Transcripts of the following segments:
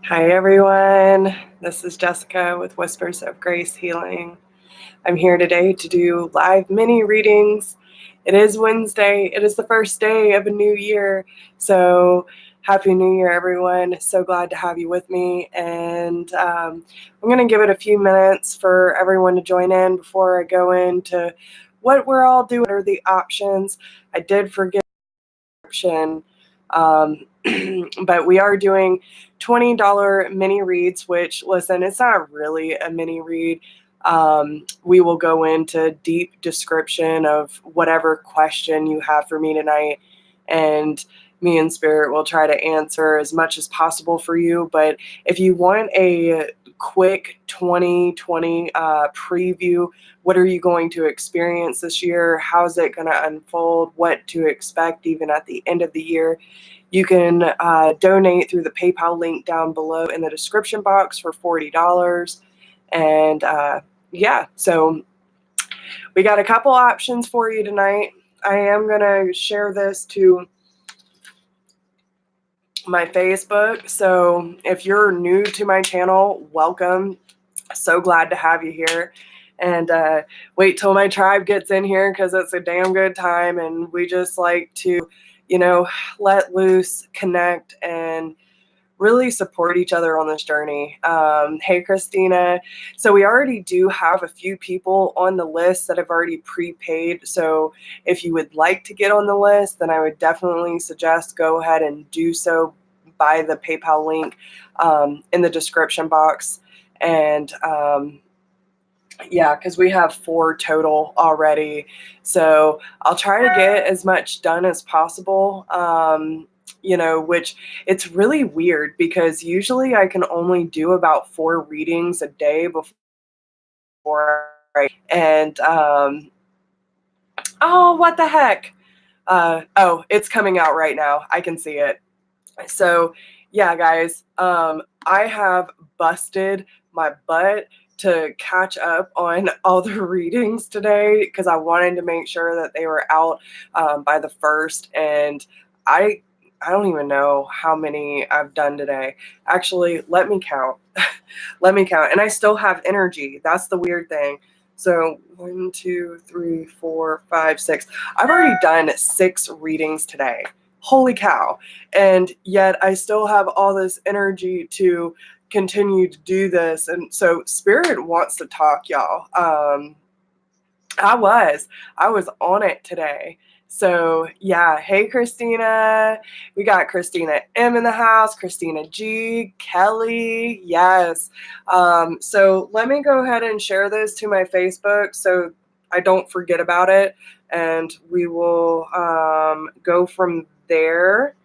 Hi everyone, this is Jessica with Whispers of Grace Healing. I'm here today to do live mini readings. It is Wednesday, it is the first day of a new year, so Happy New Year everyone. So glad to have you with me, and I'm going to give it a few minutes for everyone to join in before I go into what we're all doing, what are the options. I did forget option. But we are doing $20 mini reads, which, listen, it's not really a mini read. We will go into deep description of whatever question you have for me tonight, and me and Spirit will try to answer as much as possible for you. But if you want a quick 2020 preview, what are you going to experience this year? How's it going to unfold? What to expect even at the end of the year? You can donate through the PayPal link down below in the description box for $40. And yeah, so we got a couple options for you tonight. I am going to share this to my Facebook. So if you're new to my channel, welcome. So glad to have you here. And wait till my tribe gets in here, because it's a damn good time, and we just like to, let loose, connect, and really support each other on this journey. Hey, Christina. So we already do have a few people on the list that have already prepaid. So if you would like to get on the list, then I would definitely suggest go ahead and do so by the PayPal link in the description box. And yeah, because we have 4 total already. So I'll try to get as much done as possible. Which it's really weird, because usually I can only do about 4 readings a day before and oh, what the heck? Oh, it's coming out right now. I can see it. So yeah, guys, I have busted my butt to catch up on all the readings today, because I wanted to make sure that they were out by the 1st, and I don't even know how many I've done today. Actually, let me count. Let me count. And I still have energy. That's the weird thing. So 1, 2, 3, 4, 5, 6. I've already done 6 readings today. Holy cow. And yet I still have all this energy to continue to do this. And so Spirit wants to talk, y'all. I was on it today. So yeah, hey Christina. We got Christina M in the house, Christina G, Kelly, yes. So let me go ahead and share this to my Facebook so I don't forget about it, and we will go from there.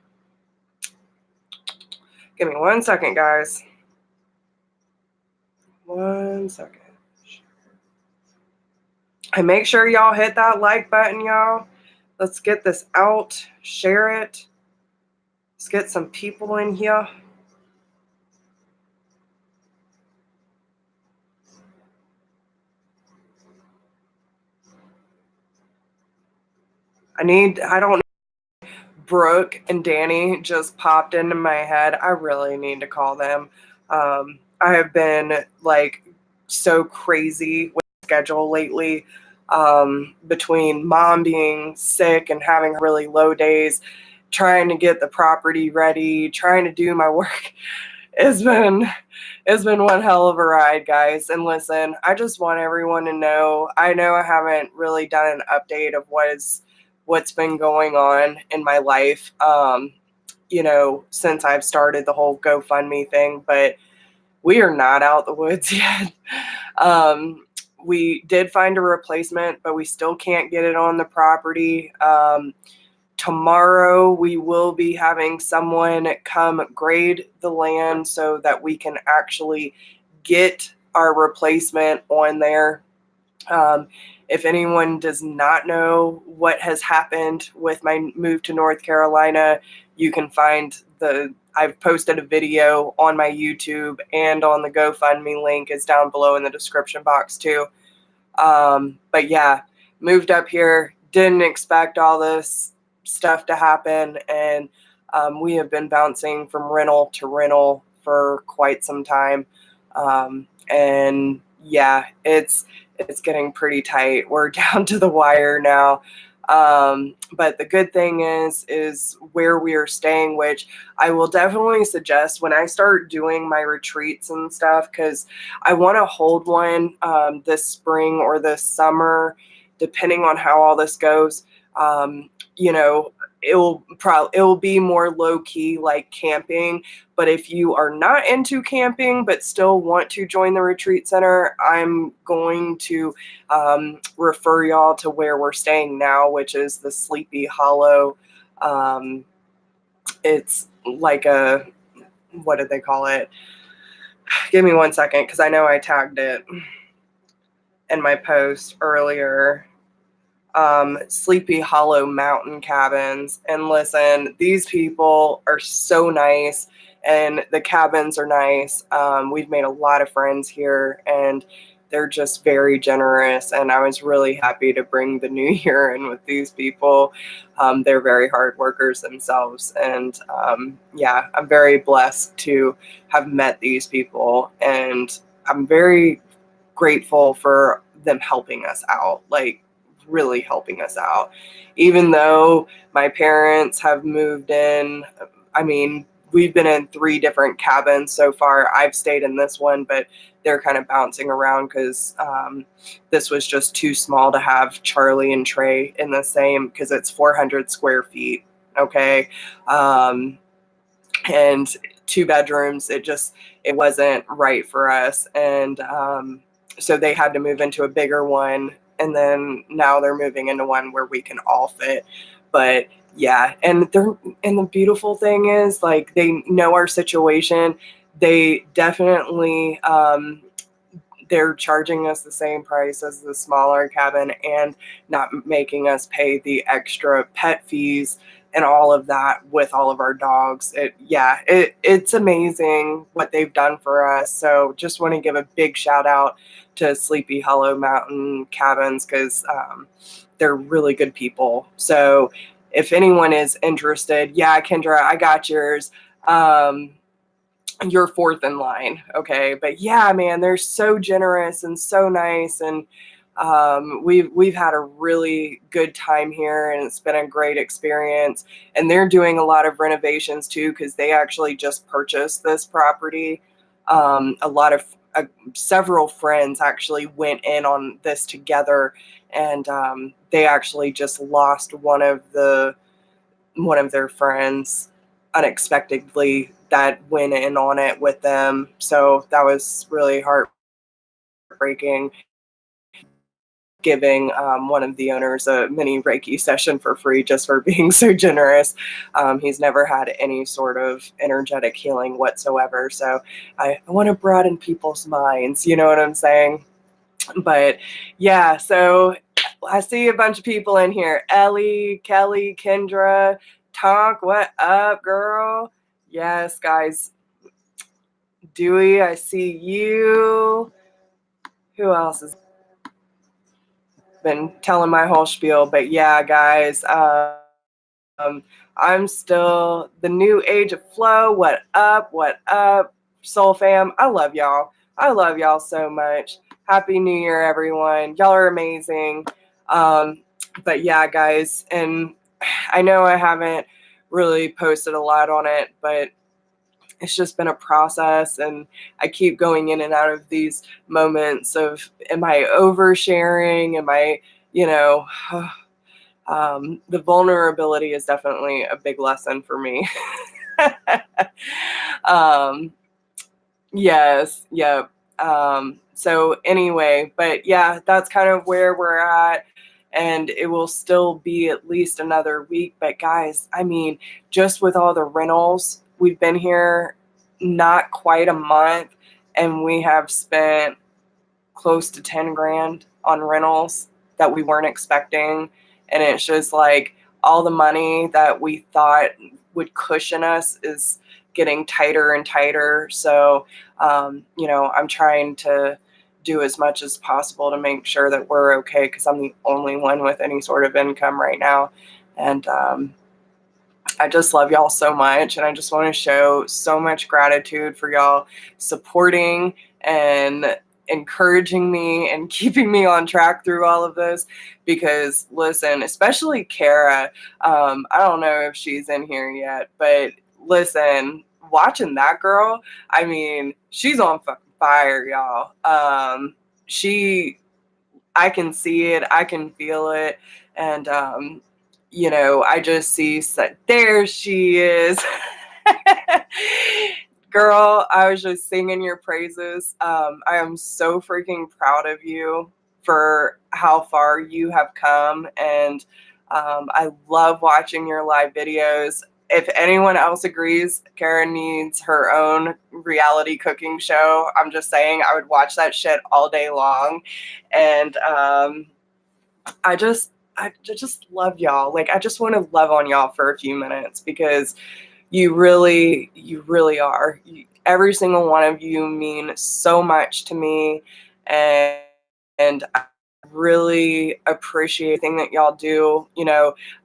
Give me 1 second, guys. 1 second. And make sure y'all hit that like button, y'all. Let's get this out. Share it. Let's get some people in here. I don't know. Brooke and Danny just popped into my head. I really need to call them. I have been so crazy with the schedule lately, between Mom being sick and having really low days, trying to get the property ready, trying to do my work. It's been one hell of a ride, guys. And listen, I just want everyone to know, I know I haven't really done an update of what's been going on in my life, since I've started the whole GoFundMe thing, but we are not out the woods yet. We did find a replacement, but we still can't get it on the property. Tomorrow we will be having someone come grade the land so that we can actually get our replacement on there. If anyone does not know what has happened with my move to North Carolina, you can find I've posted a video on my YouTube, and on the GoFundMe link is down below in the description box too. But yeah, moved up here, didn't expect all this stuff to happen, and we have been bouncing from rental to rental for quite some time. And yeah, it's getting pretty tight. We're down to the wire now. But the good thing is where we are staying, which I will definitely suggest when I start doing my retreats and stuff, because I want to hold one this spring or this summer, depending on how all this goes. You know, it'll be more low key, like camping. But if you are not into camping but still want to join the retreat center, I'm going to refer y'all to where we're staying now, which is the Sleepy Hollow. It's like a, what did they call it? Give me 1 second, because I know I tagged it in my post earlier. Sleepy Hollow Mountain Cabins. And listen, these people are so nice, and the cabins are nice. We've made a lot of friends here, and they're just very generous. And I was really happy to bring the new year in with these people. They're very hard workers themselves. And yeah, I'm very blessed to have met these people. And I'm very grateful for them helping us out. Like, really helping us out. Even though my parents have moved in, I mean, we've been in 3 different cabins so far. I've stayed in this one, but they're kind of bouncing around because this was just too small to have Charlie and Trey in the same, because it's 400 square feet. Okay. And 2 bedrooms, it wasn't right for us. And so they had to move into a bigger one. And then now they're moving into one where we can all fit. But yeah, and the beautiful thing is, like, they know our situation. They definitely they're charging us the same price as the smaller cabin and not making us pay the extra pet fees and all of that with all of our dogs. It's amazing what they've done for us. So just want to give a big shout out to Sleepy Hollow Mountain Cabins, because they're really good people. So if anyone is interested, yeah, Kendra, I got yours. You're 4th in line. Okay. But yeah, man, they're so generous and so nice. And we've had a really good time here, and it's been a great experience. And they're doing a lot of renovations too, because they actually just purchased this property. Several friends actually went in on this together, and they actually just lost one of their friends unexpectedly that went in on it with them. So that was really heartbreaking. Giving one of the owners a mini Reiki session for free just for being so generous. He's never had any sort of energetic healing whatsoever. So I want to broaden people's minds, you know what I'm saying? But yeah, so I see a bunch of people in here. Ellie, Kelly, Kendra, Tonk, what up, girl? Yes, guys. Dewey, I see you. Who else has been telling my whole spiel? But yeah, guys, I'm still the new age of flow. What up? What up, Soul Fam? I love y'all. I love y'all so much. Happy New Year, everyone. Y'all are amazing. But yeah, guys, and I know I haven't really posted a lot on it, but it's just been a process, and I keep going in and out of these moments of, am I oversharing? Am I, the vulnerability is definitely a big lesson for me. Yes, yep. So anyway, but yeah, that's kind of where we're at. And it will still be at least another week. But guys, I mean, just with all the rentals, we've been here not quite a month, and we have spent close to 10 grand on rentals that we weren't expecting. And it's just like all the money that we thought would cushion us is getting tighter and tighter. So, I'm trying to do as much as possible to make sure that we're okay, because I'm the only one with any sort of income right now. And I just love y'all so much, and I just want to show so much gratitude for y'all supporting and encouraging me and keeping me on track through all of this. Because listen, especially Kara, I don't know if she's in here yet, but listen, watching that girl, I mean, she's on fucking fire, y'all. I can see it, I can feel it, and I just see that there she is. Girl, I was just singing your praises. I am so freaking proud of you for how far you have come, and I love watching your live videos. If anyone else agrees, Karen needs her own reality cooking show. I'm just saying, I would watch that shit all day long. And I just love y'all. Like, I just want to love on y'all for a few minutes, because you really are. Every single one of you mean so much to me, and I really appreciate everything that y'all do.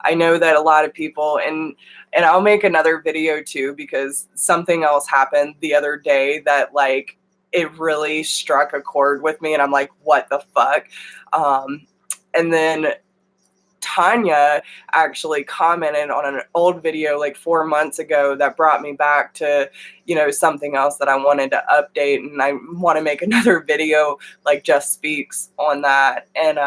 I know that a lot of people, and I'll make another video too, because something else happened the other day that, like, it really struck a chord with me, and I'm like, what the fuck? And then Tanya actually commented on an old video like 4 months ago that brought me back to, something else that I wanted to update. And I want to make another video like Just Speaks on that. And,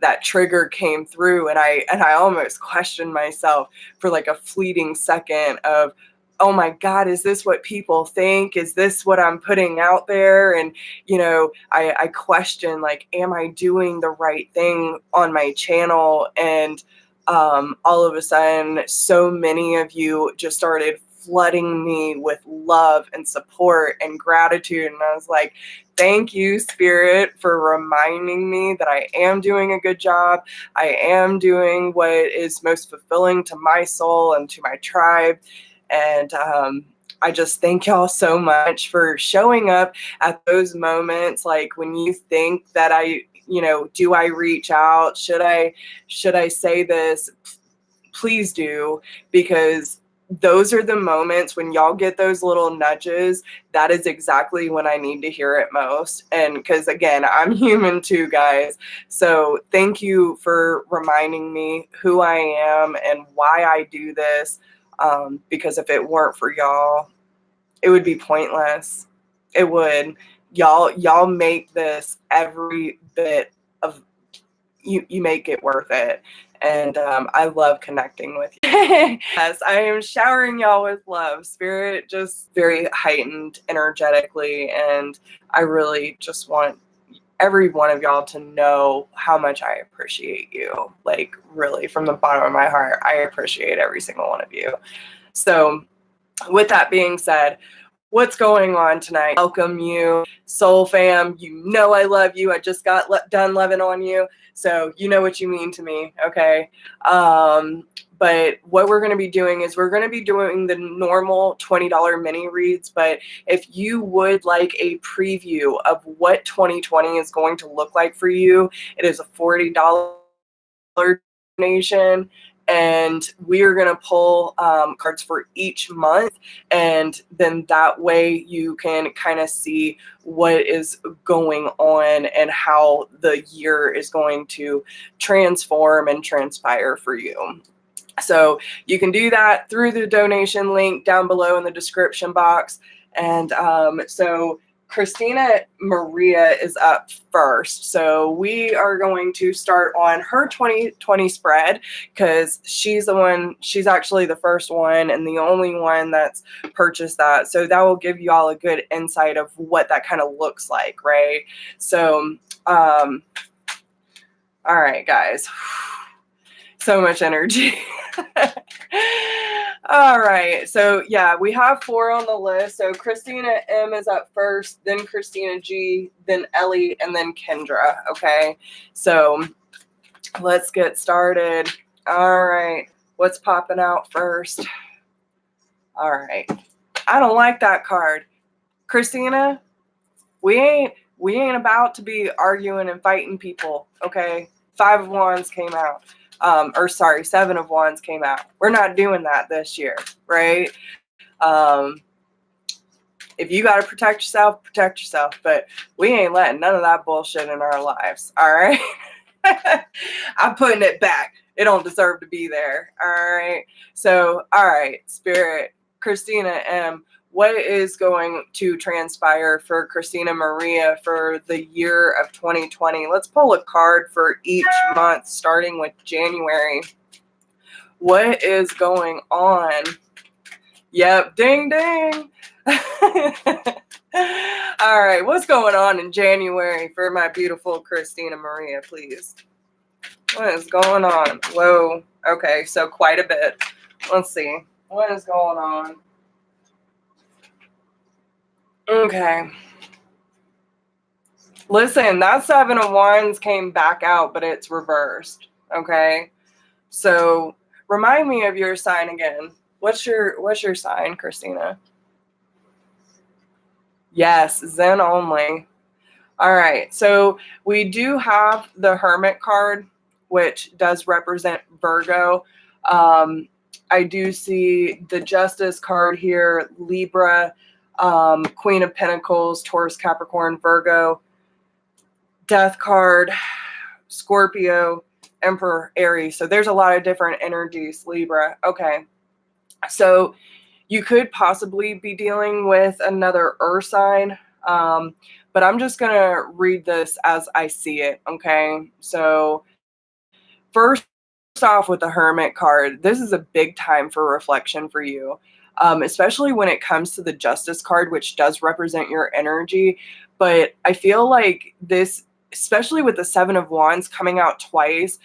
that trigger came through, and I almost questioned myself for like a fleeting second of, oh my God, is this what people think? Is this what I'm putting out there? And, I question, like, am I doing the right thing on my channel? And all of a sudden, so many of you just started flooding me with love and support and gratitude. And I was like, thank you, Spirit, for reminding me that I am doing a good job. I am doing what is most fulfilling to my soul and to my tribe. And I just thank y'all so much for showing up at those moments, like when you think that do I reach out? Should I say this? Please do, because those are the moments when y'all get those little nudges. That is exactly when I need to hear it most. And because, again, I'm human too, guys. So thank you for reminding me who I am and why I do this. Because if it weren't for y'all, it would be pointless. It would. Y'all make this every bit of you make it worth it. And I love connecting with you. Yes, I am showering y'all with love. Spirit just very heightened energetically, and I really just want every one of y'all to know how much I appreciate you. Like, really, from the bottom of my heart, I appreciate every single one of you. So with that being said, what's going on tonight? Welcome you, Soul Fam. I love you. I just got done loving on you. So you know what you mean to me, okay? But what we're going to be doing is we're going to be doing the normal $20 mini reads. But if you would like a preview of what 2020 is going to look like for you, it is a $40 donation. And we are going to pull cards for each month. And then that way you can kind of see what is going on and how the year is going to transform and transpire for you. So you can do that through the donation link down below in the description box. And so Christina Maria is up first. So we are going to start on her 2020 spread, because she's actually the first one and the only one that's purchased that. So that will give you all a good insight of what that kind of looks like, right? So, all right, guys. So much energy. All right. So yeah, we have 4 on the list. So Christina M is up first, then Christina G, then Ellie, and then Kendra. Okay. So let's get started. All right. What's popping out first? All right. I don't like that card. Christina, we ain't about to be arguing and fighting people. Okay. 5 of Wands came out. Seven of Wands came out. We're not doing that this year, right? If you got to protect yourself, but we ain't letting none of that bullshit in our lives, all right? I'm putting it back. It don't deserve to be there, all right? So, all right, Spirit, Christina M., what is going to transpire for Christina Maria for the year of 2020? Let's pull a card for each month, starting with January. What is going on? Yep, ding, ding. All right, what's going on in January for my beautiful Christina Maria, please? What is going on? Whoa. Okay, so quite a bit. Let's see. What is going on? Okay. Listen, that Seven of Wands came back out, but it's reversed. Okay. So remind me of your sign again. What's your sign, Christina? Yes, Zen only. All right. So we do have the Hermit card, which does represent Virgo. I do see the Justice card here, Libra, Queen of Pentacles, Taurus, Capricorn, Virgo, Death card, Scorpio, Emperor, Aries. So there's a lot of different energies, Libra. Okay. So you could possibly be dealing with another earth sign, but I'm just going to read this as I see it, okay? So first off with the Hermit card, this is a big time for reflection for you, especially when it comes to the Justice card, which does represent your energy. But I feel like this, especially with the Seven of Wands coming out twice,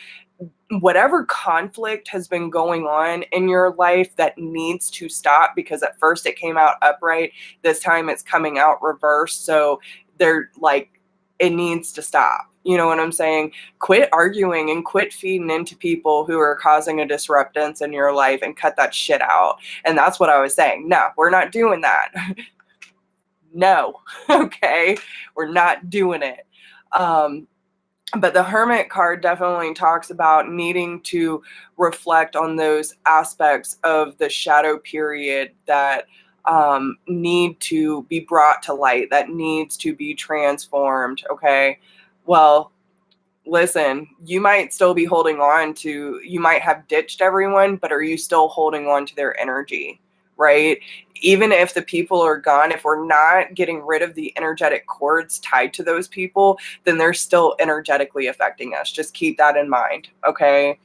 whatever conflict has been going on in your life that needs to stop, because at first it came out upright, this time it's coming out reversed. So they're like, it needs to stop. You know what I'm saying? Quit arguing and quit feeding into people who are causing a disruptance in your life and cut that shit out. And that's what I was saying. No, we're not doing that. No. Okay. We're not doing it. But the Hermit card definitely talks about needing to reflect on those aspects of the shadow period that need to be brought to light, that needs to be transformed. Okay. Well, listen, you might still be holding on to, you might have ditched everyone, but are you still holding on to their energy? Right? Even if the people are gone, if we're not getting rid of the energetic cords tied to those people, then they're still energetically affecting us. Just keep that in mind, okay?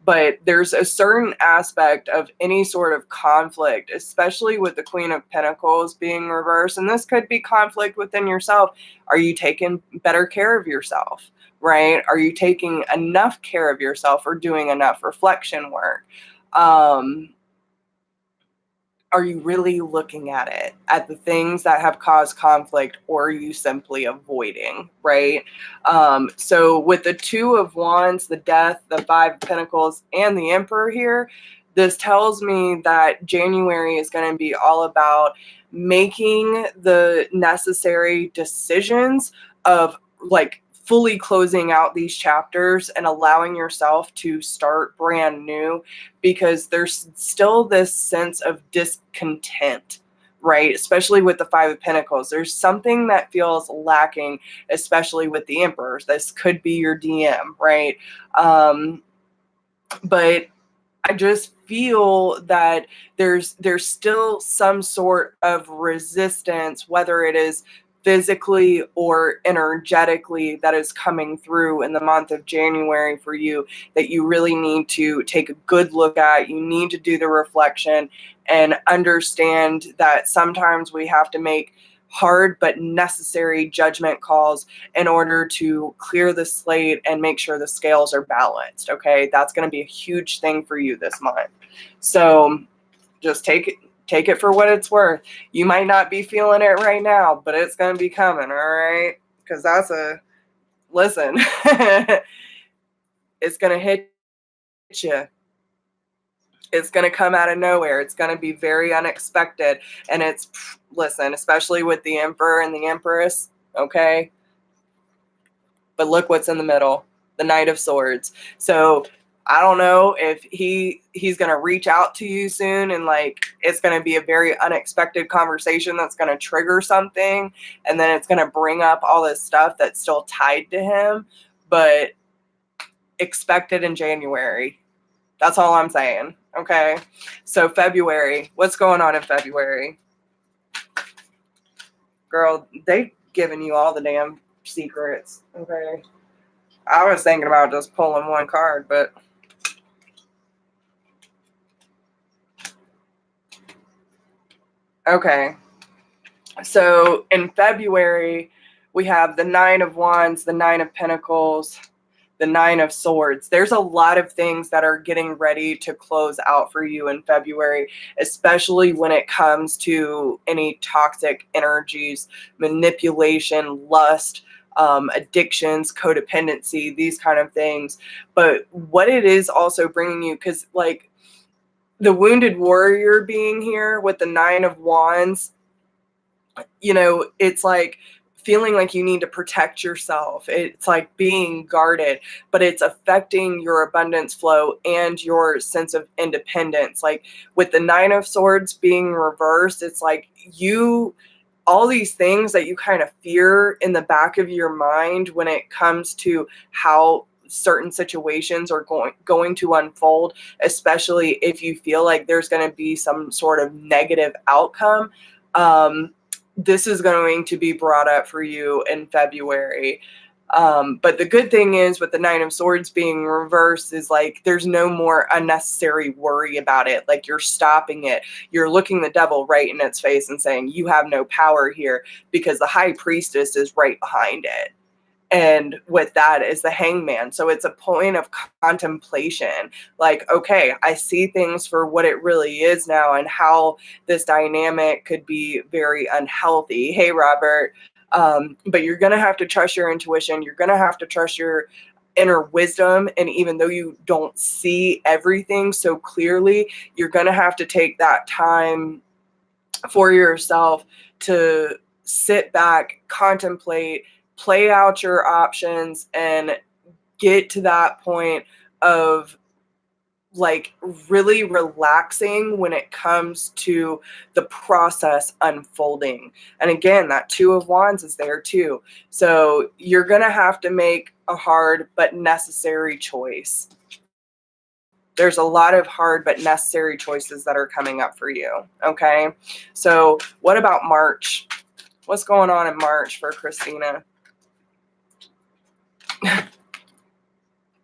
But there's a certain aspect of any sort of conflict, especially with the Queen of Pentacles being reversed, and this could be conflict within yourself. Are you taking better care of yourself, right? Are you taking enough care of yourself or doing enough reflection work? Are you really looking at it, at the things that have caused conflict, or are you simply avoiding, right? So with the Two of Wands, the Death, the Five of Pentacles, and the Emperor here, this tells me that January is going to be all about making the necessary decisions of like fully closing out these chapters and allowing yourself to start brand new, because there's still this sense of discontent, right? Especially with the Five of Pentacles. There's something that feels lacking, especially with the Emperor. This could be your DM, right? But I just feel that there's still some sort of resistance, whether it is physically or energetically, that is coming through in the month of January for you, that you really need to take a good look at. You need to do the reflection and understand that sometimes we have to make hard but necessary judgment calls in order to clear the slate and make sure the scales are balanced. Okay, that's going to be a huge thing for you this month. So just take it for what it's worth. You might not be feeling it right now, but it's going to be coming, all right? Because that's listen, it's going to hit you. It's going to come out of nowhere. It's going to be very unexpected. And listen, especially with the Emperor and the Empress, okay? But look what's in the middle, the Knight of Swords. So I don't know if he's going to reach out to you soon, and like it's going to be a very unexpected conversation that's going to trigger something, and then it's going to bring up all this stuff that's still tied to him, but expect it in January. That's all I'm saying. Okay. So February, what's going on in February? Girl, they giving you all the damn secrets. Okay. I was thinking about just pulling one card, but okay. So in February, we have the Nine of Wands, the Nine of Pentacles, the Nine of Swords. There's a lot of things that are getting ready to close out for you in February, especially when it comes to any toxic energies, manipulation, lust, addictions, codependency, these kind of things. But what it is also bringing you, because like the wounded warrior being here with the Nine of Wands, you know, it's like feeling like you need to protect yourself. It's like being guarded, but it's affecting your abundance flow and your sense of independence. Like with the Nine of Swords being reversed, it's like all these things that you kind of fear in the back of your mind when it comes to how certain situations are going to unfold, especially if you feel like there's going to be some sort of negative outcome. This is going to be brought up for you in February. But the good thing is with the Nine of Swords being reversed is like there's no more unnecessary worry about it. Like you're stopping it. You're looking the devil right in its face and saying, you have no power here, because the High Priestess is right behind it. And with that is the Hangman. So it's a point of contemplation. Like, okay, I see things for what it really is now and how this dynamic could be very unhealthy. Hey, Robert. But you're going to have to trust your intuition. You're going to have to trust your inner wisdom. And even though you don't see everything so clearly, you're going to have to take that time for yourself to sit back, contemplate, play out your options, and get to that point of like really relaxing when it comes to the process unfolding. And again, that Two of Wands is there too. So you're going to have to make a hard but necessary choice. There's a lot of hard but necessary choices that are coming up for you. Okay. So what about March? What's going on in March for Christina?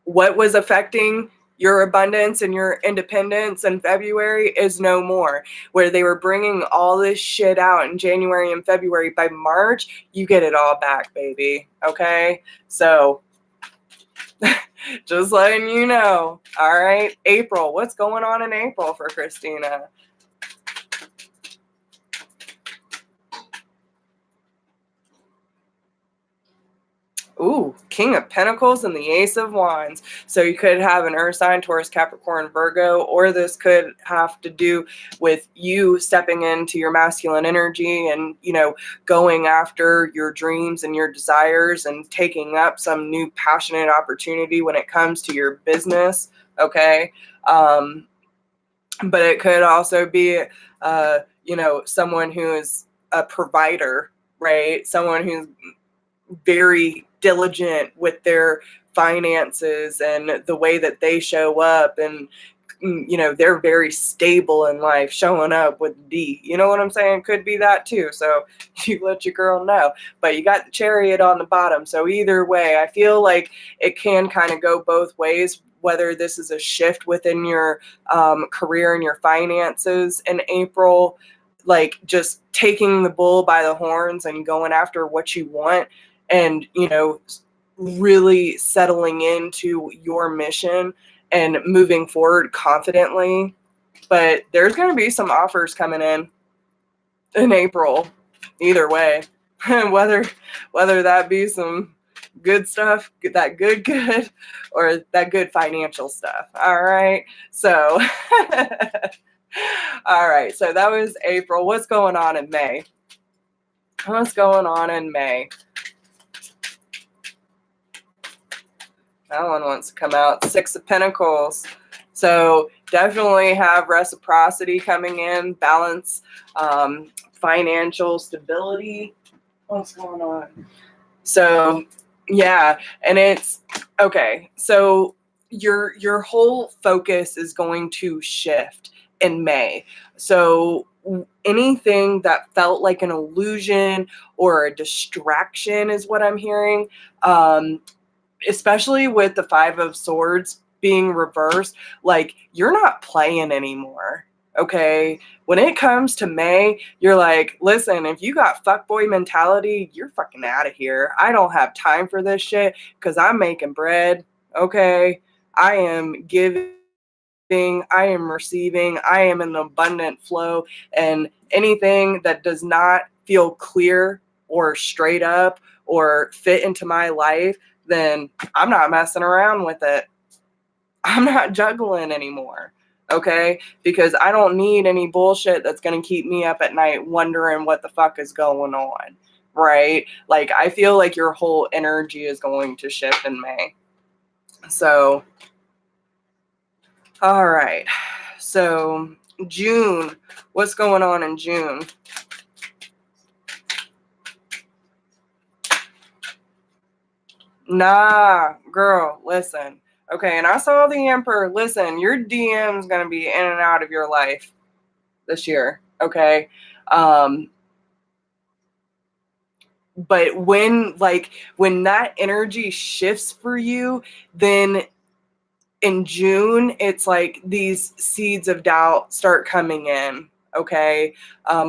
What was affecting your abundance and your independence in February is no more. Where they were bringing all this shit out in January and February, by March, you get it all back, baby. Okay? So, just letting you know. All right? April. What's going on in April for Christina? Ooh, King of Pentacles and the Ace of Wands. So you could have an Earth sign, Taurus, Capricorn, Virgo, or this could have to do with you stepping into your masculine energy and, you know, going after your dreams and your desires and taking up some new passionate opportunity when it comes to your business. Okay. But it could also be, you know, someone who is a provider, right? Someone who's very diligent with their finances and the way that they show up, and you know, they're very stable in life, showing up with D. You know what I'm saying? Could be that too. So you let your girl know. But you got the Chariot on the bottom. So either way, I feel like it can kind of go both ways, whether this is a shift within your career and your finances in April, like just taking the bull by the horns and going after what you want, and, you know, really settling into your mission and moving forward confidently. But there's going to be some offers coming in April, either way, whether that be some good stuff, that good, or that good financial stuff. All right. So, all right. So that was April. What's going on in May? What's going on in May? That one wants to come out. 6 of Pentacles. So definitely have reciprocity coming in, balance, financial stability. What's going on? So yeah, and it's okay. So your whole focus is going to shift in May. So anything that felt like an illusion or a distraction is what I'm hearing. Especially with the 5 of Swords being reversed, like, you're not playing anymore. Okay, when it comes to May, you're like, listen, if you got fuckboy mentality, you're fucking out of here. I don't have time for this shit because I'm making bread. Okay, I am giving, I am receiving, I am in an abundant flow, and anything that does not feel clear or straight up or fit into my life, then I'm not messing around with it. I'm not juggling anymore. Okay? Because I don't need any bullshit that's going to keep me up at night wondering what the fuck is going on. Right? Like, I feel like your whole energy is going to shift in May. So, all right. So, June. What's going on in June? Nah, girl, listen. Okay, and I saw the Emperor. Listen, your DM's gonna be in and out of your life this year. Okay, but when that energy shifts for you, then in June, it's like these seeds of doubt start coming in. Okay,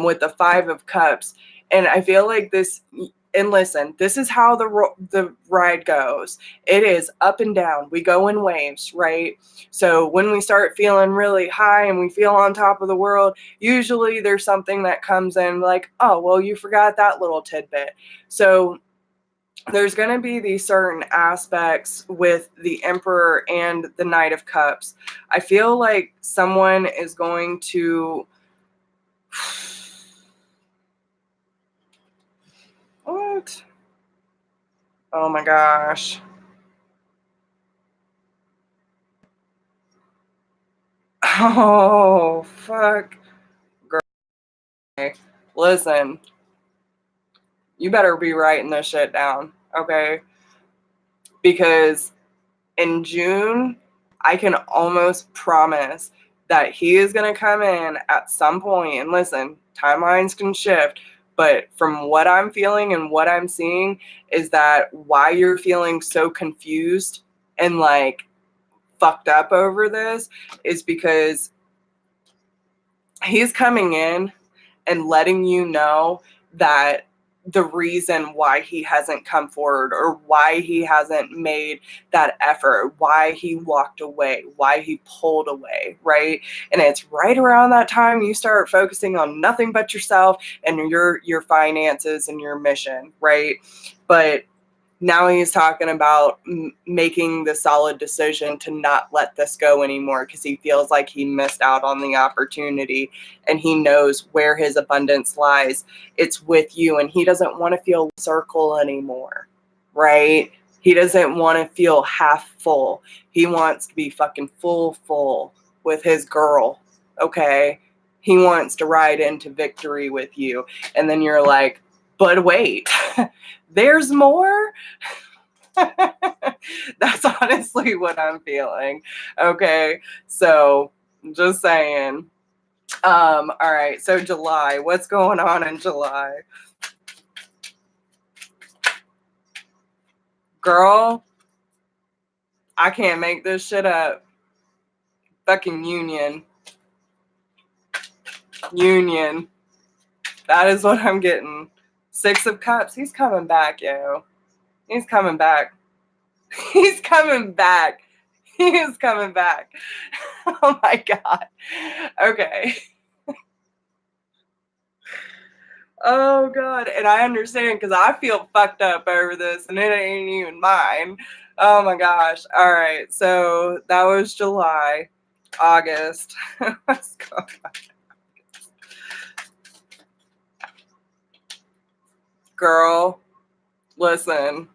with the 5 of Cups, and I feel like this. And listen, this is how the ride goes. It is up and down. We go in waves, right? So when we start feeling really high and we feel on top of the world, usually there's something that comes in like, oh, well, you forgot that little tidbit. So there's going to be these certain aspects with the Emperor and the Knight of Cups. I feel like someone is going to... What? Oh my gosh. Oh, fuck. Girl. Listen, you better be writing this shit down, okay? Because in June, I can almost promise that he is going to come in at some point. And listen, timelines can shift, but from what I'm feeling and what I'm seeing is that why you're feeling so confused and like fucked up over this is because he's coming in and letting you know that the reason why he hasn't come forward or why he hasn't made that effort, why he walked away, why he pulled away, right? And it's right around that time you start focusing on nothing but yourself and your finances and your mission, right? But now he's talking about making the solid decision to not let this go anymore because he feels like he missed out on the opportunity and he knows where his abundance lies. It's with you, and he doesn't want to feel circle anymore, right? He doesn't want to feel half full. He wants to be fucking full with his girl, okay? He wants to ride into victory with you. And then you're like, but wait, there's more? That's honestly what I'm feeling. Okay, so just saying. All right, so July. What's going on in July? Girl, I can't make this shit up. Fucking union. Union. That is what I'm getting. 6 of Cups. He's coming back, yo. He's coming back. He's coming back. He is coming back. Oh my God. Okay. Oh God. And I understand because I feel fucked up over this and it ain't even mine. Oh my gosh. All right. So that was July. August. Let's go. Girl, listen.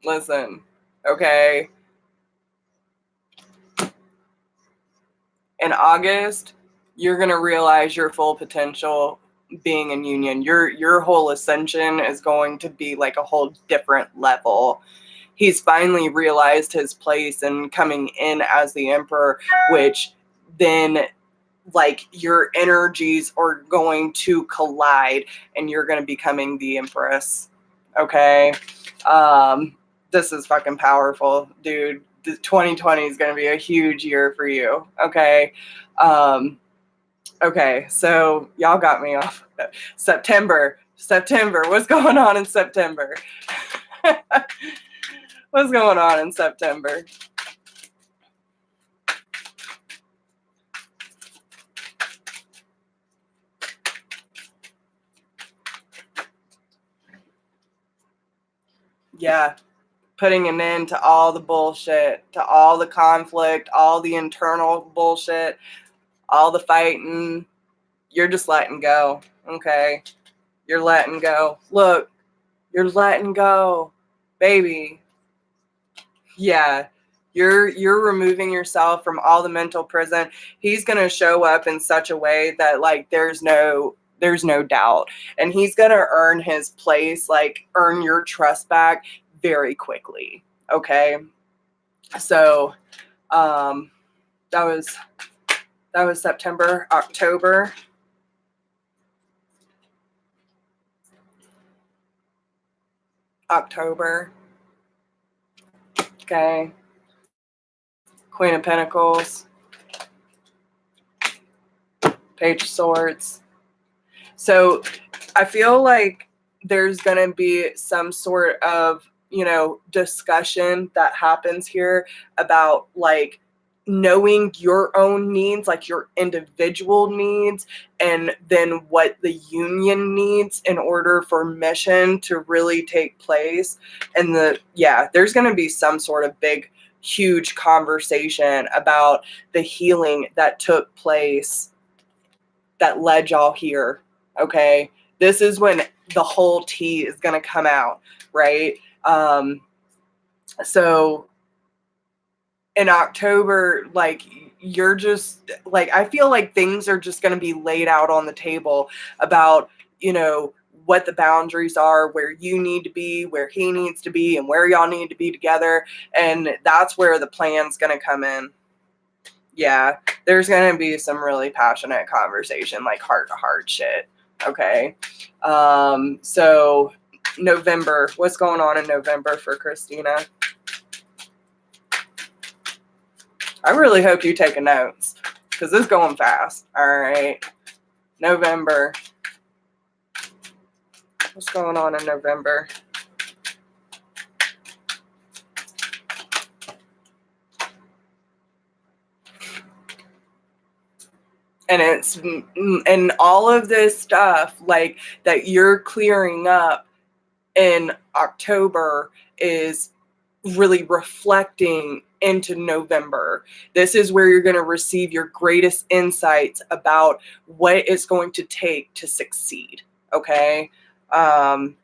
Listen. Okay. In August, you're going to realize your full potential being in union. Your whole ascension is going to be like a whole different level. He's finally realized his place and coming in as the emperor, which then like your energies are going to collide and you're going to be becoming the empress. Okay. This is fucking powerful, dude. The 2020 is going to be a huge year for you. Okay. Okay. So y'all got me off. September. What's going on in September? What's going on in September? Yeah. Putting an end to all the bullshit, to all the conflict, all the internal bullshit, all the fighting. You're just letting go. Okay. You're letting go. Look, you're letting go, baby. Yeah. You're removing yourself from all the mental prison. He's going to show up in such a way that like there's no doubt, and he's going to earn his place, like earn your trust back very quickly. Okay? So, that was September. October. Okay. Queen of Pentacles, Page of Swords. So I feel like there's going to be some sort of, discussion that happens here about like knowing your own needs, like your individual needs, and then what the union needs in order for mission to really take place. And there's going to be some sort of big, huge conversation about the healing that took place that led y'all here. Okay. This is when the whole tea is going to come out, right? So in October, like you're just like, I feel like things are just going to be laid out on the table about, what the boundaries are, where you need to be, where he needs to be, and where y'all need to be together. And that's where the plan's going to come in. Yeah, there's going to be some really passionate conversation, like heart to heart shit. Okay. So November, what's going on in November for Christina? I really hope you take notes because it's going fast. All right. November. What's going on in November? And all of this stuff like that you're clearing up in October is really reflecting into November. This is where you're going to receive your greatest insights about what it's going to take to succeed. Okay. And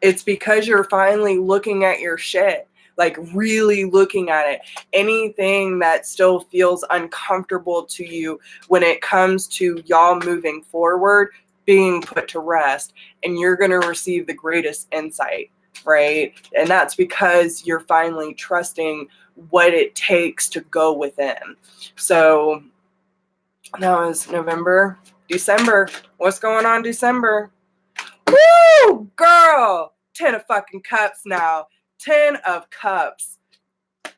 it's because you're finally looking at your shit, like really looking at it. Anything that still feels uncomfortable to you when it comes to y'all moving forward, being put to rest, and you're going to receive the greatest insight, right? And that's because you're finally trusting what it takes to go within. So that was November. December. What's going on December? Woo, girl. 10 of fucking cups now. 10 of cups.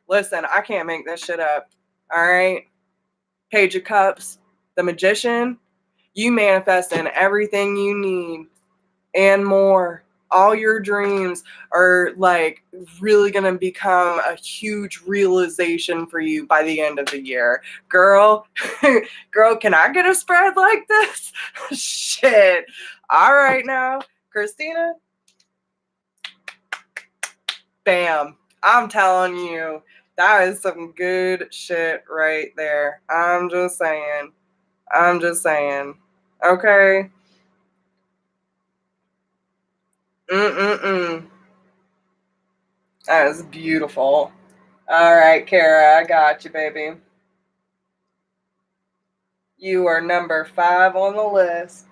Listen, I can't make this shit up. All right. Page of Cups. The Magician. You manifesting everything you need and more. All your dreams are like really going to become a huge realization for you by the end of the year. Girl, can I get a spread like this? Shit. All right now, Christina. Bam. I'm telling you, that is some good shit right there. I'm just saying. Okay. That is beautiful. All right, Kara, I got you, baby. You are number 5 on the list.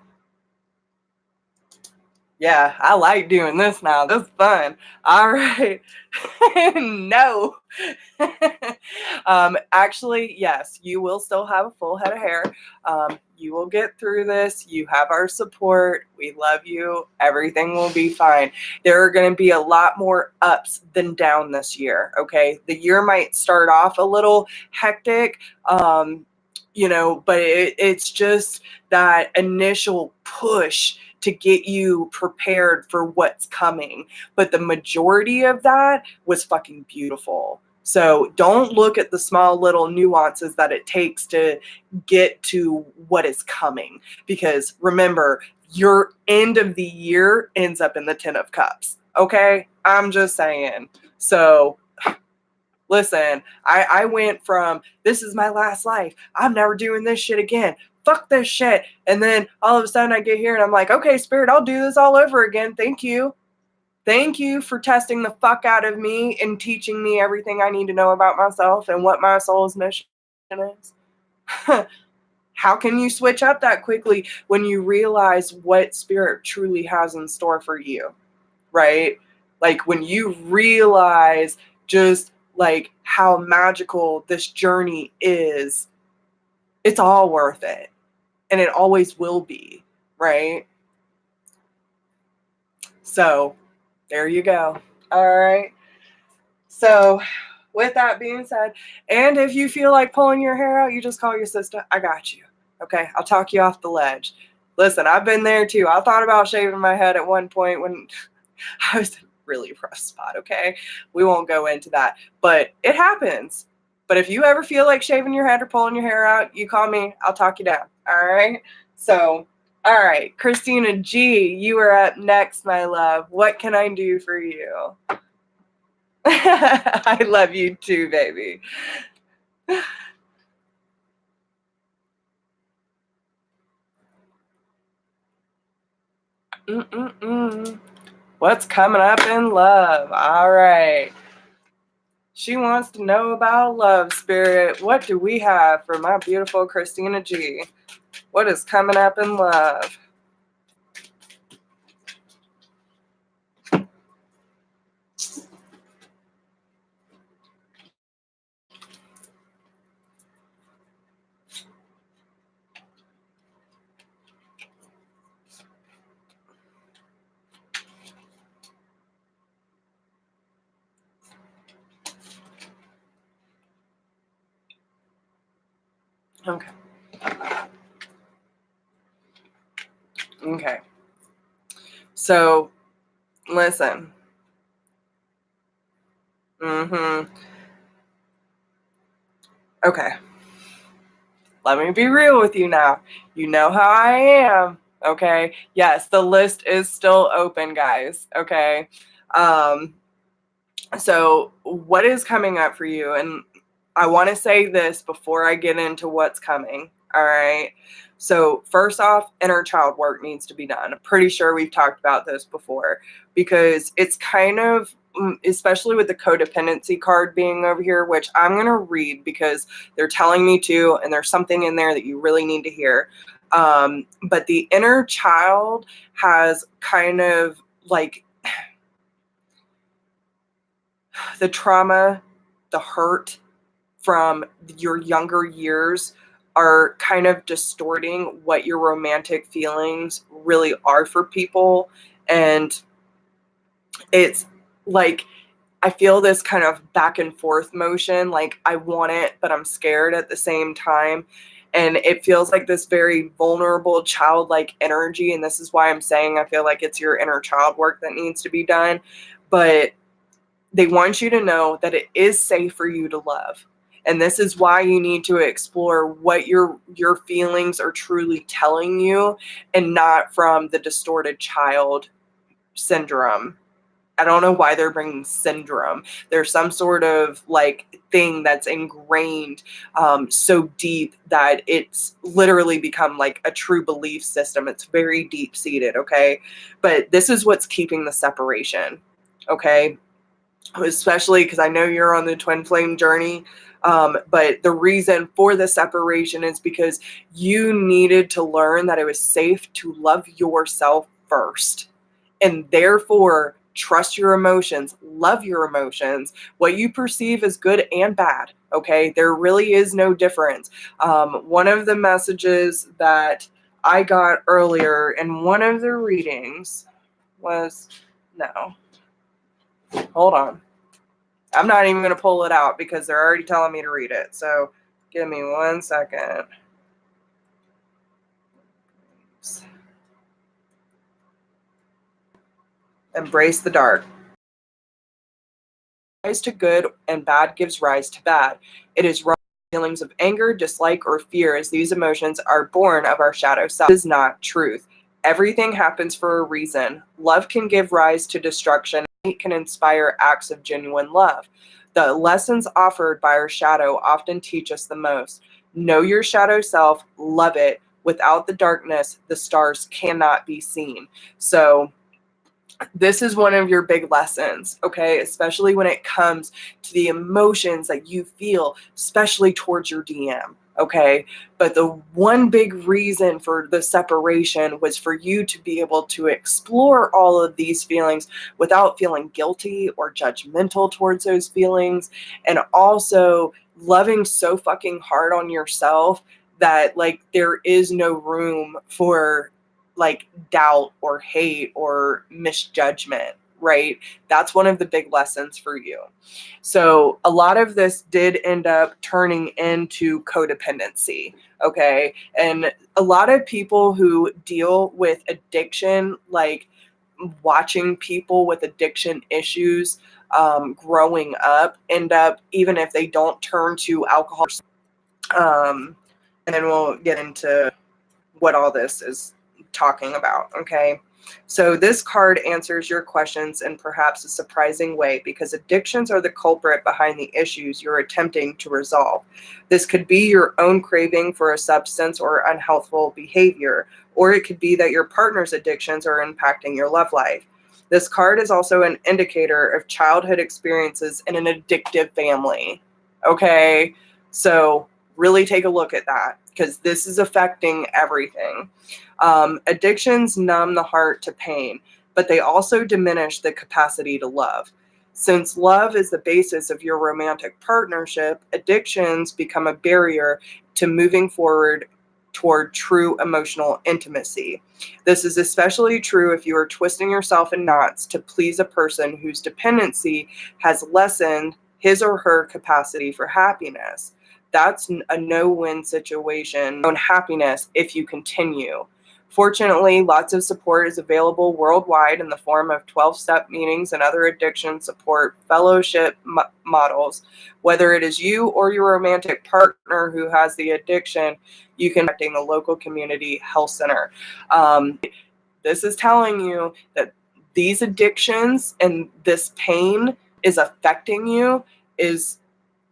Yeah, I like doing this now. This is fun. All right. No. Actually, yes, you will still have a full head of hair. You will get through this. You have our support. We love you. Everything will be fine. There are going to be a lot more ups than down this year. Okay. The year might start off a little hectic. But it's just that initial push to get you prepared for what's coming. But the majority of that was fucking beautiful. So don't look at the small little nuances that it takes to get to what is coming. Because remember, your end of the year ends up in the 10 of cups. Okay? I'm just saying. So listen, I went from this is my last life. I'm never doing this shit again. Fuck this shit. And then all of a sudden I get here and I'm like, okay, Spirit, I'll do this all over again. Thank you. Thank you for testing the fuck out of me and teaching me everything I need to know about myself and what my soul's mission is. How can you switch up that quickly when you realize what Spirit truly has in store for you? Right? Like when you realize just like how magical this journey is, it's all worth it. And it always will be, right? So there you go. All right. So with that being said, and if you feel like pulling your hair out, you just call your sister. I got you. Okay. I'll talk you off the ledge. Listen, I've been there too. I thought about shaving my head at one point when I was in a really rough spot. Okay. We won't go into that, but it happens. But if you ever feel like shaving your head or pulling your hair out, you call me. I'll talk you down. All right. So, all right. Christina G, you are up next, my love. What can I do for you? I love you too, baby. What's coming up in love? All right. She wants to know about love, Spirit. What do we have for my beautiful Christina G? What is coming up in love? Okay. Okay. So, listen. Okay. Let me be real with you now. You know how I am. Okay. Yes, the list is still open, guys. Okay. So what is coming up for you? And I want to say this before I get into what's coming. All right. So first off, inner child work needs to be done. I'm pretty sure we've talked about this before because it's kind of, especially with the codependency card being over here, which I'm going to read because they're telling me to, and there's something in there that you really need to hear. But the inner child has kind of like the trauma, the hurt from your younger years are kind of distorting what your romantic feelings really are for people. And it's like, I feel this kind of back and forth motion. Like I want it, but I'm scared at the same time. And it feels like this very vulnerable childlike energy. And this is why I'm saying I feel like it's your inner child work that needs to be done. But they want you to know that it is safe for you to love. And this is why you need to explore what your feelings are truly telling you and not from the distorted child syndrome. I don't know why they're bringing syndrome. There's some sort of like thing that's ingrained so deep that it's literally become like a true belief system. It's very deep seated. Okay. But this is what's keeping the separation. Okay. especially because I know you're on the twin flame journey. But the reason for the separation is because you needed to learn that it was safe to love yourself first, and therefore trust your emotions, love your emotions, what you perceive as good and bad. Okay, there really is no difference. One of the messages that I got earlier in one of the readings was, no, hold on. I'm not even going to pull it out because they're already telling me to read it. So give me 1 second. Embrace the dark. Rise to good and bad gives rise to bad. It is wrong. Feelings of anger, dislike, or fear, as these emotions are born of our shadow self. This is not truth. Everything happens for a reason. Love can give rise to destruction. It can inspire acts of genuine love. The lessons offered by our shadow often teach us the most. Know your shadow self, love it. Without the darkness, the stars cannot be seen. So this is one of your big lessons, okay? Especially when it comes to the emotions that you feel, especially towards your DM, okay? But the one big reason for the separation was for you to be able to explore all of these feelings without feeling guilty or judgmental towards those feelings, and also loving so fucking hard on yourself that, like, there is no room for like doubt or hate or misjudgment, right? That's one of the big lessons for you. So a lot of this did end up turning into codependency, okay? And a lot of people who deal with addiction, like watching people with addiction issues growing up, end up, even if they don't turn to alcohol, and then we'll get into what all this is talking about, okay? So this card answers your questions in perhaps a surprising way, because addictions are the culprit behind the issues you're attempting to resolve. This could be your own craving for a substance or unhealthful behavior, or it could be that your partner's addictions are impacting your love life. This card is also an indicator of childhood experiences in an addictive family, okay? So really take a look at that, because this is affecting everything. Addictions numb the heart to pain, but they also diminish the capacity to love. Since love is the basis of your romantic partnership, addictions become a barrier to moving forward toward true emotional intimacy. This is especially true if you are twisting yourself in knots to please a person whose dependency has lessened his or her capacity for happiness. That's a no-win situation on happiness if you continue. Fortunately, lots of support is available worldwide in the form of 12-step meetings and other addiction support fellowship models. Whether it is you or your romantic partner who has the addiction, you can contact the local community health center. This is telling you that these addictions and this pain is affecting you, is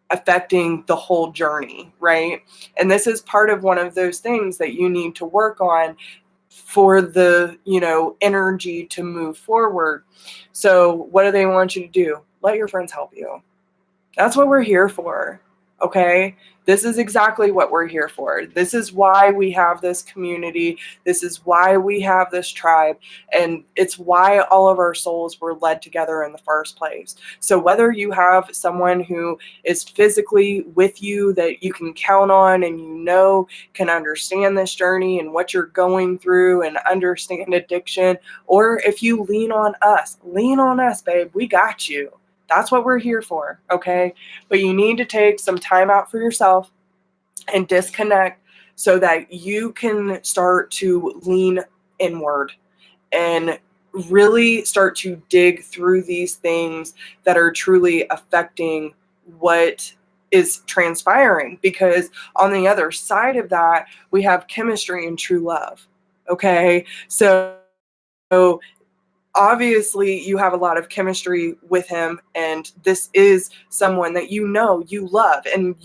affecting the whole journey, right? And this is part of one of those things that you need to work on for the, energy to move forward. So what do they want you to do? Let your friends help you. That's what we're here for, okay? This is exactly what we're here for. This is why we have this community. This is why we have this tribe. And it's why all of our souls were led together in the first place. So whether you have someone who is physically with you that you can count on and can understand this journey and what you're going through and understand addiction, or if you lean on us, babe. We got you. That's what we're here for, okay? But you need to take some time out for yourself and disconnect so that you can start to lean inward and really start to dig through these things that are truly affecting what is transpiring. Because on the other side of that, we have chemistry and true love, okay? So obviously you have a lot of chemistry with him, and this is someone that you love, and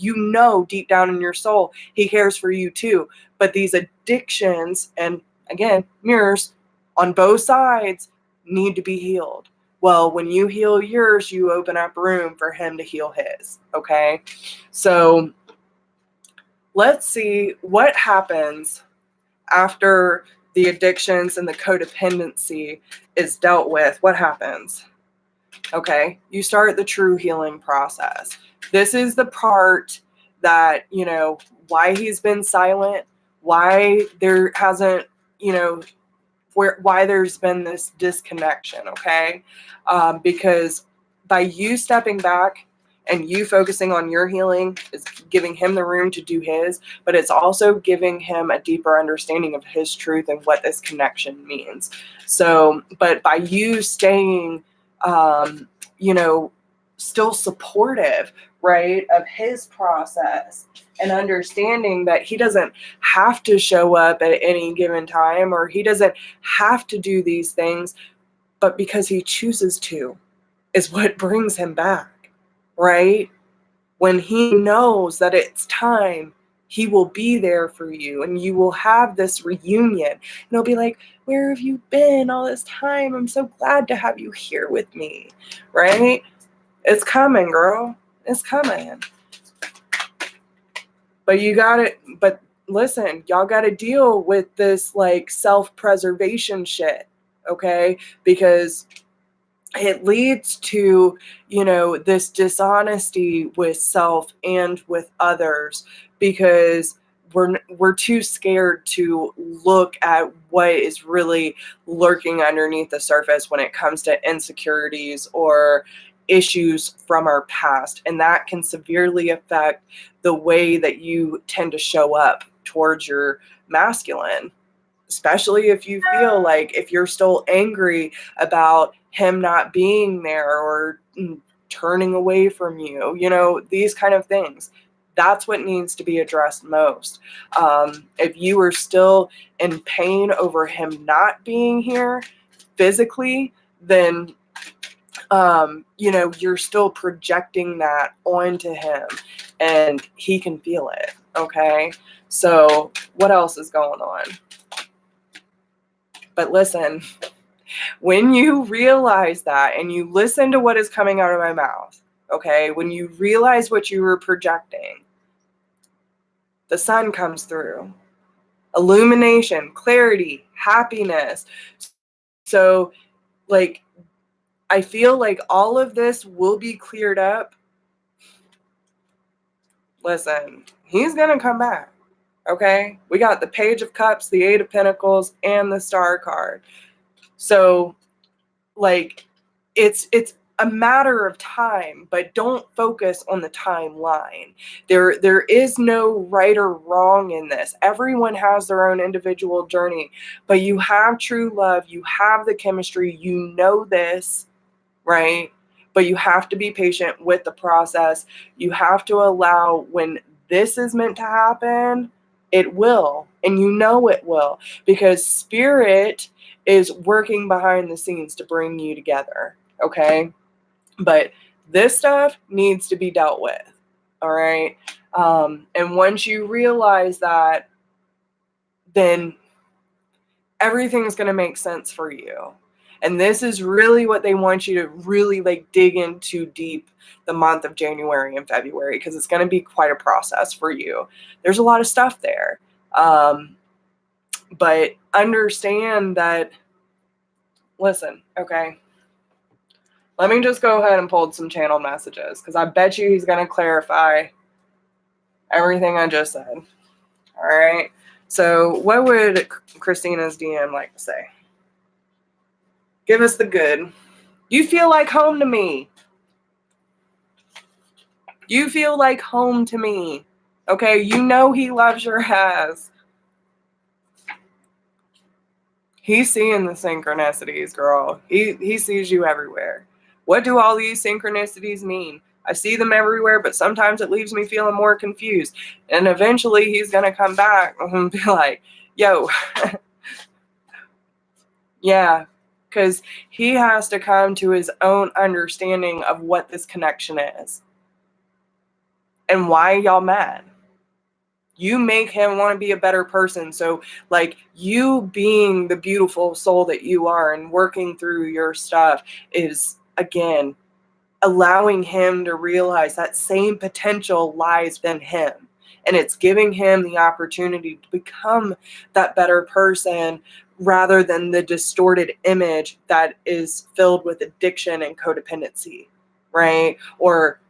deep down in your soul he cares for you too. But these addictions, and again, mirrors on both sides, need to be healed. Well, when you heal yours, you open up room for him to heal his, okay? So let's see what happens after the addictions and the codependency is dealt with. What happens? Okay, you start the true healing process. This is the part that, why he's been silent, why there hasn't, why there's been this disconnection, okay? Because by you stepping back and you focusing on your healing is giving him the room to do his, but it's also giving him a deeper understanding of his truth and what this connection means. So, but by you staying, still supportive, right, of his process and understanding that he doesn't have to show up at any given time, or he doesn't have to do these things, but because he chooses to is what brings him back, right? When he knows that it's time, he will be there for you and you will have this reunion. And he'll be like, where have you been all this time? I'm so glad to have you here with me, right? It's coming, girl. It's coming. But listen, y'all got to deal with this like self-preservation shit, okay? Because it leads to, this dishonesty with self and with others, because we're too scared to look at what is really lurking underneath the surface when it comes to insecurities or issues from our past, and that can severely affect the way that you tend to show up towards your masculine, especially if you feel like if you're still angry about him not being there or turning away from you, these kind of things. That's what needs to be addressed most. If you are still in pain over him not being here physically, then you're still projecting that onto him and he can feel it. Okay. So what else is going on? But listen, when you realize that and you listen to what is coming out of my mouth, okay, when you realize what you were projecting, the sun comes through. Illumination, clarity, happiness. So, like, I feel like all of this will be cleared up. Listen, he's going to come back, okay? We got the Page of Cups, the Eight of Pentacles, and the Star card. So, like, it's a matter of time, but don't focus on the timeline. There is no right or wrong in this. Everyone has their own individual journey, but you have true love, you have the chemistry, you know this, right? But you have to be patient with the process. You have to allow, when this is meant to happen, it will, and it will, because spirit is working behind the scenes to bring you together, okay? But this stuff needs to be dealt with, all right? And once you realize that, then everything's going to make sense for you. And this is really what they want you to really like dig into deep the month of January and February, because it's going to be quite a process for you. There's a lot of stuff there. But understand that, listen, okay? Let me just go ahead and pull some channel messages, because I bet you he's going to clarify everything I just said. All right. So what would Christina's DM like to say? Give us the good. You feel like home to me. You feel like home to me. Okay. You know he loves your ass. He's seeing the synchronicities, girl. He sees you everywhere. What do all these synchronicities mean? I see them everywhere, but sometimes it leaves me feeling more confused. And eventually he's going to come back and be like, yo, yeah, because he has to come to his own understanding of what this connection is and why y'all mad. You make him want to be a better person. So, like, you being the beautiful soul that you are and working through your stuff is, again, allowing him to realize that same potential lies within him. And it's giving him the opportunity to become that better person rather than the distorted image that is filled with addiction and codependency, right? Or,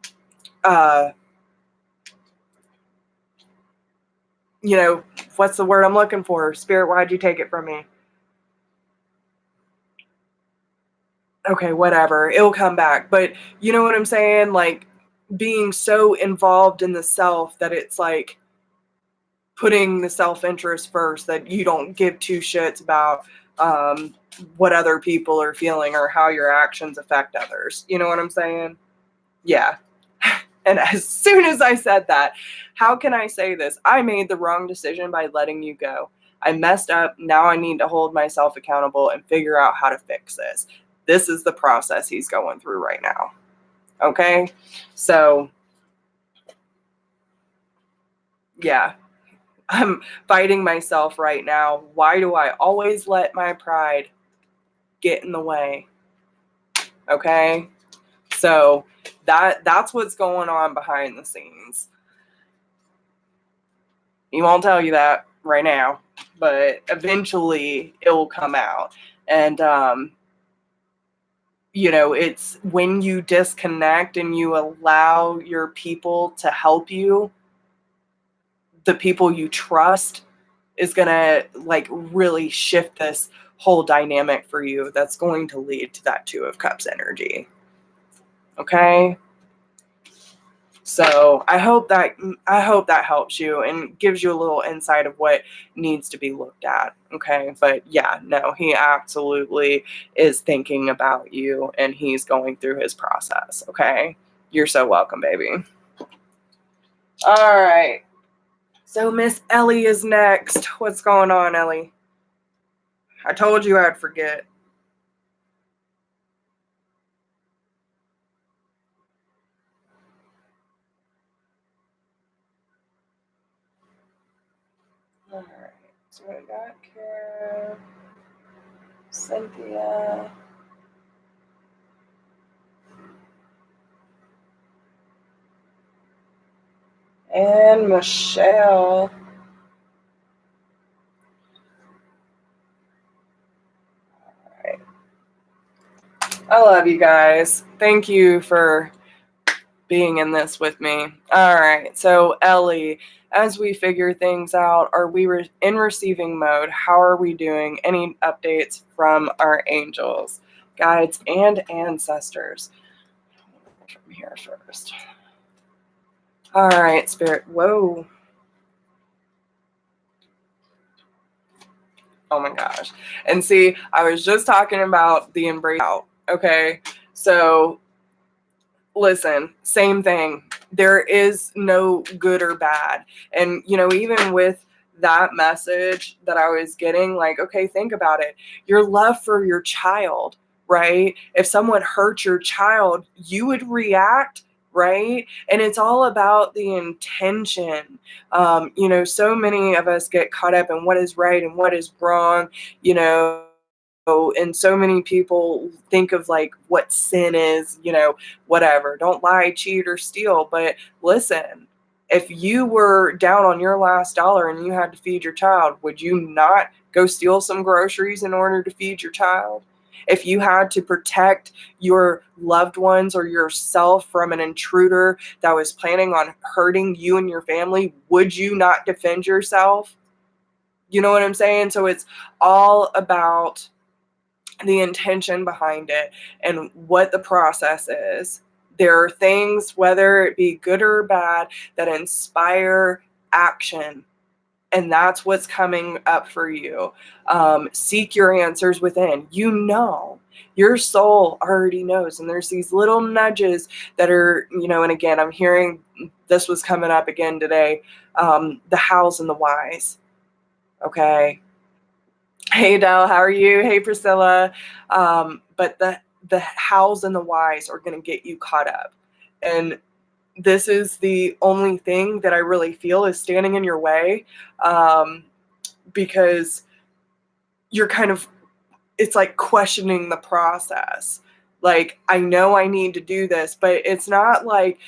you know, what's the word I'm looking for? Spirit, why'd you take it from me? Okay, whatever. It'll come back. But you know what I'm saying? Like, being so involved in the self that it's like putting the self-interest first, that you don't give two shits about what other people are feeling or how your actions affect others. You know what I'm saying? Yeah. And as soon as I said that, how can I say this? I made the wrong decision by letting you go. I messed up. Now I need to hold myself accountable and figure out how to fix this. This is the process he's going through right now. Okay? So, yeah. I'm fighting myself right now. Why do I always let my pride get in the way? Okay? So, that's what's going on behind the scenes. He won't tell you that right now, but eventually it will come out. And you know, it's when you disconnect and you allow your people to help you, the people you trust is going to like really shift this whole dynamic for you. That's going to lead to that Two of Cups energy. Okay? So I hope that helps you and gives you a little insight of what needs to be looked at. Okay. But yeah, no, he absolutely is thinking about you and he's going through his process. Okay. You're so welcome, baby. All right. So Miss Ellie is next. What's going on, Ellie? I told you I'd forget. All right. So I got Kara, Cynthia, and Michelle. All right. I love you guys. Thank you for being in this with me. All right. So, Ellie, as we figure things out, are we in receiving mode? How are we doing? Any updates from our angels, guides, and ancestors? From here first. All right, Spirit. Whoa. Oh my gosh. And see, I was just talking about the embrace out. Okay. So, listen, same thing. There is no good or bad. And, you know, even with that message that I was getting, like, okay, think about it. Your love for your child, right? If someone hurt your child, you would react, right? And it's all about the intention. You know, so many of us get caught up in what is right and what is wrong, you know, and so many people think of like what sin is, you know, whatever. Don't lie, cheat, or steal. But listen, if you were down on your last dollar and you had to feed your child, would you not go steal some groceries in order to feed your child? If you had to protect your loved ones or yourself from an intruder that was planning on hurting you and your family, would you not defend yourself? You know what I'm saying? So it's all about the intention behind it and what the process is. There are things, whether it be good or bad, that inspire action. And that's what's coming up for you. Seek your answers within. You know, your soul already knows. And there's these little nudges that are, you know, and again, I'm hearing this was coming up again today, the hows and the whys. Okay. Hey, Del, how are you? Hey, Priscilla. But the hows and the whys are going to get you caught up. And this is the only thing that I really feel is standing in your way, because you're kind of, it's like questioning the process. Like, I know I need to do this, but it's not like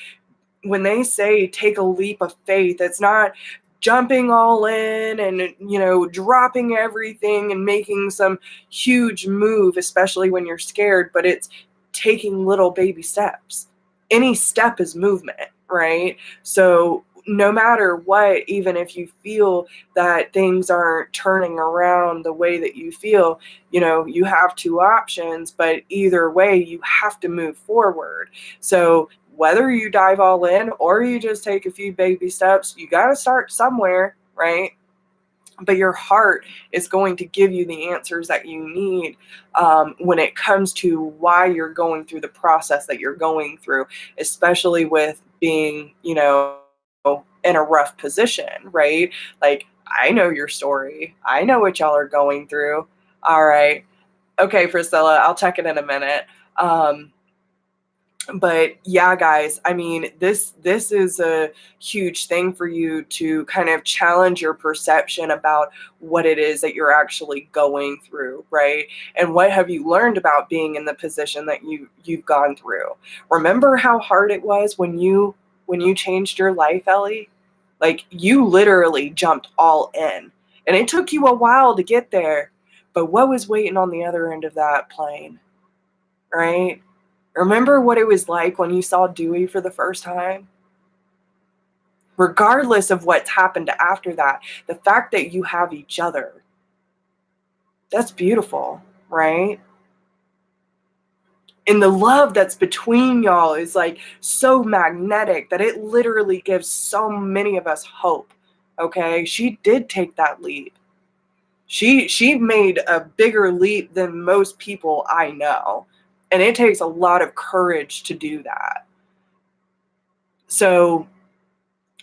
when they say take a leap of faith, it's not jumping all in and, dropping everything and making some huge move, especially when you're scared, but it's taking little baby steps. Any step is movement, right? So no matter what, even if you feel that things aren't turning around the way that you feel, you have two options, but either way, you have to move forward. So whether you dive all in or you just take a few baby steps, you got to start somewhere, right? But your heart is going to give you the answers that you need, when it comes to why you're going through the process that you're going through, especially with being, in a rough position, right? Like, I know your story. I know what y'all are going through. All right. Okay, Priscilla, I'll check it in a minute. But yeah, guys, I mean, this is a huge thing for you to kind of challenge your perception about what it is that you're actually going through, right? And what have you learned about being in the position that you've gone through? Remember how hard it was when you changed your life, Ellie? Like, you literally jumped all in. And it took you a while to get there. But what was waiting on the other end of that plane, right? Remember what it was like when you saw Dewey for the first time? Regardless of what's happened after that, the fact that you have each other, that's beautiful, right? And the love that's between y'all is like so magnetic that it literally gives so many of us hope. Okay? She did take that leap. She made a bigger leap than most people I know. And it takes a lot of courage to do that. So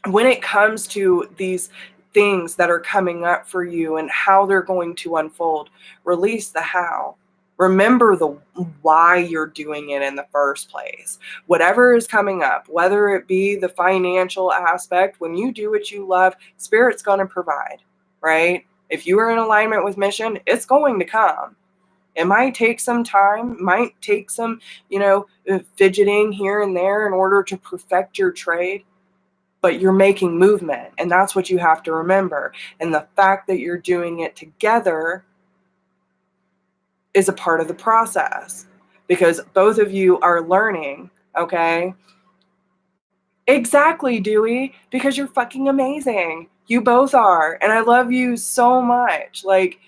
when it comes to these things that are coming up for you and how they're going to unfold, release the how. Remember the why you're doing it in the first place. Whatever is coming up, whether it be the financial aspect, when you do what you love, Spirit's going to provide, right? If you are in alignment with mission, it's going to come. It might take some time, might take some, fidgeting here and there in order to perfect your trade, but you're making movement, and that's what you have to remember. And the fact that you're doing it together is a part of the process because both of you are learning, okay? Exactly, Dewey, because you're fucking amazing. You both are, and I love you so much. Like,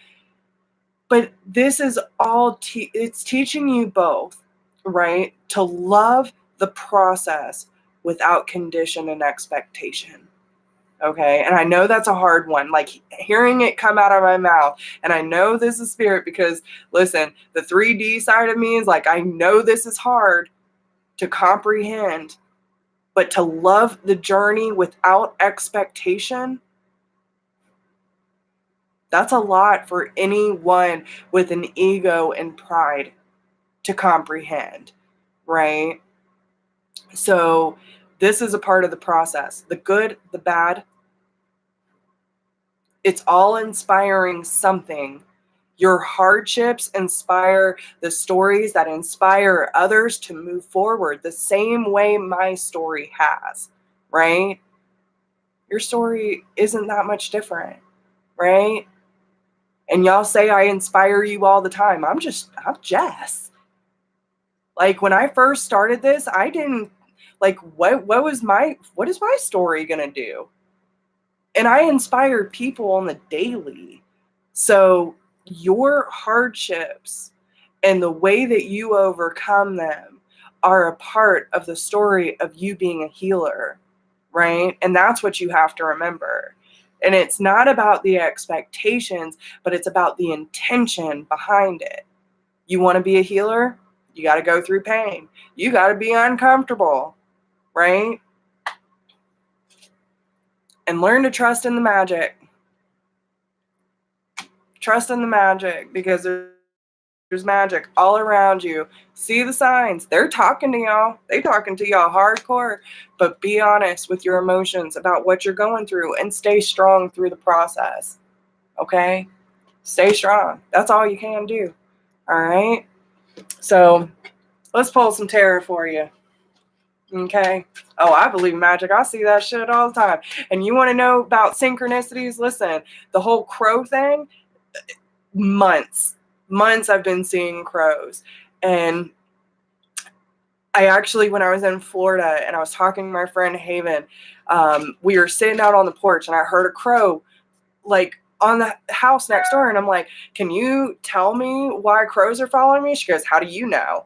but this is all, it's teaching you both, right, to love the process without condition and expectation. Okay. And I know that's a hard one, like hearing it come out of my mouth. And I know this is spirit because, listen, the 3D side of me is like, I know this is hard to comprehend, but to love the journey without expectation, that's a lot for anyone with an ego and pride to comprehend, right? So this is a part of the process. The good, the bad, it's all inspiring something. Your hardships inspire the stories that inspire others to move forward the same way my story has, right? Your story isn't that much different, right? And y'all say I inspire you all the time. I'm Jess. Like, when I first started this, I didn't, like, what is my story gonna do? And I inspire people on the daily. So your hardships and the way that you overcome them are a part of the story of you being a healer, right? And that's what you have to remember. And it's not about the expectations, but it's about the intention behind it. You want to be a healer? You got to go through pain. You got to be uncomfortable, right? And learn to trust in the magic. Trust in the magic, because there's There's magic all around you. See the signs. They're talking to y'all. They talking to y'all hardcore. But be honest with your emotions about what you're going through and stay strong through the process. Okay? Stay strong. That's all you can do. All right? So let's pull some tarot for you. Okay? Oh, I believe in magic. I see that shit all the time. And you want to know about synchronicities? Listen, the whole crow thing, months I've been seeing crows. And I actually, when I was in Florida and I was talking to my friend Haven, we were sitting out on the porch and I heard a crow like on the house next door. And I'm like, can you tell me why crows are following me? She goes, how do you know?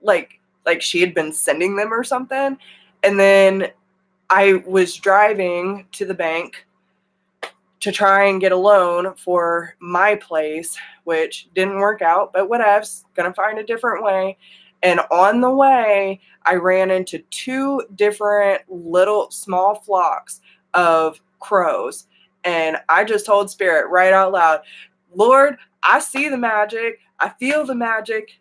Like she had been sending them or something. And then I was driving to the bank to try and get a loan for my place, which didn't work out, but whatevs, gonna find a different way. And on the way, I ran into 2 different little small flocks of crows. And I just told Spirit right out loud, Lord, I see the magic. I feel the magic.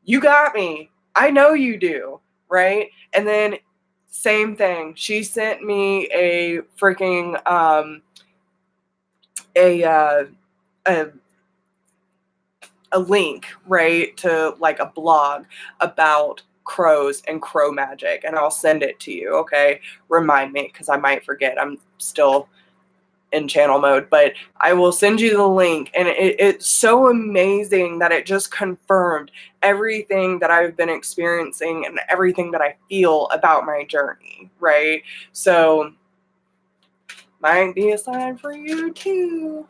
You got me. I know you do, right? And then same thing. She sent me a freaking a link, right, to like a blog about crows and crow magic, and I'll send it to you. Okay, remind me because I might forget. I'm still in channel mode, but I will send you the link. And it's so amazing that it just confirmed everything that I've been experiencing and everything that I feel about my journey, right? So might be a sign for you too.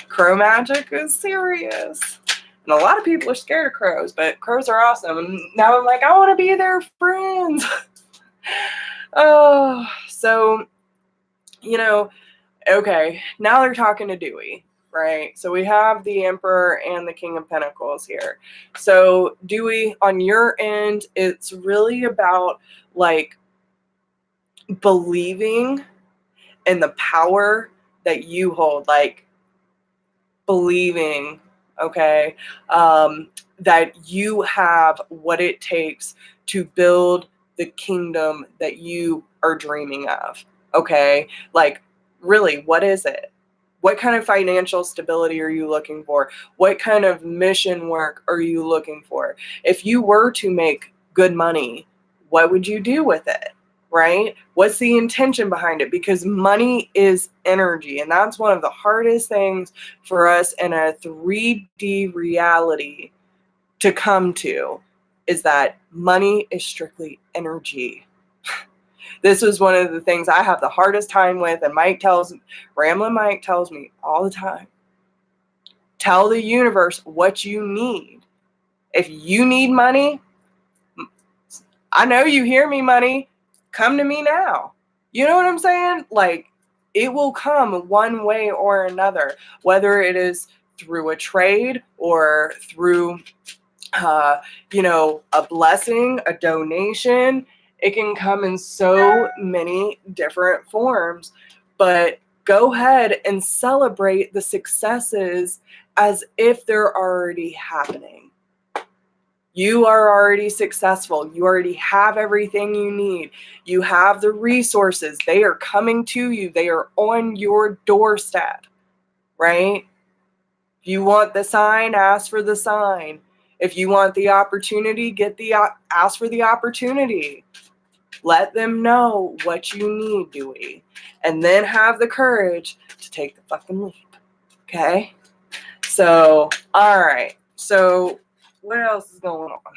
Crow magic is serious. And a lot of people are scared of crows, but crows are awesome. And now I'm like, I want to be their friends. Oh, so, you know, okay, now they're talking to Dewey, right? So we have the Emperor and the King of Pentacles here. So Dewey, on your end, it's really about like believing in the power that you hold, like believing, okay, that you have what it takes to build the kingdom that you are dreaming of, okay? Like, really, what is it? What kind of financial stability are you looking for? What kind of mission work are you looking for? If you were to make good money, what would you do with it? Right? What's the intention behind it? Because money is energy, and that's one of the hardest things for us in a 3D reality to come to, is that money is strictly energy. This is one of the things I have the hardest time with, and Ramblin' Mike tells me all the time, tell the universe what you need. If you need money, I know you hear me, money. Come to me now. You know what I'm saying? Like, it will come one way or another, whether it is through a trade or through, a blessing, a donation. It can come in so many different forms, but go ahead and celebrate the successes as if they're already happening. You are already successful. You already have everything you need. You have the resources. They are coming to you. They are on your doorstep, right? If you want the sign, ask for the sign. If you want the opportunity, ask for the opportunity. Let them know what you need, Dewey. And then have the courage to take the fucking leap, okay? So, all right. So, what else is going on?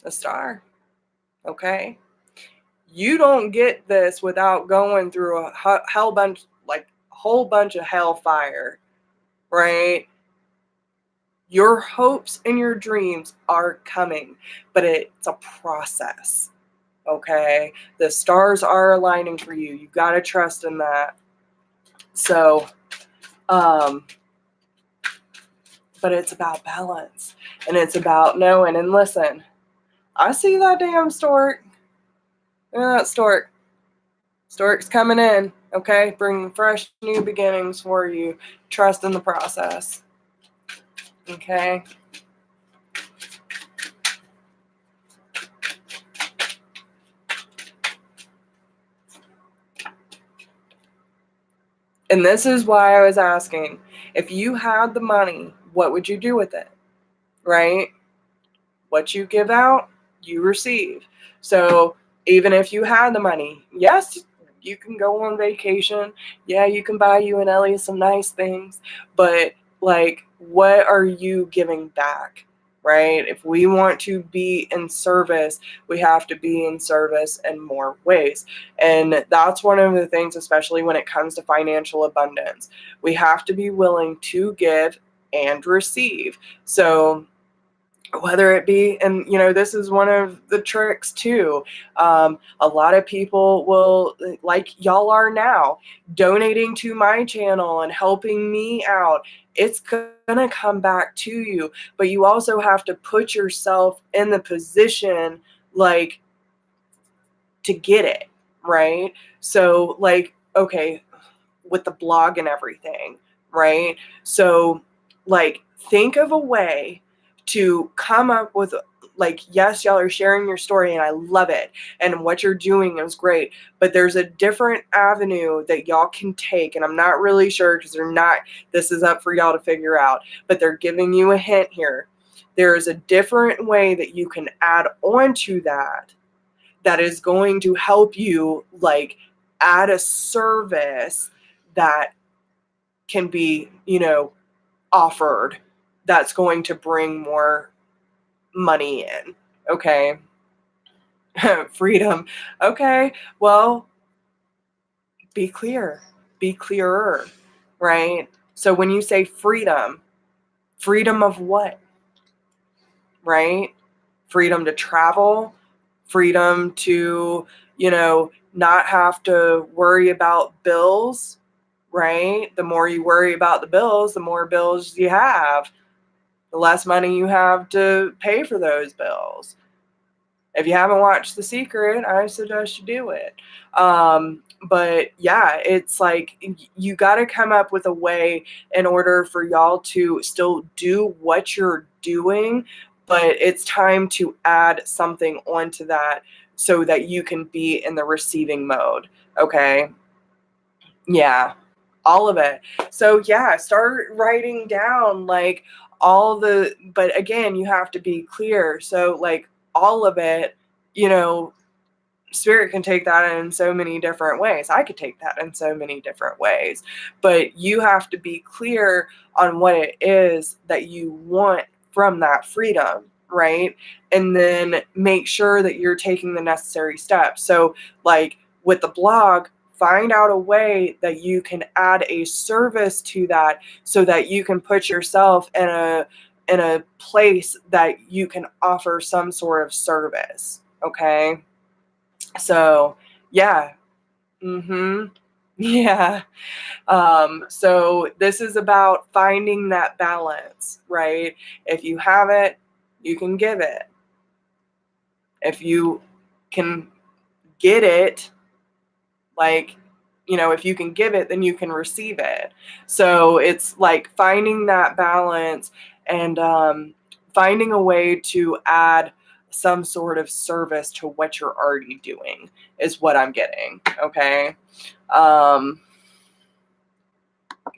The Star. Okay? You don't get this without going through a whole bunch of hellfire, right? Your hopes and your dreams are coming, but it's a process, okay? The stars are aligning for you. You got to trust in that. So, but it's about balance, and it's about knowing. And listen, I see that damn stork. Look at that stork. Stork's coming in. Okay? Bring fresh new beginnings for you. Trust in the process. Okay? And this is why I was asking, if you had the money, what would you do with it? Right? What you give out, you receive. So even if you had the money, yes, you can go on vacation. Yeah, you can buy you and Ellie some nice things. But like, what are you giving back? Right? If we want to be in service, we have to be in service in more ways. And that's one of the things, especially when it comes to financial abundance. We have to be willing to give and receive. So whether it be, and this is one of the tricks too, a lot of people will, like y'all are now, donating to my channel and helping me out. It's gonna come back to you, but you also have to put yourself in the position, like, to get it, right? So like, okay, with the blog and everything, right? So like, think of a way to come up with, like, yes, y'all are sharing your story and I love it. And what you're doing is great, but there's a different avenue that y'all can take. And I'm not really sure because this is up for y'all to figure out, but they're giving you a hint here. There is a different way that you can add on to that is going to help you, like, add a service that can be, offered, that's going to bring more money in. Okay. Freedom. Okay. Well, be clear. Be clearer, right? So when you say freedom of what? Right? Freedom to travel, freedom to, not have to worry about bills, right? The more you worry about the bills, the more bills you have, the less money you have to pay for those bills. If you haven't watched The Secret, I suggest you do it. But yeah, it's like, you got to come up with a way in order for y'all to still do what you're doing, but it's time to add something onto that so that you can be in the receiving mode. Okay. Yeah, all of it. So yeah, start writing down, like, but again, you have to be clear. So like, all of it, Spirit can take that in so many different ways. I could take that in so many different ways, but you have to be clear on what it is that you want from that freedom, right? And then make sure that you're taking the necessary steps. So like with the blog, find out a way that you can add a service to that so that you can put yourself in a place that you can offer some sort of service. Okay. So yeah. Yeah. So this is about finding that balance, right? If you have it, you can give it. If you can get it, like, if you can give it, then you can receive it. So it's like finding that balance and finding a way to add some sort of service to what you're already doing is what I'm getting. Okay. Give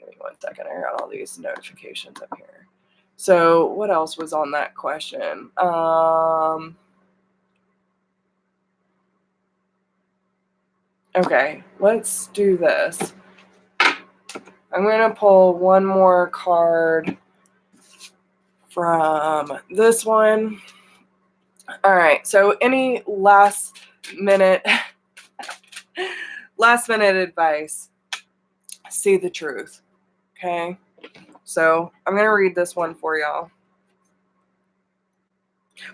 me 1 second. I got all these notifications up here. So what else was on that question? Okay, let's do this. I'm going to pull one more card from this one. All right, so any last minute advice? See the truth. Okay, so I'm going to read this one for y'all.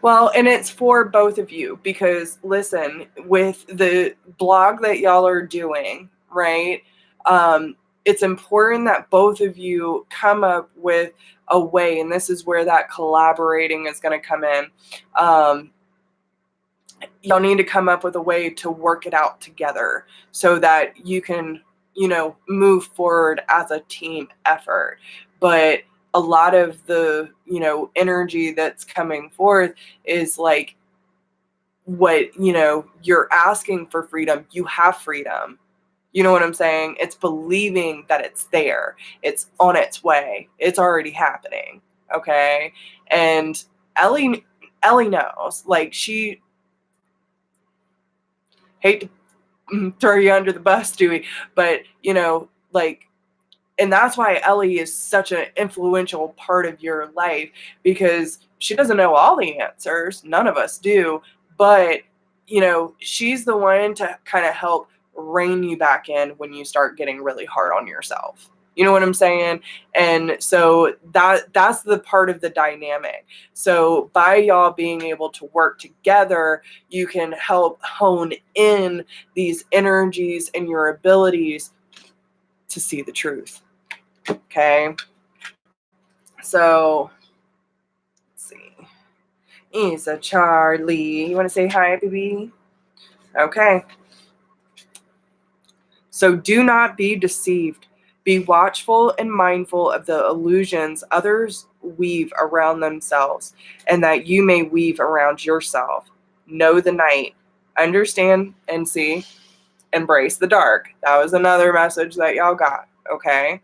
Well, and it's for both of you because, listen, with the blog that y'all are doing, right, it's important that both of you come up with a way, and this is where that collaborating is going to come in. Y'all need to come up with a way to work it out together so that you can, move forward as a team effort. But a lot of the, energy that's coming forth is like, what, you're asking for freedom, you have freedom. You know what I'm saying? It's believing that it's there. It's on its way. It's already happening. Okay. And Ellie knows, like, she, hate to throw you under the bus, Dewey, but like, and that's why Ellie is such an influential part of your life, because she doesn't know all the answers. None of us do. But, she's the one to kind of help rein you back in when you start getting really hard on yourself. You know what I'm saying? And so that's the part of the dynamic. So by y'all being able to work together, you can help hone in these energies and your abilities to see the truth. Okay, so let's see. Isa Charlie, you want to say hi, baby? Okay. So do not be deceived. Be watchful and mindful of the illusions others weave around themselves, and that you may weave around yourself. Know the night. Understand and see. Embrace the dark. That was another message that y'all got. Okay.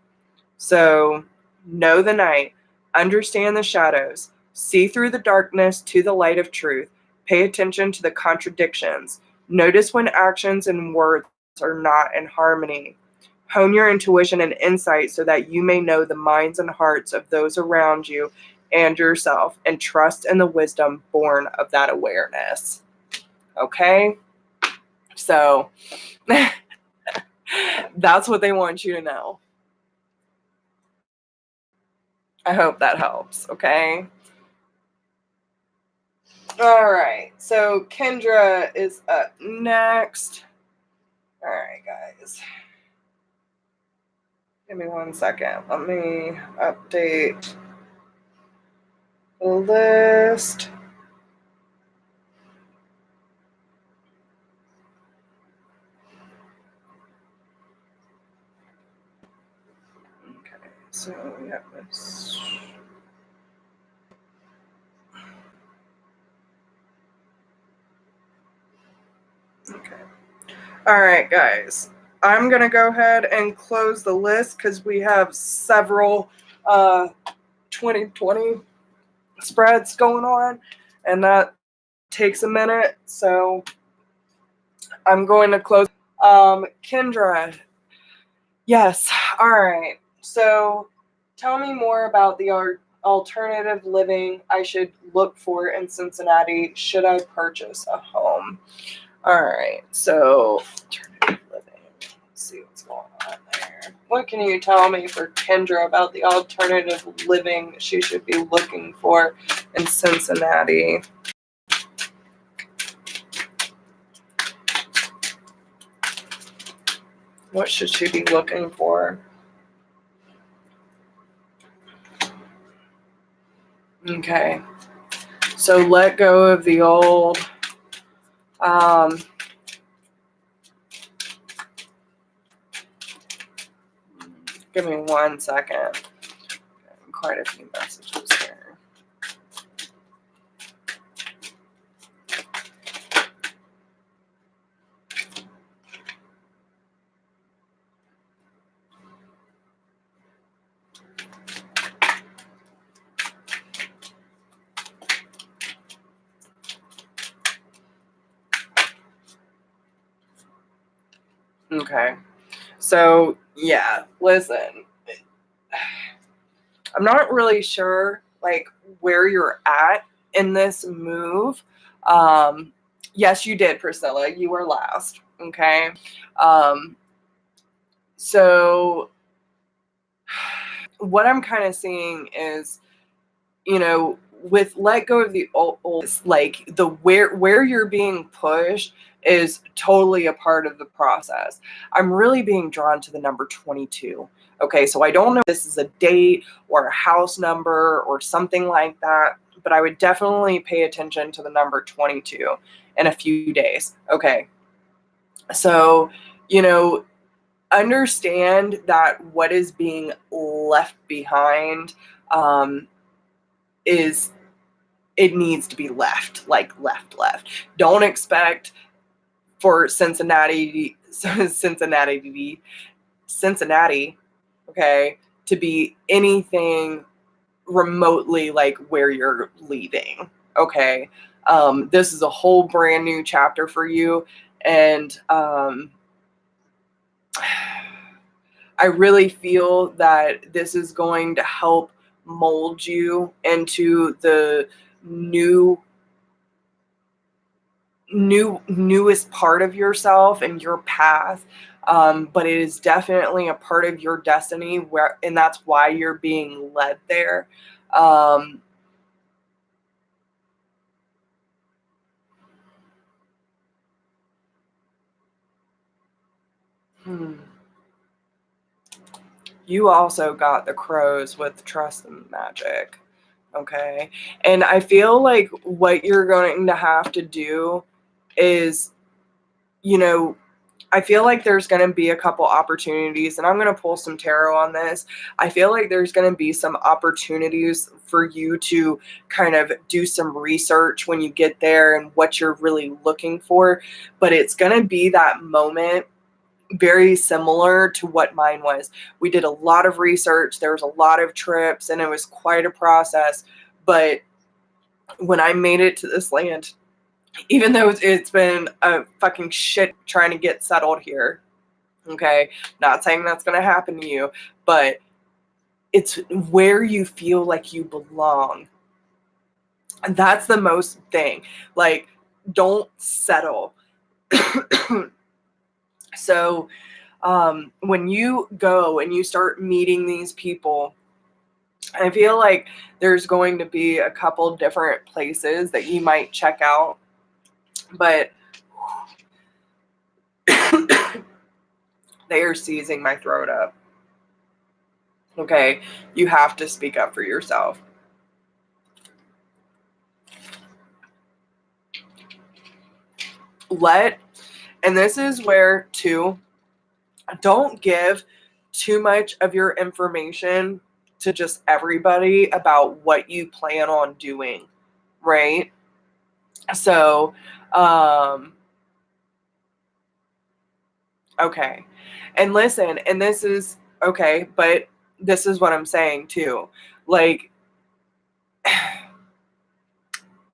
So know the night, understand the shadows, see through the darkness to the light of truth, pay attention to the contradictions, notice when actions and words are not in harmony. Hone your intuition and insight so that you may know the minds and hearts of those around you and yourself, and trust in the wisdom born of that awareness. Okay? So that's what they want you to know. I hope that helps, okay? All right, so Kendra is up next. All right, guys. Give me 1 second. Let me update the list. Okay, so we have this. Okay. All right, guys. I'm going to go ahead and close the list because we have several 2020 spreads going on, and that takes a minute. So I'm going to close. Kendra. Yes. All right. So tell me more about the alternative living I should look for in Cincinnati. Should I purchase a home? All right. So alternative living. Let's see what's going on there. What can you tell me for Kendra about the alternative living she should be looking for in Cincinnati? What should she be looking for? Okay. So let go of the old. Give me 1 second. Quite a few messages here. Okay. So, yeah, listen. I'm not really sure, like, where you're at in this move. Yes, you did, Priscilla. You were last. Okay. So, what I'm kind of seeing is, with let go of the old, like the where you're being pushed is totally a part of the process. I'm really being drawn to the number 22. Okay, so I don't know if this is a date or a house number or something like that, but I would definitely pay attention to the number 22 in a few days. Okay, so, understand that what is being left behind is, it needs to be left, like left. Don't expect for Cincinnati, okay, to be anything remotely like where you're leaving, okay? This is a whole brand new chapter for you, and I really feel that this is going to help mold you into the newest part of yourself and your path. But it is definitely a part of your destiny, and that's why you're being led there. Um, You also got the crows with trust and magic. Okay. And I feel like what you're going to have to do is, you know, I feel like there's going to be a couple opportunities, and I'm going to pull some tarot on this. I feel like there's going to be some opportunities for you to kind of do some research when you get there and what you're really looking for. But it's going to be that moment very similar to what mine was. We did a lot of research, there was a lot of trips, and it was quite a process. But when I made it to this land, even though it's been a fucking shit trying to get settled here, okay, not saying that's going to happen to you, but it's where you feel like you belong. And that's the most thing. Like, don't settle. So when you go and you start meeting these people, I feel like there's going to be a couple different places that you might check out, but they are seizing my throat up. Okay, you have to speak up for yourself. And this is where, too, don't give too much of your information to just everybody about what you plan on doing, right? So, okay. And listen, and this is okay, but this is what I'm saying too. Like,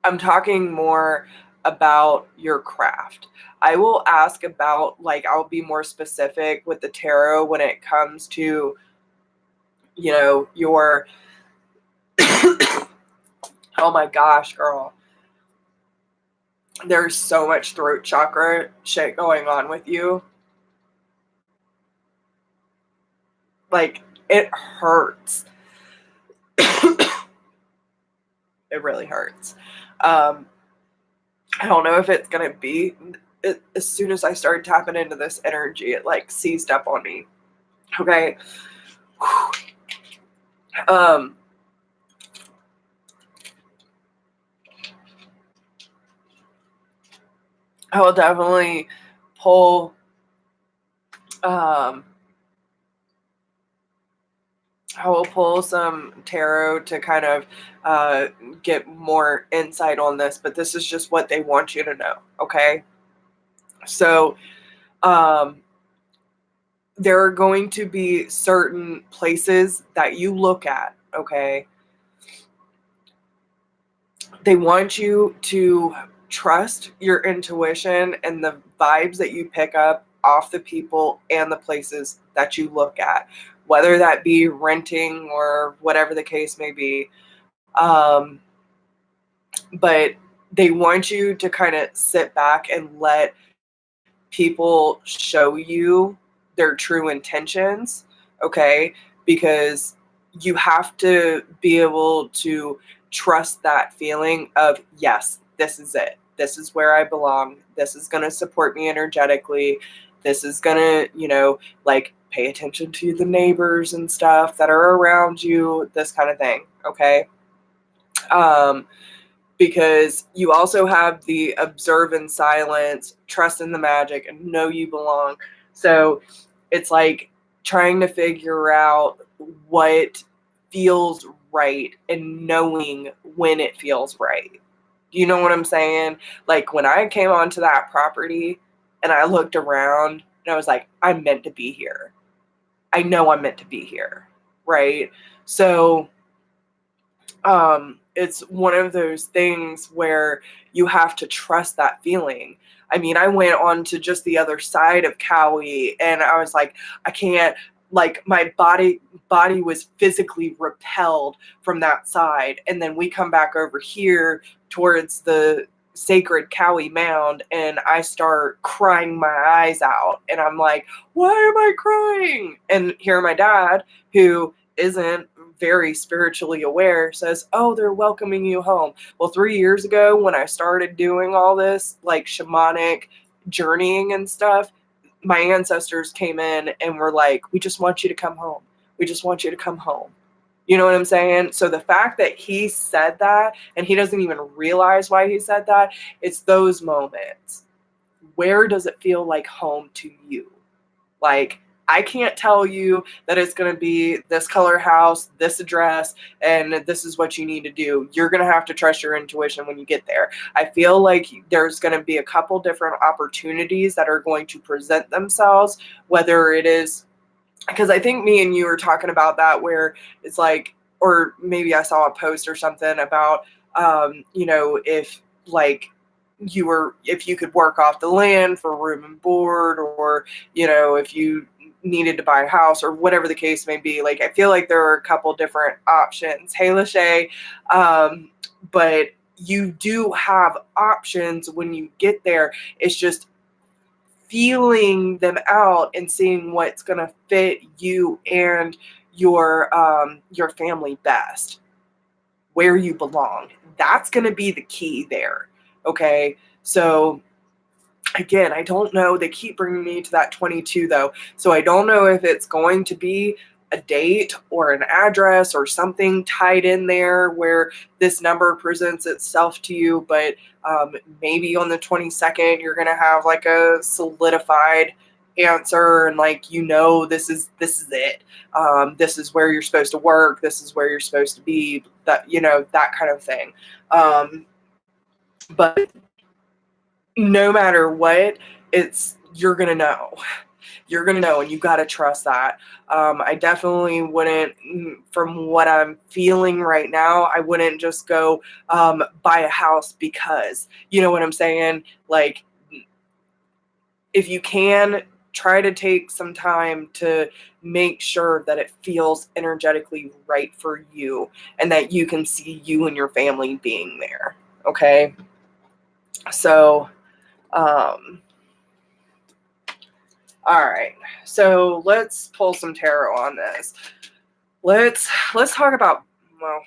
I'm talking more about your craft. I will ask about, like, I'll be more specific with the tarot when it comes to, your, oh my gosh, girl. There's so much throat chakra shit going on with you. Like, it hurts. It really hurts. I don't know if it's going to be, as soon as I started tapping into this energy, it like seized up on me. Okay. I will definitely pull, I will pull some tarot to kind of get more insight on this, but this is just what they want you to know, okay? So, there are going to be certain places that you look at, okay? They want you to trust your intuition and the vibes that you pick up off the people and the places that you look at, whether that be renting or whatever the case may be. But they want you to kind of sit back and let people show you their true intentions, okay? Because you have to be able to trust that feeling of, yes, this is it. This is where I belong. This is going to support me energetically. This is going to, like, pay attention to the neighbors and stuff that are around you, this kind of thing, okay? Because you also have the observe in silence, trust in the magic, and know you belong. So It's like trying to figure out what feels right and knowing when it feels right. You know what I'm saying? Like when I came onto that property and I looked around and I was like, I'm meant to be here. I know I'm meant to be here. Right? So it's one of those things where you have to trust that feeling. I mean, I went on to just the other side of Cowie and I was like, I can't, like my body was physically repelled from that side. And then we come back over here towards the sacred Cowie mound and I start crying my eyes out. And I'm like, why am I crying? And here my dad, who isn't very spiritually aware, says, oh, they're welcoming you home. Well, 3 years ago when I started doing all this like shamanic journeying and stuff, my ancestors came in and were like, we just want you to come home. We just want you to come home. You know what I'm saying? So the fact that he said that and he doesn't even realize why he said that, it's those moments. Where does it feel like home to you? Like, I can't tell you that it's going to be this color house, this address, and this is what you need to do. You're going to have to trust your intuition when you get there. I feel like there's going to be a couple different opportunities that are going to present themselves, whether it is, because I think me and you were talking about that where it's like, or maybe I saw a post or something about, if like, if you could work off the land for room and board, or if you needed to buy a house or whatever the case may be. Like, I feel like there are a couple different options. Hey, Lachey, but you do have options when you get there. It's just feeling them out and seeing what's going to fit you and your family best, where you belong. That's going to be the key there. Okay. So again, I don't know. They keep bringing me to that 22 though. So I don't know if it's going to be a date or an address or something tied in there where this number presents itself to you. But maybe on the 22nd, you're going to have like a solidified answer and like, this is it. This is where you're supposed to work. This is where you're supposed to be. That, that kind of thing. But no matter what, you're going to know. You're going to know, and you got to trust that. I definitely wouldn't, from what I'm feeling right now, I wouldn't just go buy a house because, you know what I'm saying? Like, if you can, try to take some time to make sure that it feels energetically right for you and that you can see you and your family being there. Okay? So, all right. So let's pull some tarot on this. Let's talk about, well,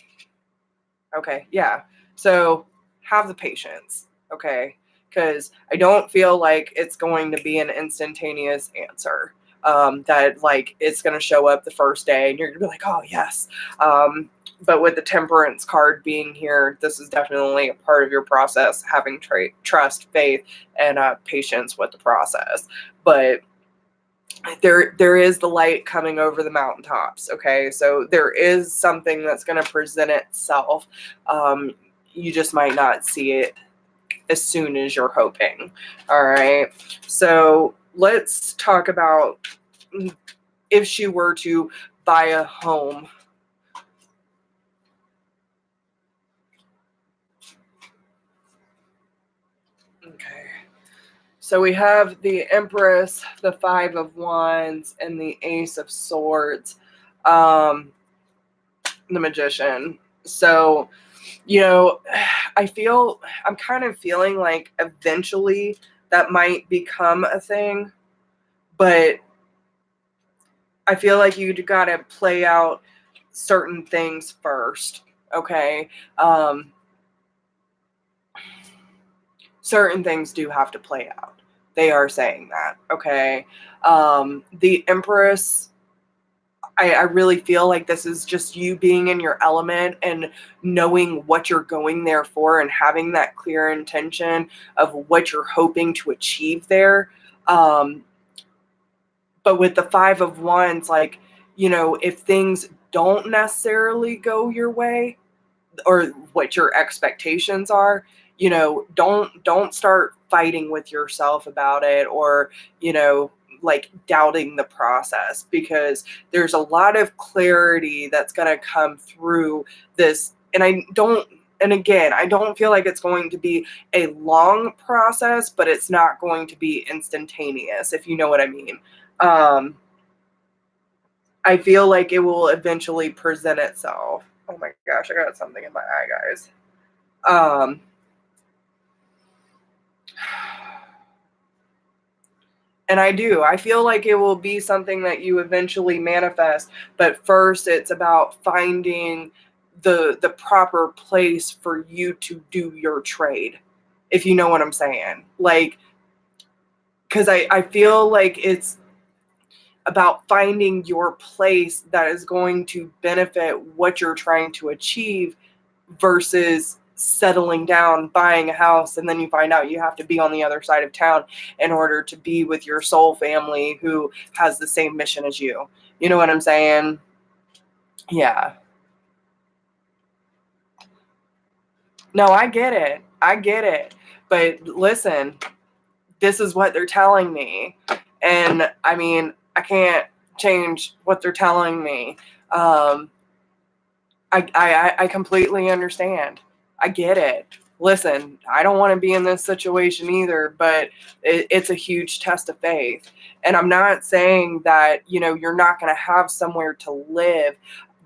okay, yeah. So have the patience, okay? Because I don't feel like it's going to be an instantaneous answer. That like it's going to show up the first day and you're going to be like, oh yes. But with the Temperance card being here, this is definitely a part of your process, having trust, faith, and patience with the process. But there is the light coming over the mountaintops. Okay, so there is something that's going to present itself. You just might not see it as soon as you're hoping. All right, so let's talk about if she were to buy a home. Okay. So we have the Empress, the Five of Wands, and the Ace of Swords, the Magician. So, I'm kind of feeling like eventually that might become a thing, but I feel like you got to play out certain things first, okay? Certain things do have to play out. They are saying that, okay? The Empress, I really feel like this is just you being in your element and knowing what you're going there for and having that clear intention of what you're hoping to achieve there. But with the Five of Wands, like, if things don't necessarily go your way, or what your expectations are, don't start fighting with yourself about it, or like doubting the process, because there's a lot of clarity that's going to come through this. And again, I don't feel like it's going to be a long process, but it's not going to be instantaneous, if you know what I mean. I feel like it will eventually present itself. Oh my gosh, I got something in my eye, guys. Um, and I feel like it will be something that you eventually manifest, but first it's about finding the proper place for you to do your trade, if you know what I'm saying. Like, because I feel like it's about finding your place that is going to benefit what you're trying to achieve, versus settling down, buying a house, and then you find out you have to be on the other side of town in order to be with your soul family who has the same mission as you. You know what I'm saying? Yeah. No, I get it. I get it. But listen, this is what they're telling me. And I mean, I can't change what they're telling me. I completely understand. I get it. Listen, I don't want to be in this situation either, but it's a huge test of faith. And I'm not saying that, you're not going to have somewhere to live.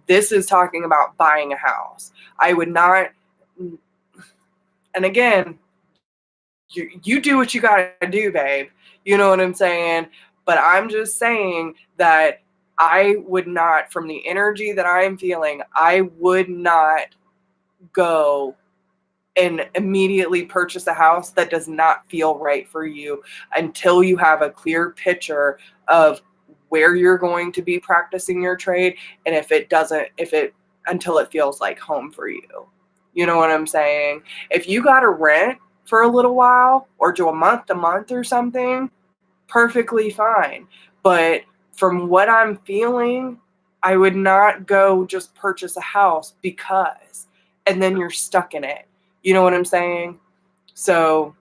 This is talking about buying a house. I would not, and again, you do what you got to do, babe. You know what I'm saying? But I'm just saying that I would not, from the energy that I'm feeling, I would not go and immediately purchase a house that does not feel right for you until you have a clear picture of where you're going to be practicing your trade, and until it feels like home for you. You know what I'm saying? If you got to rent for a little while or do a month to month or something, perfectly fine. But from what I'm feeling, I would not go just purchase a house because, and then you're stuck in it. You know what I'm saying? So,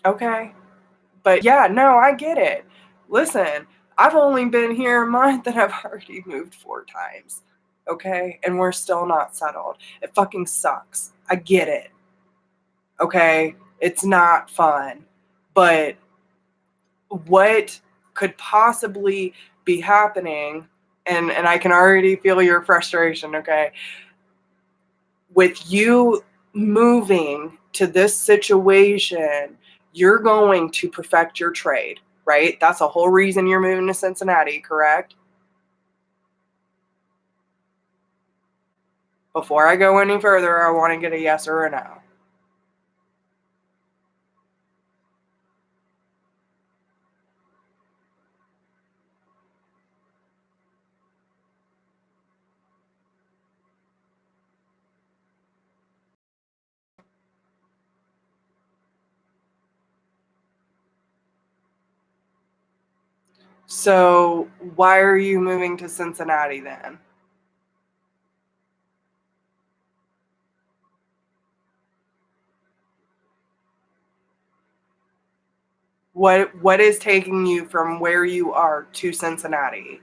okay. But yeah, no, I get it. Listen, I've only been here a month and I've already moved 4 times. Okay? And we're still not settled. It fucking sucks. I get it. Okay? It's not fun. But what could possibly be happening, and I can already feel your frustration, okay? With you moving to this situation, you're going to perfect your trade, right? That's the whole reason you're moving to Cincinnati, correct? Before I go any further, I want to get a yes or a no. So, why are you moving to Cincinnati then? What is taking you from where you are to Cincinnati?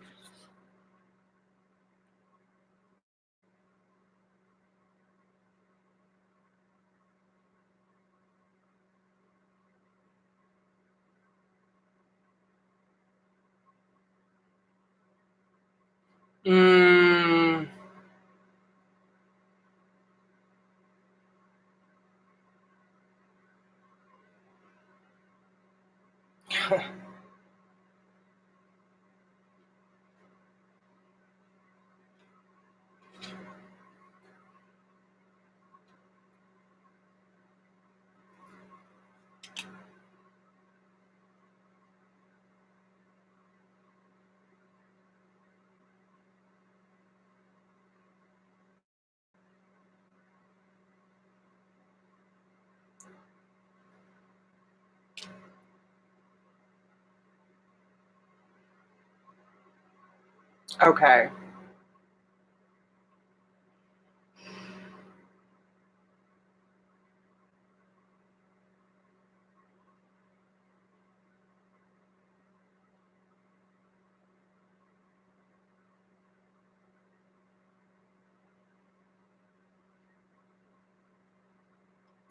Mm. Okay.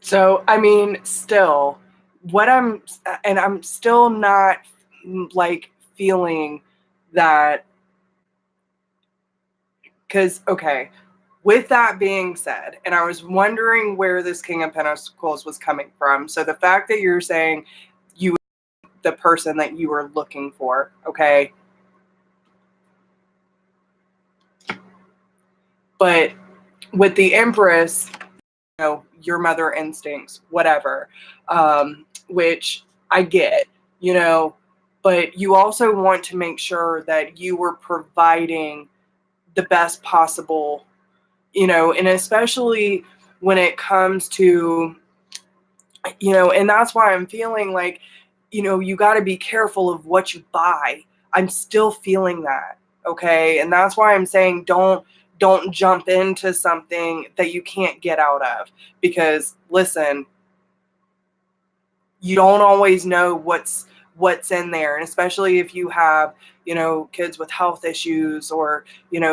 So, I mean, still, what I'm still not like feeling that, because, okay, with that being said, and I was wondering where this King of Pentacles was coming from. So, the fact that you're saying you, the person that you were looking for, okay, but with the Empress, your mother instincts, whatever, which I get, but you also want to make sure that you were providing the best possible, and especially when it comes to, and that's why I'm feeling like, you got to be careful of what you buy. I'm still feeling that. Okay. And that's why I'm saying don't jump into something that you can't get out of, because listen, you don't always know what's in there, and especially if you have, kids with health issues or,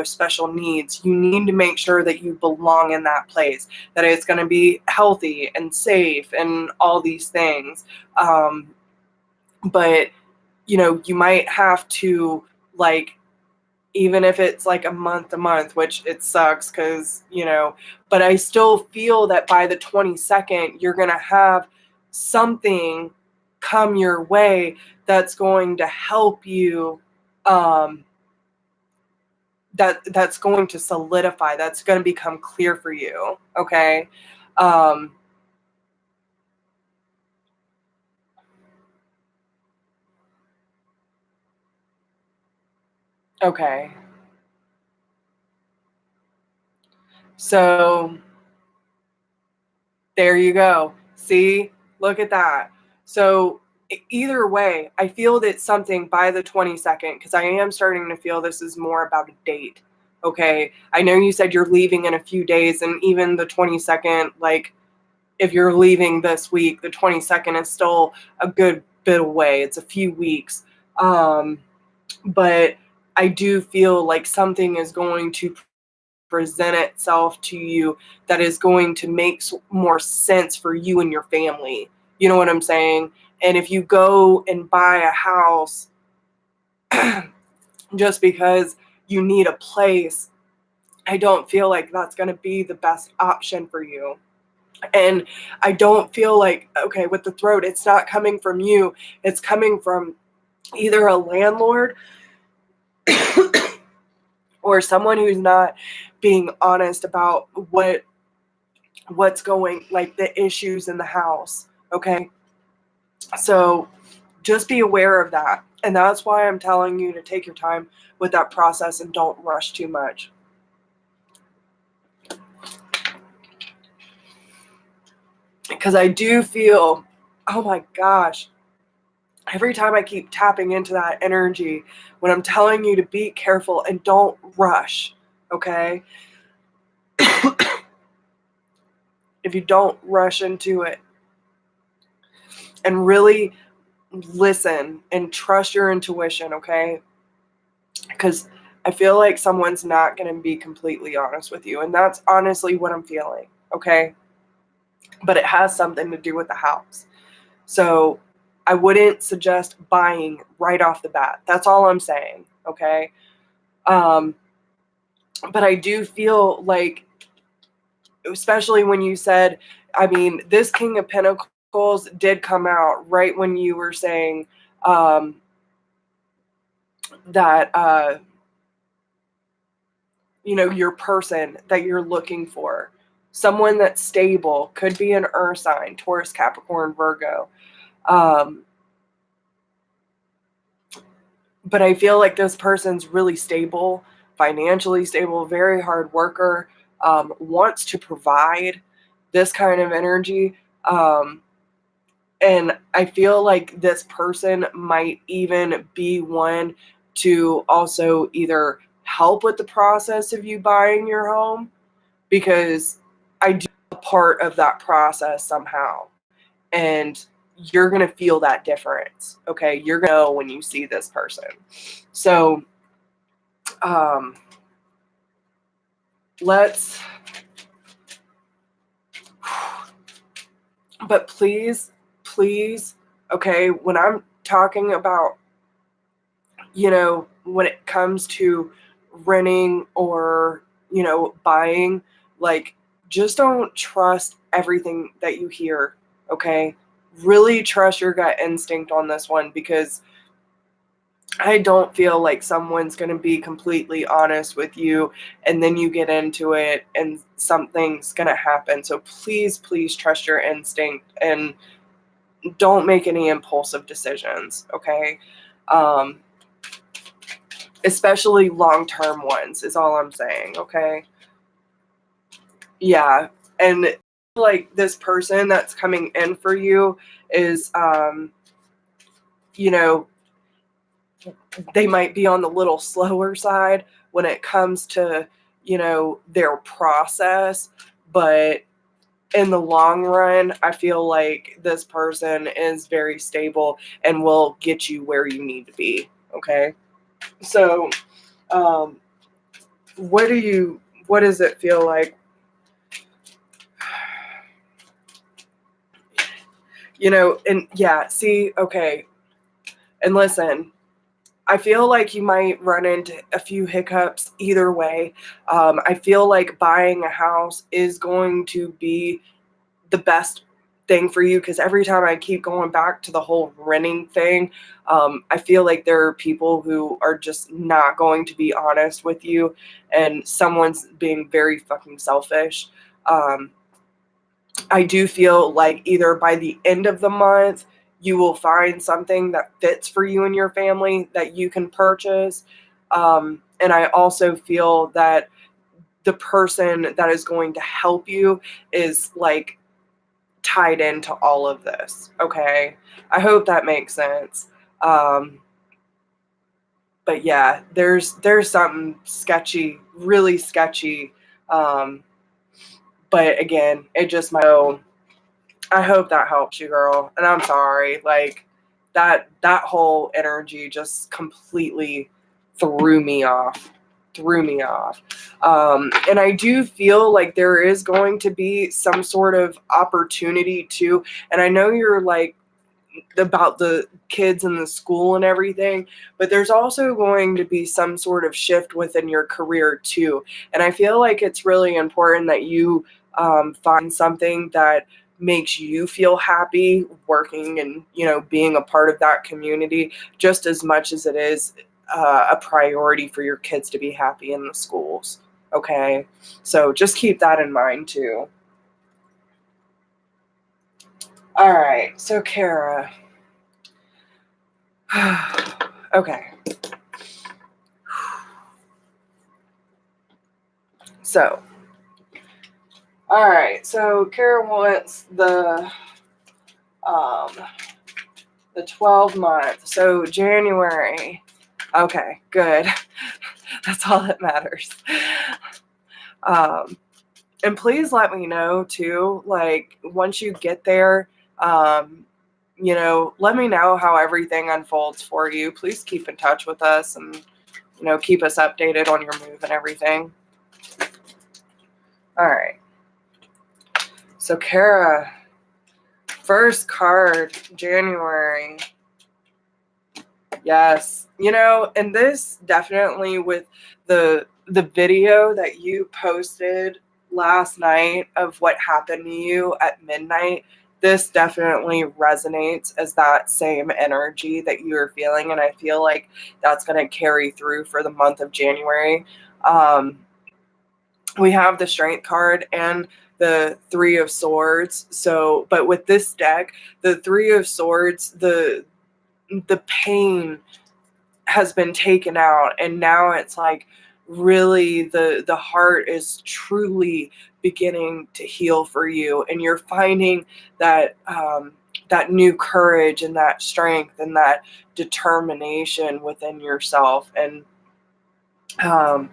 special needs, you need to make sure that you belong in that place, that it's going to be healthy and safe and all these things. But you might have to, like, even if it's like a month, which it sucks because, but I still feel that by the 22nd, you're going to have something come your way that's going to help you, um, that's going to solidify, that's going to become clear for you. Okay. Um, okay. So there you go. See, look at that. So either way, I feel that something by the 22nd, because I am starting to feel this is more about a date. Okay. I know you said you're leaving in a few days, and even the 22nd, like, if you're leaving this week, the 22nd is still a good bit away. It's a few weeks. But I do feel like something is going to present itself to you that is going to make more sense for you and your family. You know what I'm saying? And if you go and buy a house just because you need a place, I don't feel like that's going to be the best option for you. And I don't feel like, okay, with the throat, it's not coming from you. It's coming from either a landlord or someone who's not being honest about what's going, like, the issues in the house. Okay. So just be aware of that. And that's why I'm telling you to take your time with that process and don't rush too much. Because I do feel, oh my gosh, every time I keep tapping into that energy, when I'm telling you to be careful and don't rush, okay? If you don't rush into it and really listen and trust your intuition, okay? Because I feel like someone's not going to be completely honest with you. And that's honestly what I'm feeling, okay? But it has something to do with the house. So I wouldn't suggest buying right off the bat. That's all I'm saying, okay? Um, but I do feel like, especially when you said, I mean, this King of Pentacles did come out right when you were saying, um, that, your person that you're looking for, someone that's stable, could be an earth sign, Taurus, Capricorn, Virgo. Um, but I feel like this person's really stable, financially stable, very hard worker, wants to provide, this kind of energy. Um, and I feel like this person might even be one to also either help with the process of you buying your home, because I do a part of that process somehow. And you're going to feel that difference. Okay. You're going to know when you see this person. So, but please, okay, when I'm talking about, when it comes to renting or, buying, like, just don't trust everything that you hear, okay? Really trust your gut instinct on this one, because I don't feel like someone's going to be completely honest with you and then you get into it and something's going to happen. So please, trust your instinct and don't make any impulsive decisions, okay? Especially long-term ones is all I'm saying, okay? Yeah, and like this person that's coming in for you is, they might be on the little slower side when it comes to, their process, but in the long run, I feel like this person is very stable and will get you where you need to be, okay? So, what does it feel like? And yeah, see, okay. And listen, I feel like you might run into a few hiccups either way. I feel like buying a house is going to be the best thing for you, because every time I keep going back to the whole renting thing, I feel like there are people who are just not going to be honest with you, and someone's being very fucking selfish. I do feel like either by the end of the month, you will find something that fits for you and your family that you can purchase. And I also feel that the person that is going to help you is like tied into all of this. Okay. I hope that makes sense. But yeah, there's something sketchy, really sketchy. But again, it just might. I hope that helps you, girl. And I'm sorry, like that whole energy just completely threw me off. And I do feel like there is going to be some sort of opportunity too. And I know you're like about the kids and the school and everything, but there's also going to be some sort of shift within your career too. And I feel like it's really important that you find something that makes you feel happy working and being a part of that community just as much as it is a priority for your kids to be happy in the schools. Okay, so just keep that in mind too. All right, so Kara. Okay. So, all right. So Kara wants the 12 month. So January. Okay, good. That's all that matters. And please let me know too, like once you get there, let me know how everything unfolds for you. Please keep in touch with us and, keep us updated on your move and everything. All right. So Kara, first card, January. Yes. And this definitely with the video that you posted last night of what happened to you at midnight, this definitely resonates as that same energy that you are feeling. And I feel like that's going to carry through for the month of January. We have the Strength card and the Three of Swords. So, but with this deck, the Three of Swords, the pain has been taken out, and now it's like really the heart is truly beginning to heal for you, and you're finding that that new courage and that strength and that determination within yourself. And And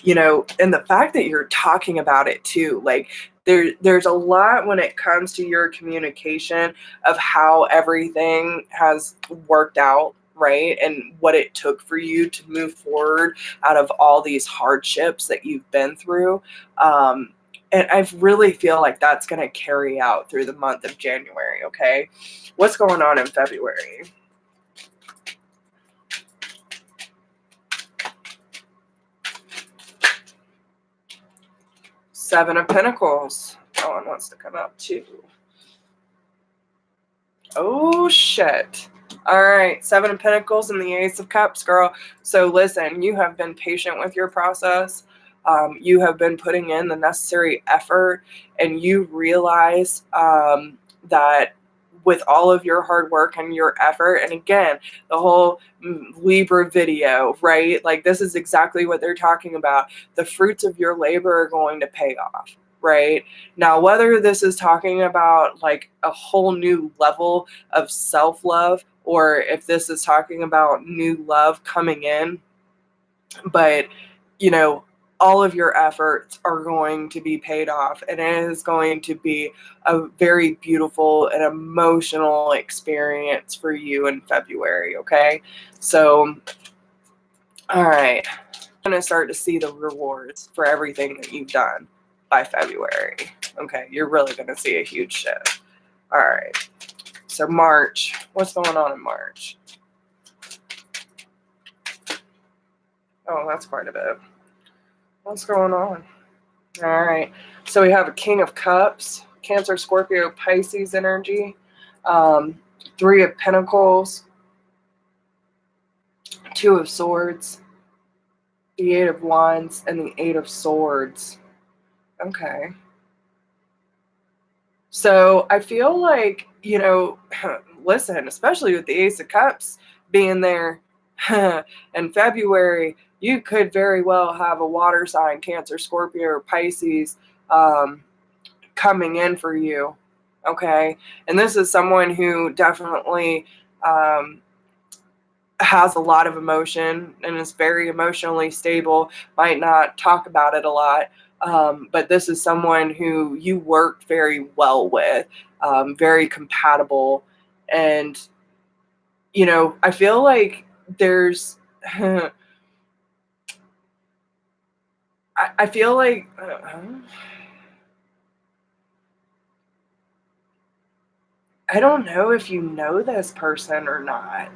the fact that you're talking about it too, like there's a lot when it comes to your communication of how everything has worked out, right? And what it took for you to move forward out of all these hardships that you've been through. And I really feel like that's going to carry out through the month of January, okay? What's going on in February? Seven of Pentacles. No one wants to come out too. Oh, shit. All right. Seven of Pentacles and the Ace of Cups, girl. So listen, you have been patient with your process. You have been putting in the necessary effort, and you realize that with all of your hard work and your effort, and again, the whole Libra video, right? Like, this is exactly what they're talking about. The fruits of your labor are going to pay off, right? Now, whether this is talking about like a whole new level of self-love, or if this is talking about new love coming in, but all of your efforts are going to be paid off, and it is going to be a very beautiful and emotional experience for you in February, okay? So, all right, I'm going to start to see the rewards for everything that you've done by February. Okay, you're really going to see a huge shift. All right, so March, what's going on in March? Oh, that's quite a bit. What's going on? All right. So we have a King of Cups, Cancer, Scorpio, Pisces energy, Three of Pentacles, Two of Swords, the Eight of Wands, and the Eight of Swords. Okay. So I feel like, listen, especially with the Ace of Cups being there in February, you could very well have a water sign, Cancer, Scorpio, or Pisces, coming in for you. Okay. And this is someone who definitely has a lot of emotion and is very emotionally stable, might not talk about it a lot. But this is someone who you work very well with, very compatible. And, I feel like there's, I feel like, I don't know if you know this person or not.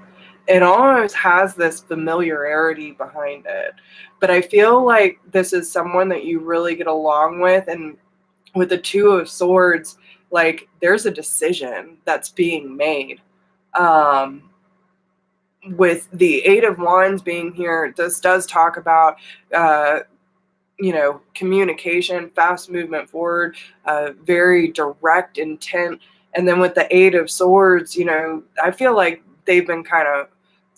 It almost has this familiarity behind it. But I feel like this is someone that you really get along with. And with the Two of Swords, like, there's a decision that's being made. With the Eight of Wands being here, this does talk about communication, fast movement forward, very direct intent. And then with the Eight of Swords, I feel like they've been kind of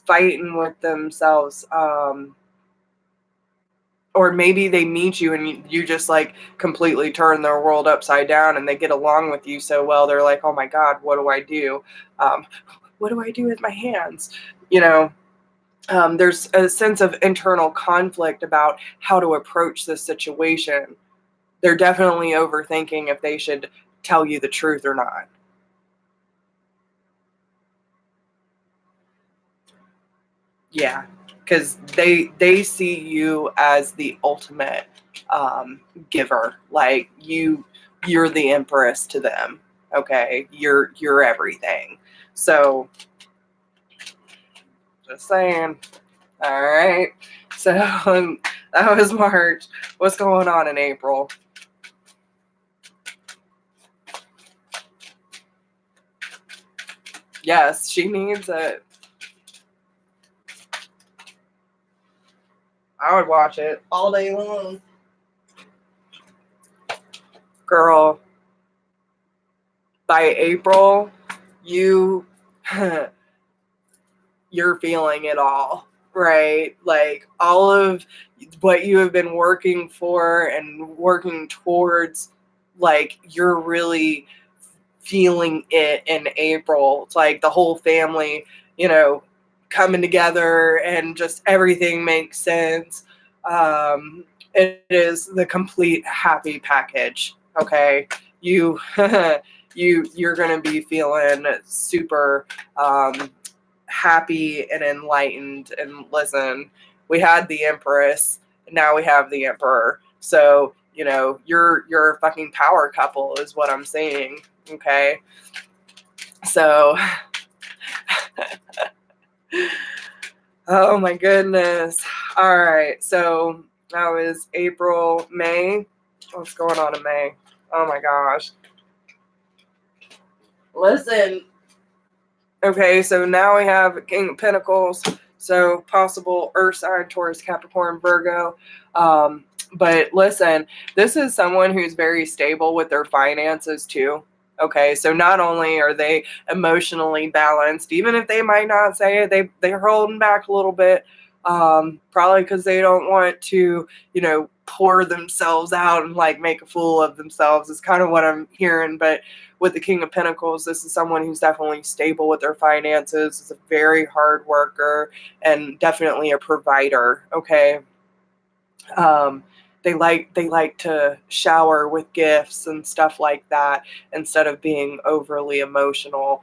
fighting with themselves. Or maybe they meet you and you just like completely turn their world upside down, and they get along with you so well. They're like, oh my God, what do I do? What do I do with my hands? There's a sense of internal conflict about how to approach this situation. They're definitely overthinking if they should tell you the truth or not. Yeah, because they see you as the ultimate giver. Like you're the empress to them. Okay, you're everything. So just saying. All right. So that was March. What's going on in April? Yes, she needs it. I would watch it all day long. Girl, by April, you're feeling it all, right? Like all of what you have been working for and working towards, like you're really feeling it in April. It's like the whole family, coming together and just everything makes sense. It is the complete happy package. Okay, you you're gonna be feeling super happy and enlightened. And listen, we had the Empress, now we have the Emperor. So you're a fucking power couple, is what I'm saying. Okay, so oh my goodness. All right, so that was April, May. What's going on in May? Oh my gosh. Listen. Okay, so now we have King of Pentacles. So possible Earth sign, Taurus, Capricorn, Virgo. But listen, this is someone who's very stable with their finances too. Okay, so not only are they emotionally balanced, even if they might not say it, they're holding back a little bit, probably because they don't want to, pour themselves out and like make a fool of themselves. Is kind of what I'm hearing. But with the King of Pentacles, this is someone who's definitely stable with their finances, is a very hard worker, and definitely a provider. Okay. They like to shower with gifts and stuff like that instead of being overly emotional.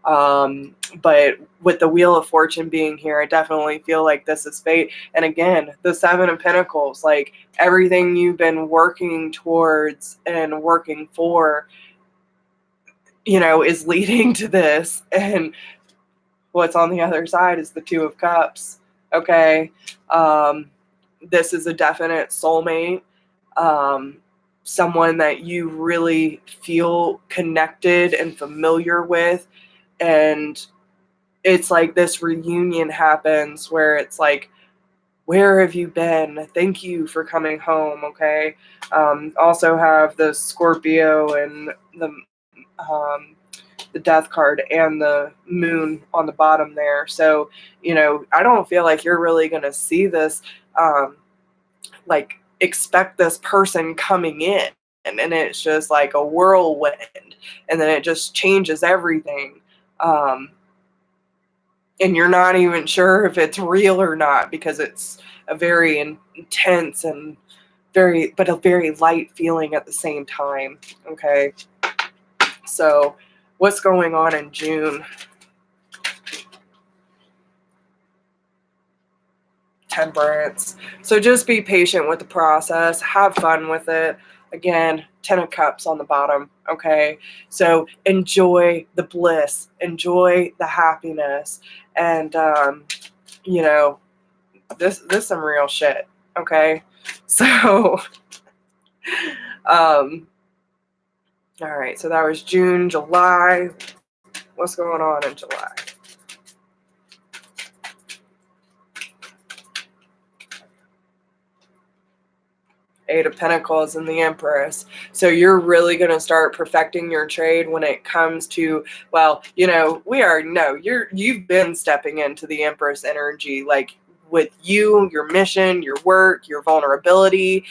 But with the Wheel of Fortune being here, I definitely feel like this is fate. And again, the Seven of Pentacles, like everything you've been working towards and working for, is leading to this. And what's on the other side is the Two of Cups. Okay. This is a definite soulmate. Someone that you really feel connected and familiar with. And it's like this reunion happens where it's like, where have you been? Thank you for coming home. Okay. Also have the Scorpio and the Death card and the Moon on the bottom there. So, I don't feel like you're really going to see this, like expect this person coming in. And it's just like a whirlwind. And then it just changes everything. And you're not even sure if it's real or not, because it's a very intense and a very light feeling at the same time. Okay. So what's going on in June? Temperance. So just be patient with the process. Have fun with it. Again, 10 of Cups on the bottom. Okay. So enjoy the bliss. Enjoy the happiness. And, this is some real shit. Okay. So, all right. So that was June, July. What's going on in July? Eight of Pentacles and the Empress. So you're really going to start perfecting your trade when it comes to, well, we already know you've been stepping into the Empress energy, like with your mission, your work, your vulnerability,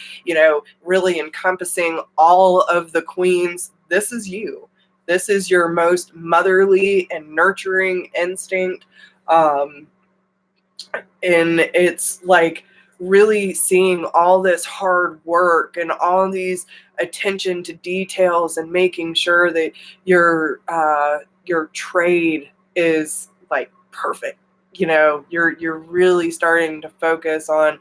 really encompassing all of the queens. This is you. This is your most motherly and nurturing instinct. And it's like, really seeing all this hard work and all these attention to details and making sure that your trade is like perfect. You're really starting to focus on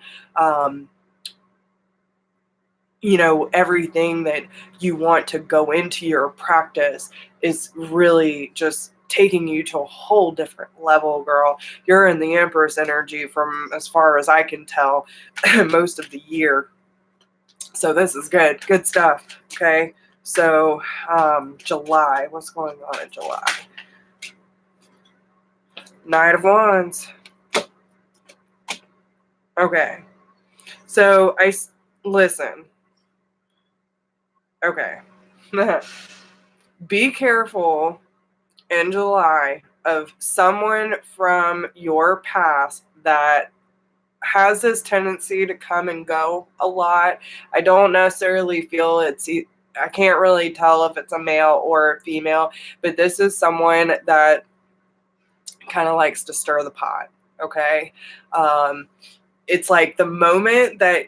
everything that you want to go into your practice is really just taking you to a whole different level, girl. You're in the Empress energy from as far as I can tell most of the year. So this is good. Good stuff. Okay. So July. What's going on in July? Knight of Wands. Okay. So listen. Okay. Be careful in July of someone from your past that has this tendency to come and go a lot. I don't necessarily feel I can't really tell if it's a male or a female, but this is someone that kind of likes to stir the pot. Okay. it's like the moment that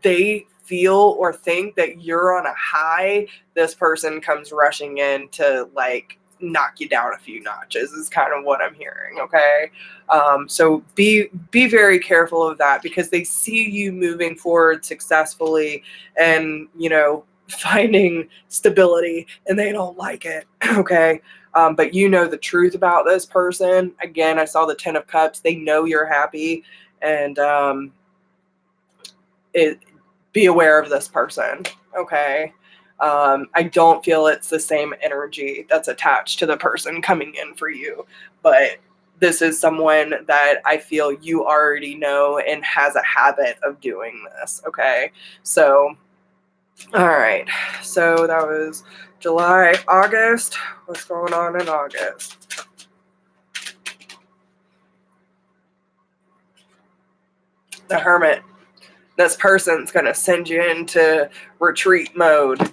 they feel or think that you're on a high, this person comes rushing in to like knock you down a few notches is kind of what I'm hearing. Okay. So be very careful of that, because they see you moving forward successfully and, you know, finding stability, and they don't like it. Okay. But you know the truth about this person. Again, I saw the 10 of Cups. They know you're happy, and be aware of this person. Okay. I don't feel it's the same energy that's attached to the person coming in for you, but this is someone that I feel you already know and has a habit of doing this. Okay. So, all right. So that was July, August. What's going on in August? The Hermit. This person's going to send you into retreat mode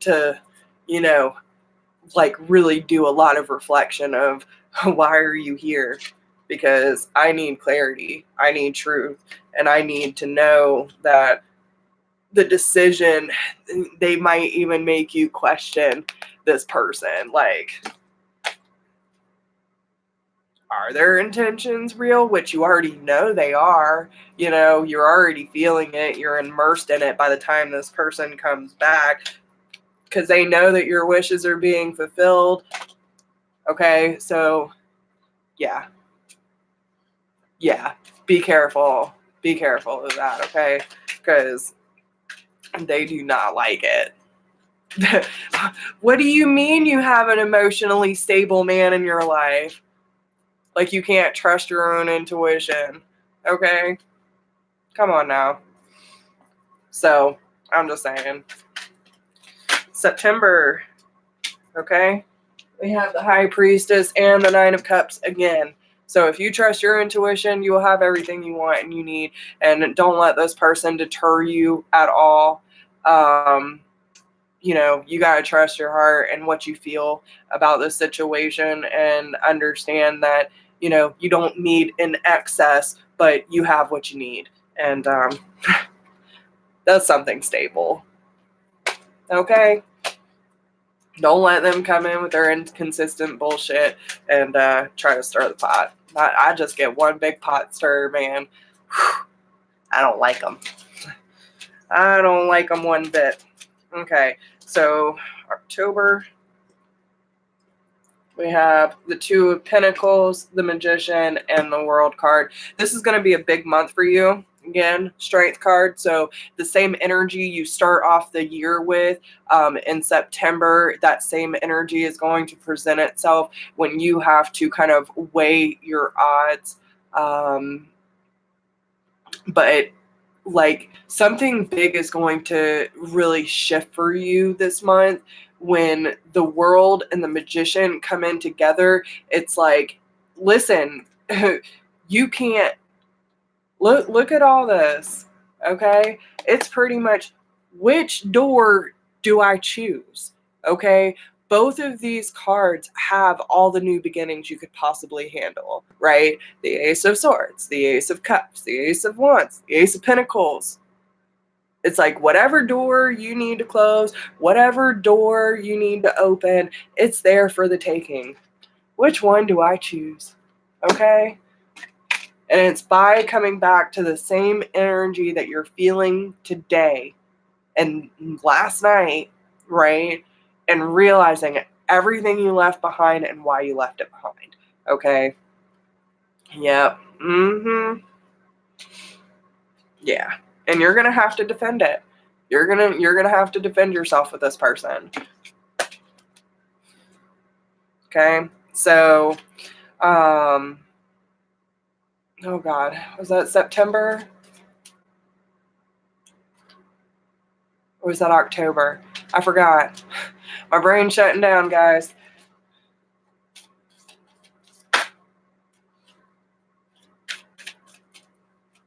to, you know, like really do a lot of reflection of why are you here? Because I need clarity, I need truth, and I need to know that the decision, they might even make you question this person. Like, are their intentions real? Which you already know they are. You know, you're already feeling it. You're immersed in it by the time this person comes back, because they know that your wishes are being fulfilled. Okay, so yeah, be careful. Be careful of that, okay? Because they do not like it. What do you mean you have an emotionally stable man in your life? Like you can't trust your own intuition, okay? Come on now. So, I'm just saying. September, okay? We have the High Priestess and the Nine of Cups again. So if you trust your intuition, you will have everything you want and you need. And don't let this person deter you at all. You know, you got to trust your heart and what you feel about the situation, and understand that, you know, you don't need an excess, but you have what you need. And that's something stable. Okay? Don't let them come in with their inconsistent bullshit and try to stir the pot. I just get one big pot stir, man. I don't like them. I don't like them one bit. Okay, so October, we have the Two of Pentacles, the Magician, and the World card. This is going to be a big month for you. Again, Strength card. So the same energy you start off the year with in September, that same energy is going to present itself when you have to kind of weigh your odds. But like something big is going to really shift for you this month when the World and the Magician come in together. It's like, listen, you can't look at all this. Okay, it's pretty much, which door do I choose? Okay, both of these cards have all the new beginnings you could possibly handle, right? The Ace of Swords, the Ace of Cups, the Ace of Wands, the Ace of Pentacles. It's like whatever door you need to close, whatever door you need to open, it's there for the taking. Which one do I choose? Okay? And it's by coming back to the same energy that you're feeling today and last night, right? And realizing everything you left behind and why you left it behind. Okay? Yep. Mm-hmm. Yeah. And you're gonna have to defend it. You're gonna have to defend yourself with this person. Okay? So, oh God, was that September? Or was that October? I forgot. My brain's shutting down, guys.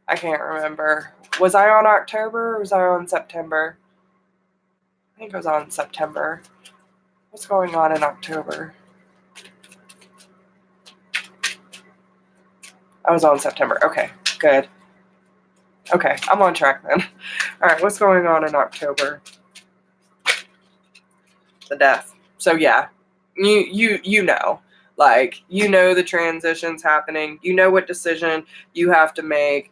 I can't remember. Was I on October or was I on September? I think I was on September. What's going on in October? I was on September. Okay, good. Okay, I'm on track then. All right, what's going on in October? The death. So yeah, you know, like, you know the transition's happening. You know what decision you have to make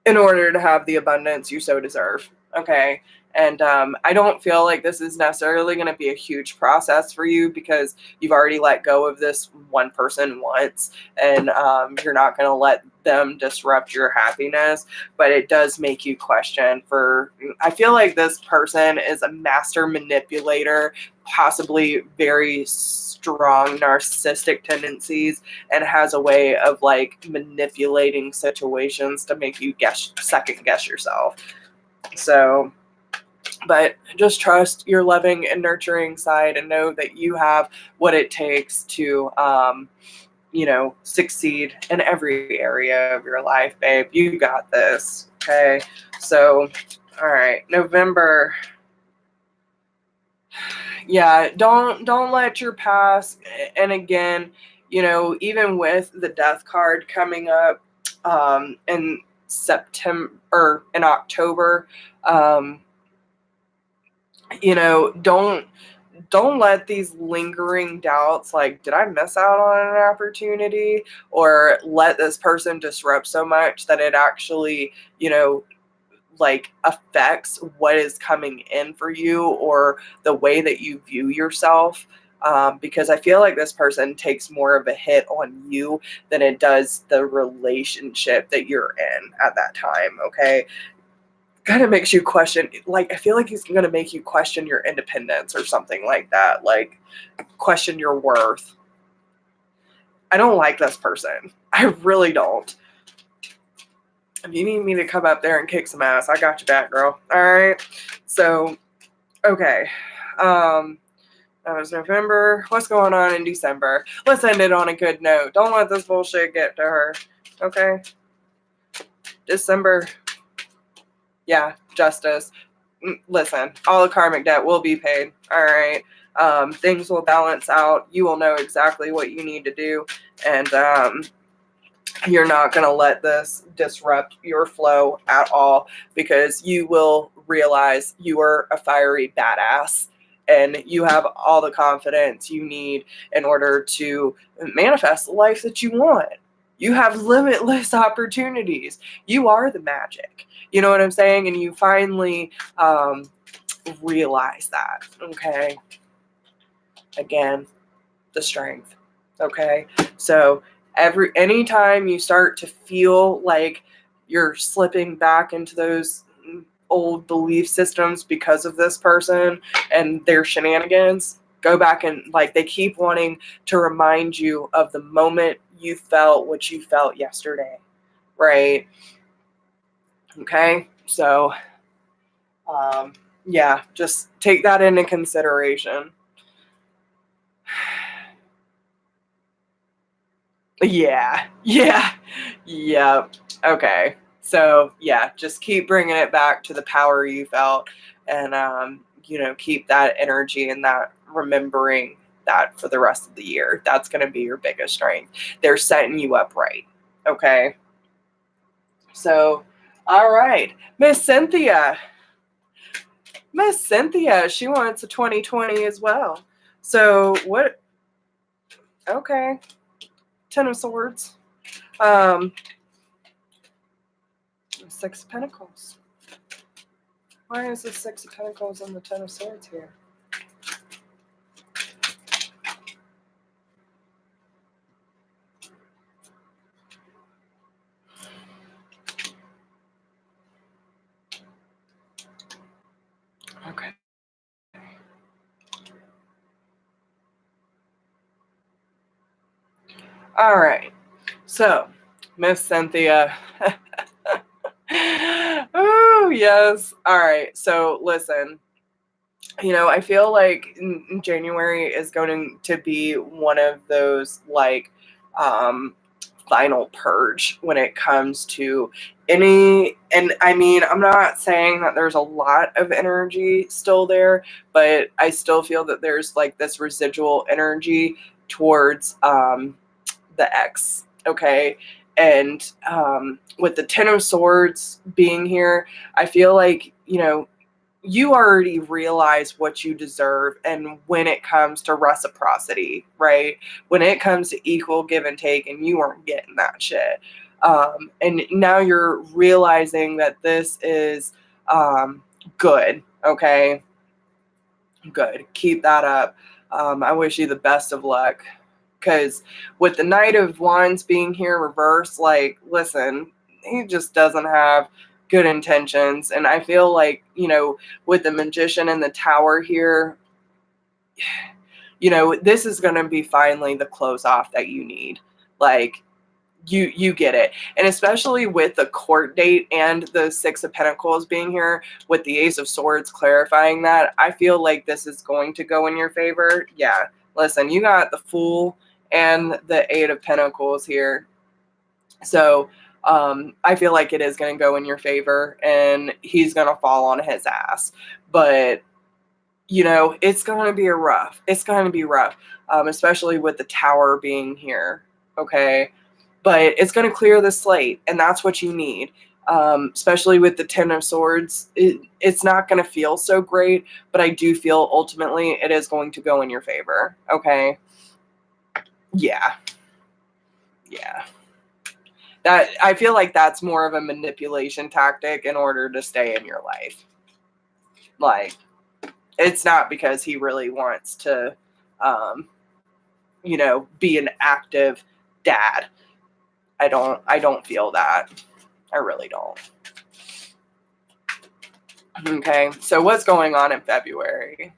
in order to have the abundance you so deserve. Okay. And I don't feel like this is necessarily going to be a huge process for you because you've already let go of this one person once, and you're not going to let them disrupt your happiness. But it does make you question for, I feel like this person is a master manipulator, possibly very strong narcissistic tendencies, and has a way of like manipulating situations to make you second guess yourself. So, but just trust your loving and nurturing side and know that you have what it takes to, succeed in every area of your life, babe. You got this. Okay. So, all right, November. Yeah, don't let your past, and again, even with the death card coming up in September or in October, um, don't let these lingering doubts, like, did I miss out on an opportunity, or let this person disrupt so much that it actually, like, affects what is coming in for you or the way that you view yourself. Because I feel like this person takes more of a hit on you than it does the relationship that you're in at that time. Okay. Kind of makes you question, like, I feel like he's going to make you question your independence or something like that. Like, question your worth. I don't like this person. I really don't. If you need me to come up there and kick some ass, I got your back, girl. All right. So, okay. That was November. What's going on in December? Let's end it on a good note. Don't let this bullshit get to her. Okay. December. Yeah, justice. Listen, all the karmic debt will be paid. All right. Things will balance out. You will know exactly what you need to do. And you're not going to let this disrupt your flow at all, because you will realize you are a fiery badass and you have all the confidence you need in order to manifest the life that you want. You have limitless opportunities. You are the magic. You know what I'm saying? And you finally realize that. Okay. Again, the strength. Okay. So anytime you start to feel like you're slipping back into those old belief systems because of this person and their shenanigans, go back and, like, they keep wanting to remind you of the moment you felt what you felt yesterday, right? Okay. So yeah, just take that into consideration. Yeah. Okay. So yeah, just keep bringing it back to the power you felt, and keep that energy and that remembering that for the rest of the year. That's going to be your biggest strength. They're setting you up right. Okay. So, all right, Miss Cynthia. She wants a 2020 as well. So what? Okay. Ten of Swords. Six of Pentacles. Why is the Six of Pentacles and the Ten of Swords here? Okay. All right. So, Miss Cynthia. Oh, yes. All right. So, listen. I feel like January is going to be one of those, like, final purge when it comes to and I mean, I'm not saying that there's a lot of energy still there, but I still feel that there's, like, this residual energy towards the ex. Okay. And with the Ten of Swords being here, I feel like, you already realize what you deserve. And when it comes to reciprocity, right? When it comes to equal give and take, and you aren't getting that shit. And now you're realizing that this is good. Okay. Good. Keep that up. I wish you the best of luck. Because with the Knight of Wands being here reversed, like, listen, he just doesn't have good intentions. And I feel like, with the Magician and the Tower here, this is going to be finally the close off that you need. Like, you get it. And especially with the court date and the Six of Pentacles being here, with the Ace of Swords clarifying that, I feel like this is going to go in your favor. Yeah, listen, you got the Fool and the Eight of Pentacles here. So I feel like it is going to go in your favor, and he's going to fall on his ass. But, it's going to be rough. It's going to be rough, especially with the Tower being here. Okay. But it's going to clear the slate, and that's what you need. Especially with the Ten of Swords, it's not going to feel so great, but I do feel ultimately it is going to go in your favor. Okay. Yeah. That, I feel like that's more of a manipulation tactic in order to stay in your life. Like, it's not because he really wants to, be an active dad. I don't feel that. I really don't. Okay, so what's going on in February?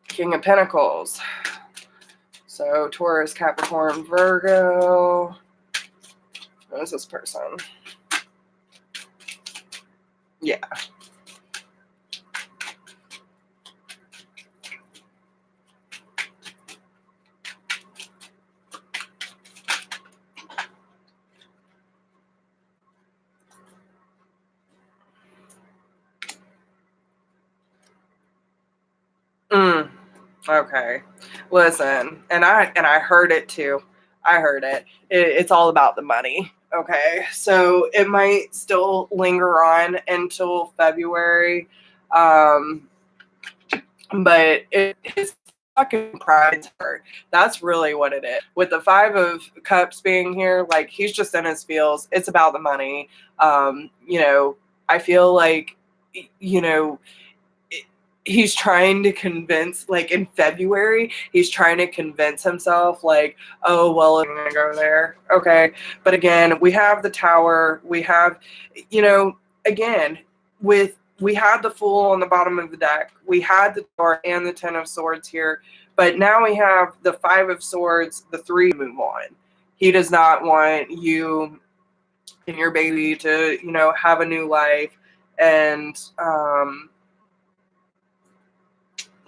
King of Pentacles. So Taurus, Capricorn, Virgo. What is this person? Yeah. Okay. Listen, and I heard it too. I heard it. It's all about the money. Okay. So it might still linger on until February. But his fucking pride's hurt. That's really what it is. With the Five of Cups being here, like, he's just in his feels. It's about the money. I feel like, he's trying to convince, like, in February, he's trying to convince himself, like, oh, well, I'm going to go there. Okay. But again, we have the Tower. We have, again, we had the Fool on the bottom of the deck. We had the Tower and the Ten of Swords here. But now we have the Five of Swords, the Three move on. He does not want you and your baby to, have a new life. And,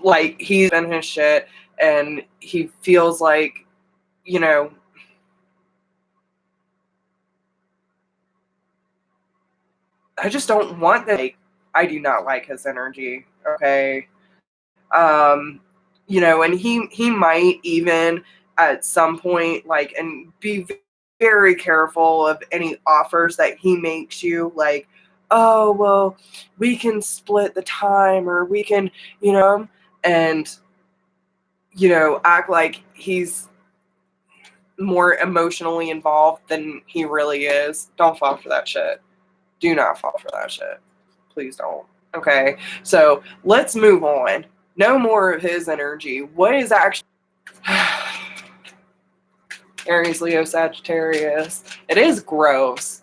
like, he's in his shit, and he feels like, I just don't want that. Like, I do not like his energy. Okay. And he might even at some point, like, and be very careful of any offers that he makes you, like, oh, well, we can split the time, or we can, and, act like he's more emotionally involved than he really is. Don't fall for that shit. Do not fall for that shit. Please don't. Okay. So let's move on. No more of his energy. What is actually Aries, Leo, Sagittarius? It is gross.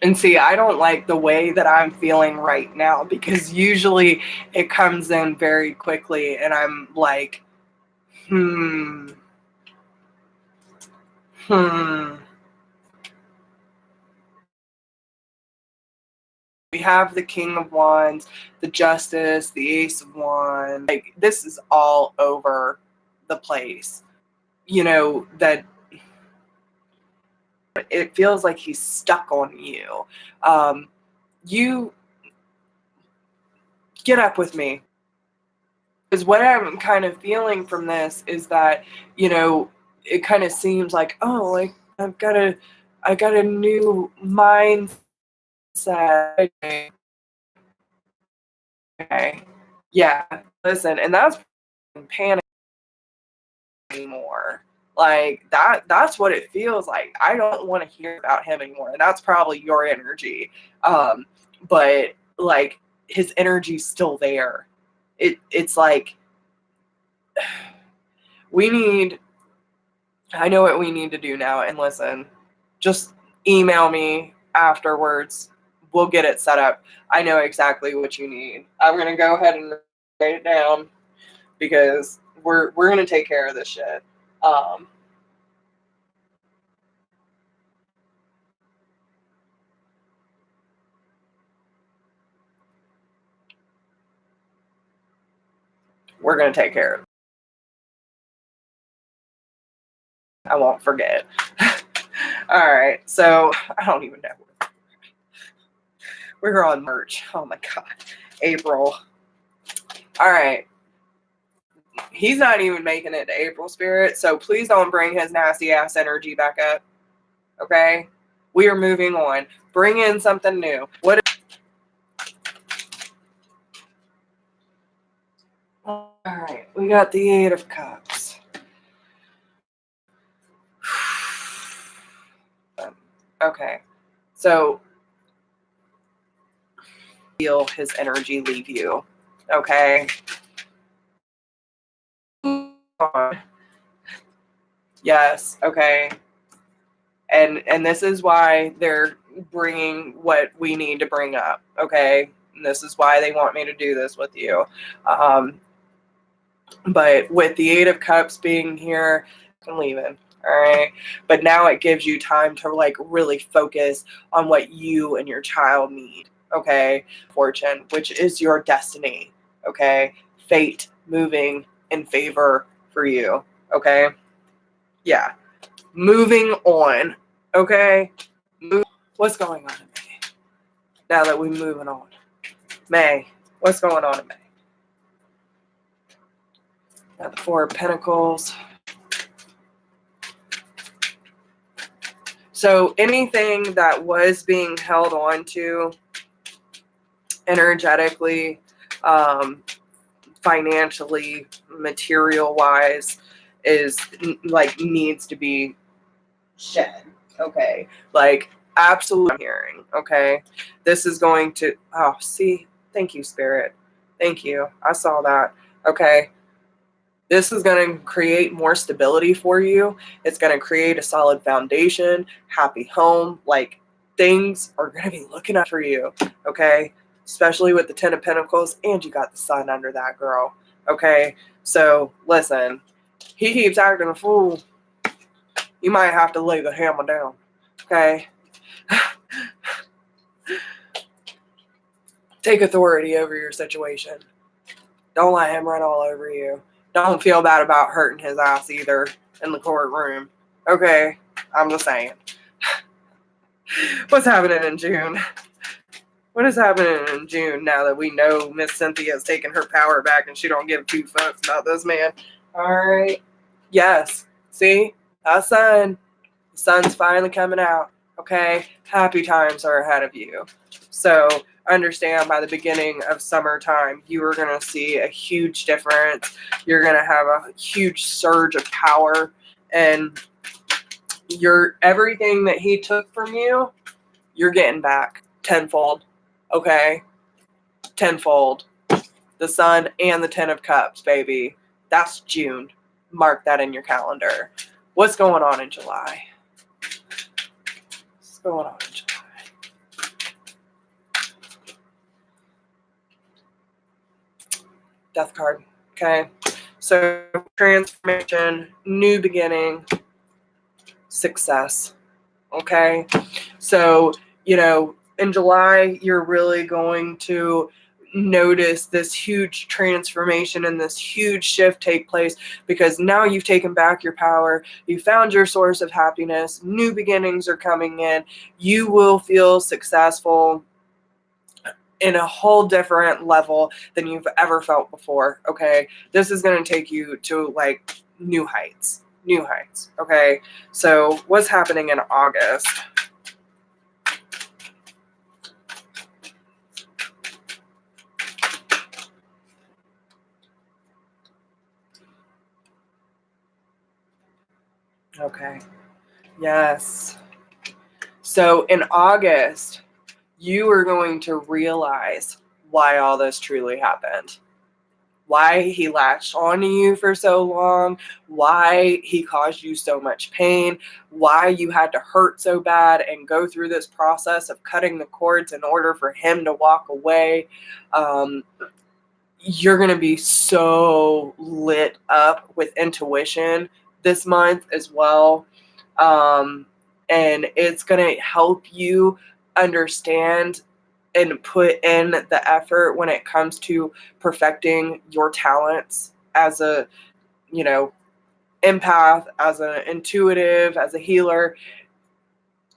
And see, I don't like the way that I'm feeling right now, because usually it comes in very quickly and I'm like, hmm. We have the King of Wands, the Justice, the Ace of Wands. Like, this is all over the place. You know, that it feels like he's stuck on you. You get up with me. Because what I'm kind of feeling from this is that, you know, it kind of seems like, oh, like I got a new mindset. Okay. Yeah. Listen, and that's panic anymore. Like, that's what it feels like. I don't want to hear about him anymore. And that's probably your energy. But like, his energy's still there. It's like, we need I know what we need to do now. And listen, just email me afterwards. We'll get it set up. I know exactly what you need. I'm going to go ahead and write it down, because we're going to take care of this shit. We're going to take care of it. I won't forget. All right. So I don't even know. We're on March. Oh my God. April. All right. He's not even making it to April, Spirit. So please don't bring his nasty ass energy back up. Okay? We are moving on. Bring in something new. What? All right. We got the Eight of Cups. Okay. So feel his energy leave you. Okay? Yes. Okay. And this is why they're bringing what we need to bring up. Okay? And this is why they want me to do this with you. But with the Eight of Cups being here, I'm leaving. All right. But now it gives you time to like really focus on what you and your child need. Okay. Fortune, which is your destiny. Okay. Fate moving in favor for you. Okay. Yeah. Moving on. Okay. What's going on in May? Now that we're moving on. May. What's going on in May? Got the Four of Pentacles. So anything that was being held on to energetically, financially, material wise, is like needs to be shed. Okay. Like, absolutely, I'm hearing. Okay. This is going to, oh, see, thank you, Spirit. Thank you. I saw that. Okay. This is going to create more stability for you. It's going to create a solid foundation, happy home. Like, things are going to be looking up for you, okay? Especially with the Ten of Pentacles, and you got the Sun under that, girl, okay? So, listen, he keeps acting a fool. You might have to lay the hammer down, okay? Take authority over your situation. Don't let him run all over you. Don't feel bad about hurting his ass either in the courtroom. Okay, I'm just saying. What's happening in June? What is happening in June now that we know Miss Cynthia's taking her power back and she don't give two fucks about this man? All right. Yes. See? That sun. The sun's finally coming out. Okay? Happy times are ahead of you. So understand, by the beginning of summertime, you are going to see a huge difference. You're going to have a huge surge of power, and everything that he took from you, you're getting back tenfold. Okay? Tenfold. The Sun and the Ten of Cups, baby. That's June. Mark that in your calendar. What's going on in July? What's going on in July? Death card. Okay. So transformation, new beginning, success. Okay. So, in July, you're really going to notice this huge transformation and this huge shift take place, because now you've taken back your power. You found your source of happiness. New beginnings are coming in. You will feel successful in a whole different level than you've ever felt before. Okay. This is going to take you to like new heights. New heights. Okay. So what's happening in August? Okay. Yes. So in August, you are going to realize why all this truly happened. Why he latched onto you for so long, why he caused you so much pain, why you had to hurt so bad and go through this process of cutting the cords in order for him to walk away. You're going to be so lit up with intuition this month as well. And it's going to help you understand and put in the effort when it comes to perfecting your talents as a, empath, as an intuitive, as a healer.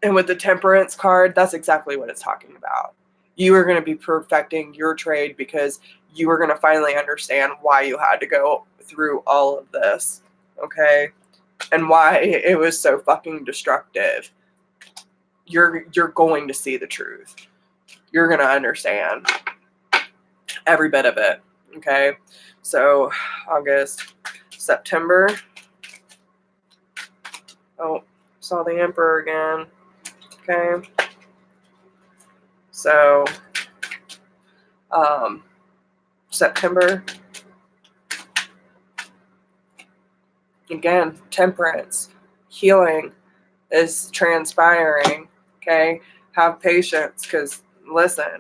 And with the Temperance card, that's exactly what it's talking about. You are going to be perfecting your trade because you are going to finally understand why you had to go through all of this, okay? And why it was so fucking destructive. You're going to see the truth. You're going to understand every bit of it, okay? So, August, September. Oh, saw the Emperor again. Okay. So, September. Again, temperance, healing is transpiring, okay? Have patience, because listen,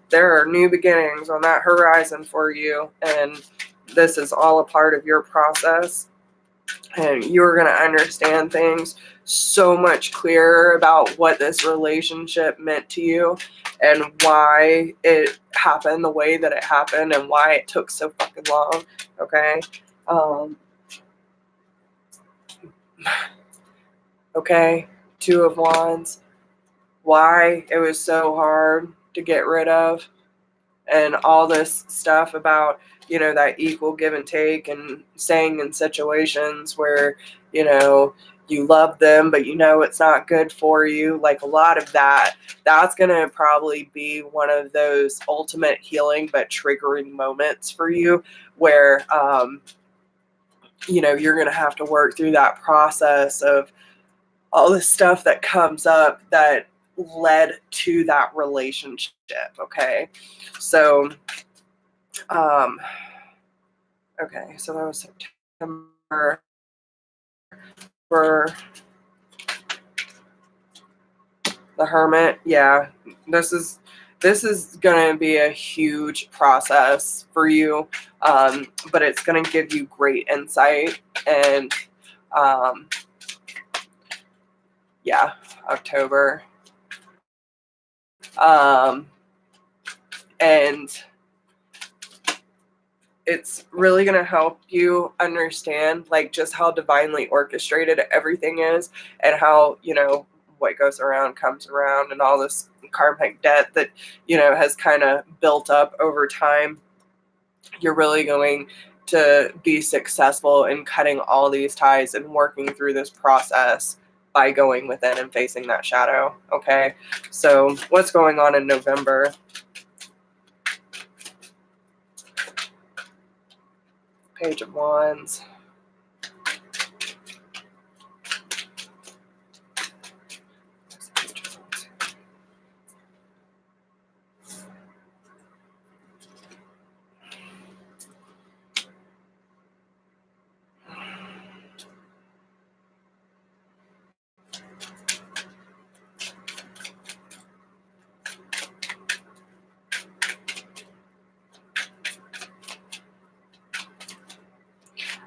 there are new beginnings on that horizon for you, and this is all a part of your process, and you're going to understand things so much clearer about what this relationship meant to you and why it happened the way that it happened and why it took so fucking long, okay? Okay, Two of Wands, why it was so hard to get rid of, and all this stuff about, that equal give and take, and saying in situations where, you love them, but it's not good for you. Like a lot of that's going to probably be one of those ultimate healing but triggering moments for you where, you're going to have to work through that process of all the stuff that comes up that led to that relationship. Okay. So, okay. So that was September. For the Hermit. Yeah. This is going to be a huge process for you. But it's going to give you great insight and, yeah, October. And it's really going to help you understand like just how divinely orchestrated everything is, and how, what goes around comes around, and all this karmic debt that, has kind of built up over time. You're really going to be successful in cutting all these ties and working through this process by going within and facing that shadow. Okay. So what's going on in November? Page of Wands.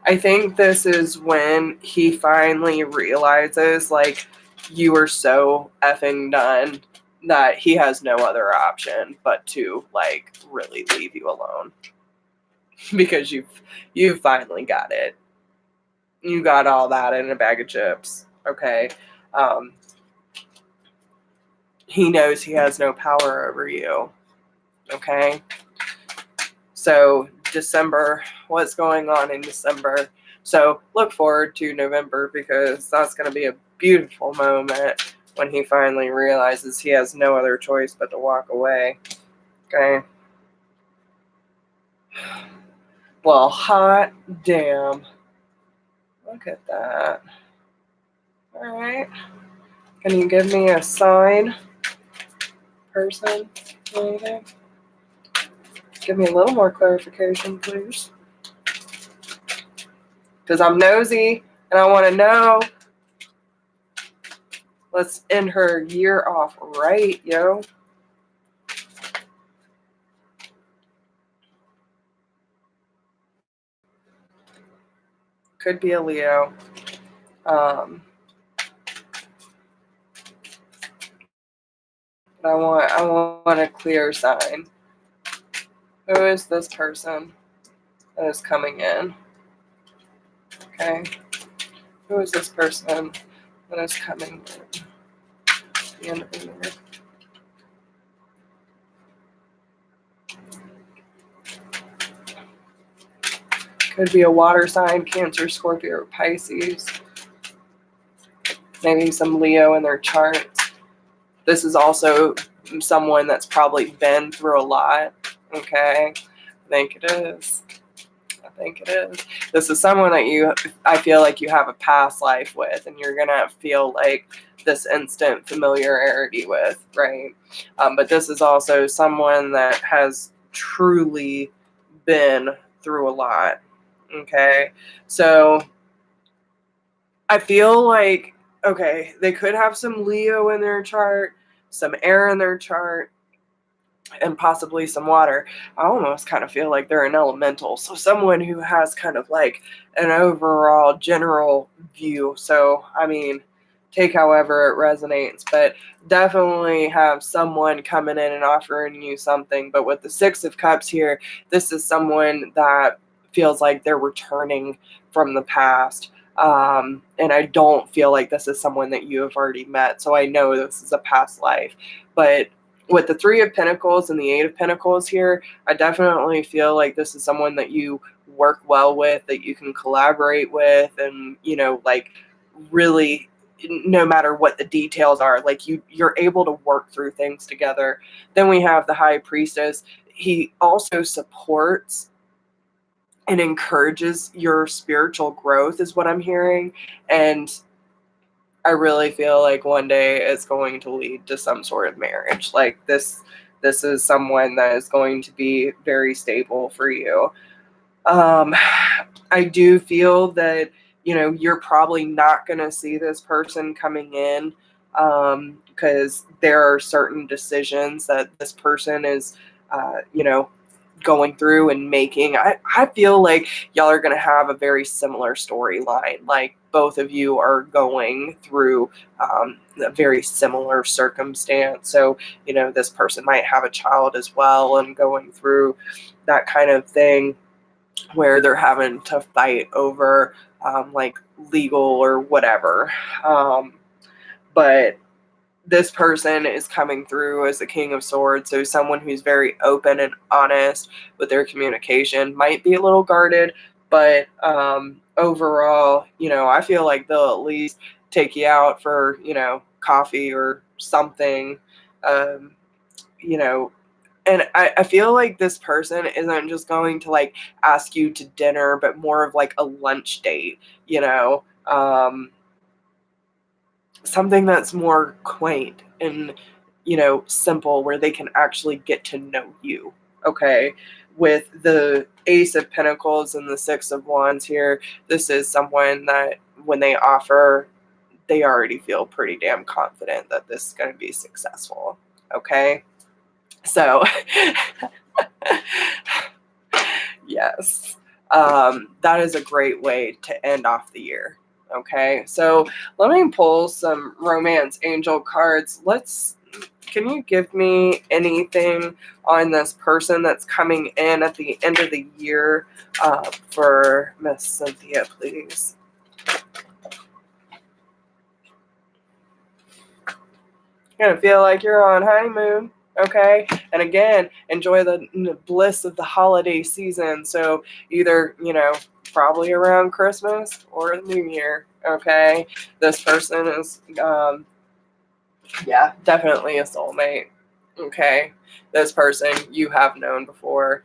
I think this is when he finally realizes, like, you are so effing done that he has no other option but to, like, really leave you alone. Because you've finally got it. You got all that in a bag of chips, okay? He knows he has no power over you, okay? So December, what's going on in December? So look forward to November, because that's going to be a beautiful moment when he finally realizes he has no other choice but to walk away, okay? Well, hot damn. Look at that. All right. Can you give me a sign, person, anything? Give me a little more clarification, please. Because I'm nosy and I want to know. Let's end her year off right, yo. Could be a Leo. But I want a clear sign. Who is this person that is coming in? Okay. Who is this person that is coming in? The end of the year. Could be a water sign, Cancer, Scorpio, or Pisces. Maybe some Leo in their charts. This is also someone that's probably been through a lot. Okay. I think it is. This is someone that I feel like you have a past life with, and you're going to feel like this instant familiarity with, right? But this is also someone that has truly been through a lot. Okay. So I feel like, okay, they could have some Leo in their chart, some air in their chart, and possibly some water. I almost kind of feel like they're an elemental. So someone who has kind of like an overall general view. So, I mean, take however it resonates, but definitely have someone coming in and offering you something. But with the Six of Cups here, this is someone that feels like they're returning from the past. And I don't feel like this is someone that you have already met. So I know this is a past life. But with the Three of Pentacles and the Eight of Pentacles here, I definitely feel like this is someone that you work well with, that you can collaborate with, and, you know, like, really, no matter what the details are, like, you're able to work through things together. Then we have the High Priestess. He also supports and encourages your spiritual growth, is what I'm hearing. And I really feel like one day it's going to lead to some sort of marriage. Like, this is someone that is going to be very stable for you. I do feel that, you know, you're probably not going to see this person coming in, because there are certain decisions that this person is, you know, going through and making. I feel like y'all are going to have a very similar storyline. Like, both of you are going through a very similar circumstance. So, you know, this person might have a child as well and going through that kind of thing where they're having to fight over like legal or whatever. But this person is coming through as the King of Swords, so someone who's very open and honest with their communication. Might be a little guarded, but overall, you know, I feel like they'll at least take you out for, you know, coffee or something, you know. And I feel like this person isn't just going to, like, ask you to dinner, but more of like a lunch date, you know. Something that's more quaint and, you know, simple, where they can actually get to know you. Okay. With the Ace of Pentacles and the Six of Wands here, this is someone that when they offer, they already feel pretty damn confident that this is going to be successful. Okay. So, yes. that is a great way to end off the year. Okay, so let me pull some romance angel cards. Can you give me anything on this person that's coming in at the end of the year for Miss Cynthia, please? You're gonna feel like you're on honeymoon, okay? And again, enjoy the bliss of the holiday season. So either, probably around Christmas or the New Year, okay? This person is, definitely a soulmate, okay? This person you have known before.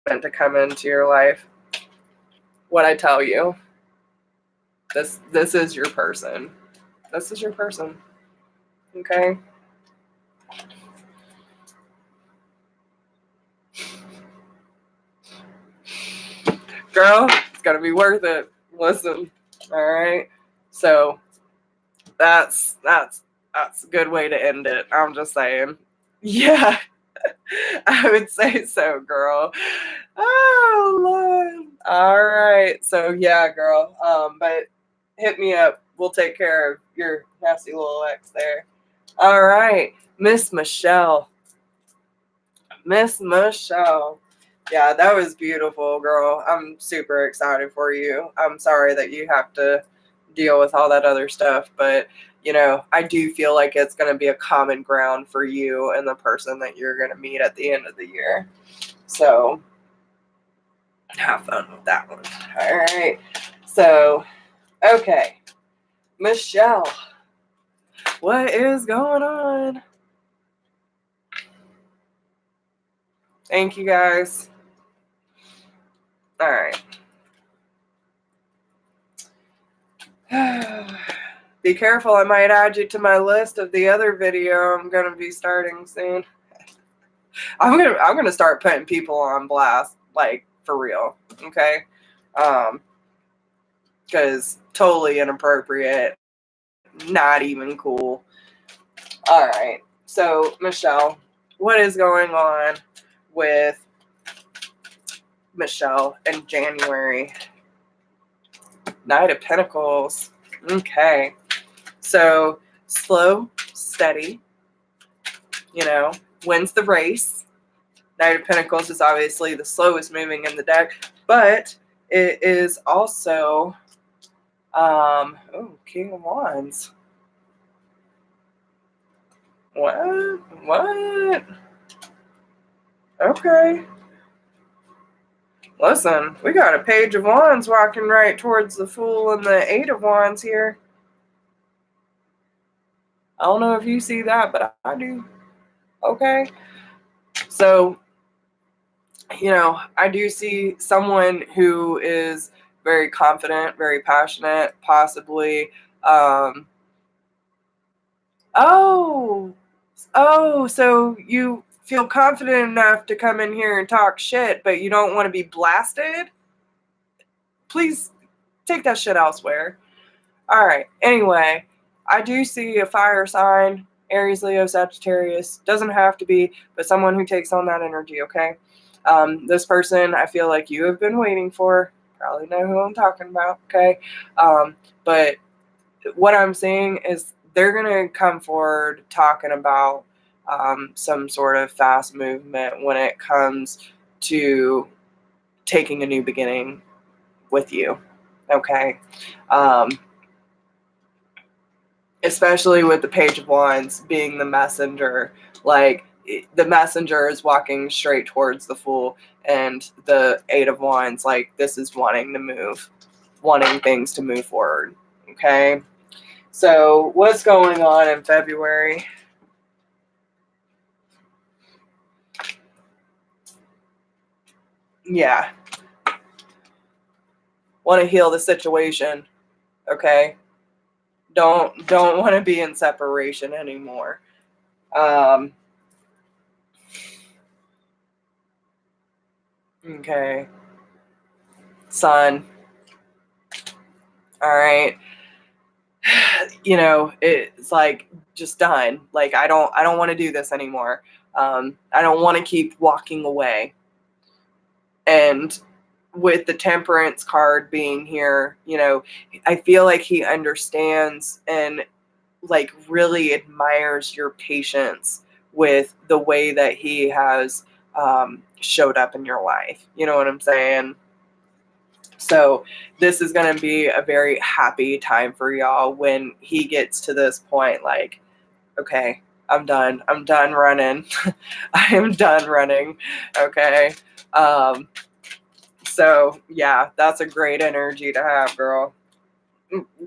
Meant to come into your life. What I tell you, this is your person. This is your person, okay? Girl, it's gonna be worth it. Listen, all right. So that's a good way to end it. I'm just saying. Yeah, I would say so, girl. Oh Lord. All right. So yeah, girl. But hit me up. We'll take care of your nasty little ex there. All right, Miss Michelle. Miss Michelle. Yeah, that was beautiful, girl. I'm super excited for you. I'm sorry that you have to deal with all that other stuff, but I do feel like it's going to be a common ground for you and the person that you're going to meet at the end of the year. So have fun with that one. All right. So, okay. Michelle, what is going on? Thank you, guys. All right. Be careful, I might add you to my list of the other video I'm gonna be starting soon. I'm gonna start putting people on blast, like for real, okay? Because totally inappropriate, not even cool. All right, so Michelle, what is going on with Michelle in January? Knight of Pentacles. Okay. So slow, steady, wins the race. Knight of Pentacles is obviously the slowest moving in the deck, but it is also, King of Wands. What? Okay. Listen, we got a Page of Wands walking right towards the Fool and the Eight of Wands here. I don't know if you see that, but I do. Okay. So, I do see someone who is very confident, very passionate, possibly. So you feel confident enough to come in here and talk shit, but you don't want to be blasted? Please take that shit elsewhere. All right. Anyway, I do see a fire sign, Aries, Leo, Sagittarius. Doesn't have to be, but someone who takes on that energy, okay? This person I feel like you have been waiting for. Probably know who I'm talking about, okay? But what I'm seeing is they're going to come forward talking about some sort of fast movement when it comes to taking a new beginning with you, okay? Especially with the Page of Wands being the messenger. Like, the messenger is walking straight towards the Fool, and the Eight of Wands, like, this is wanting things to move forward, okay? So what's going on in February? Yeah. Want to heal the situation, okay? Don't want to be in separation anymore. Okay. Sun. All right. It's like just done. Like I don't want to do this anymore. I don't want to keep walking away. And with the Temperance card being here, I feel like he understands and like really admires your patience with the way that he has showed up in your life. You know what I'm saying? So this is going to be a very happy time for y'all when he gets to this point, like, okay, I'm done running. I am done running. Okay. So yeah, that's a great energy to have, girl.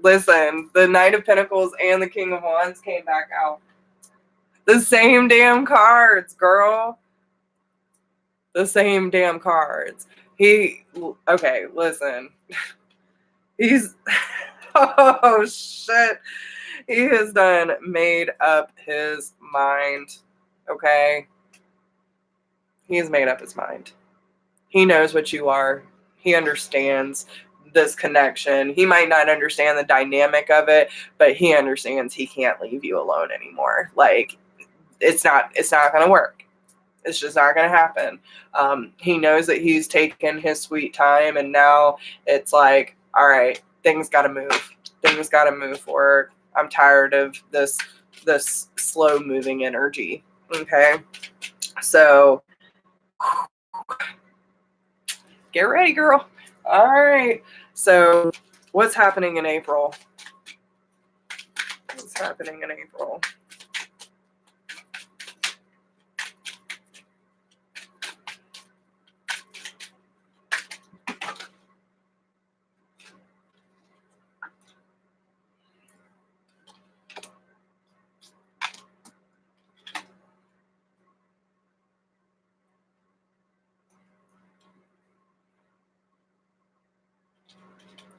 Listen, the Knight of Pentacles and the King of Wands came back out. The same damn cards, girl. The same damn cards. Okay, listen. He's, oh shit. He has done made up his mind. Okay? He has made up his mind. He knows what you are. He understands this connection. He might not understand the dynamic of it, but he understands he can't leave you alone anymore. Like, it's not going to work. It's just not going to happen. He knows that he's taken his sweet time, and now it's like, all right, things got to move. Things got to move forward. I'm tired of this slow moving energy. Okay. So get ready, girl. All right. So what's happening in April? What's happening in April?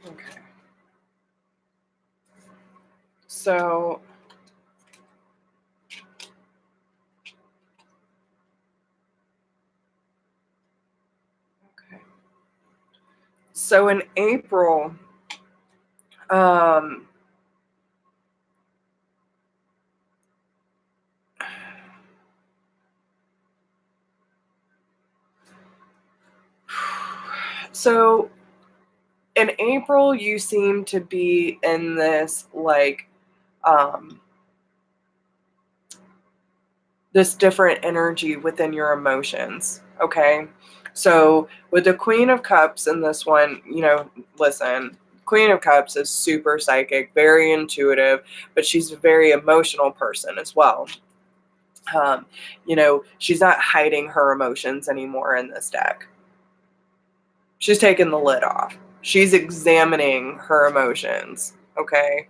Okay. So okay. So in April, so in April, you seem to be in this like this different energy within your emotions. Okay. So with the Queen of Cups in this one, listen, Queen of Cups is super psychic, very intuitive, but she's a very emotional person as well. She's not hiding her emotions anymore in this deck. She's taking the lid off. She's examining her emotions. Okay.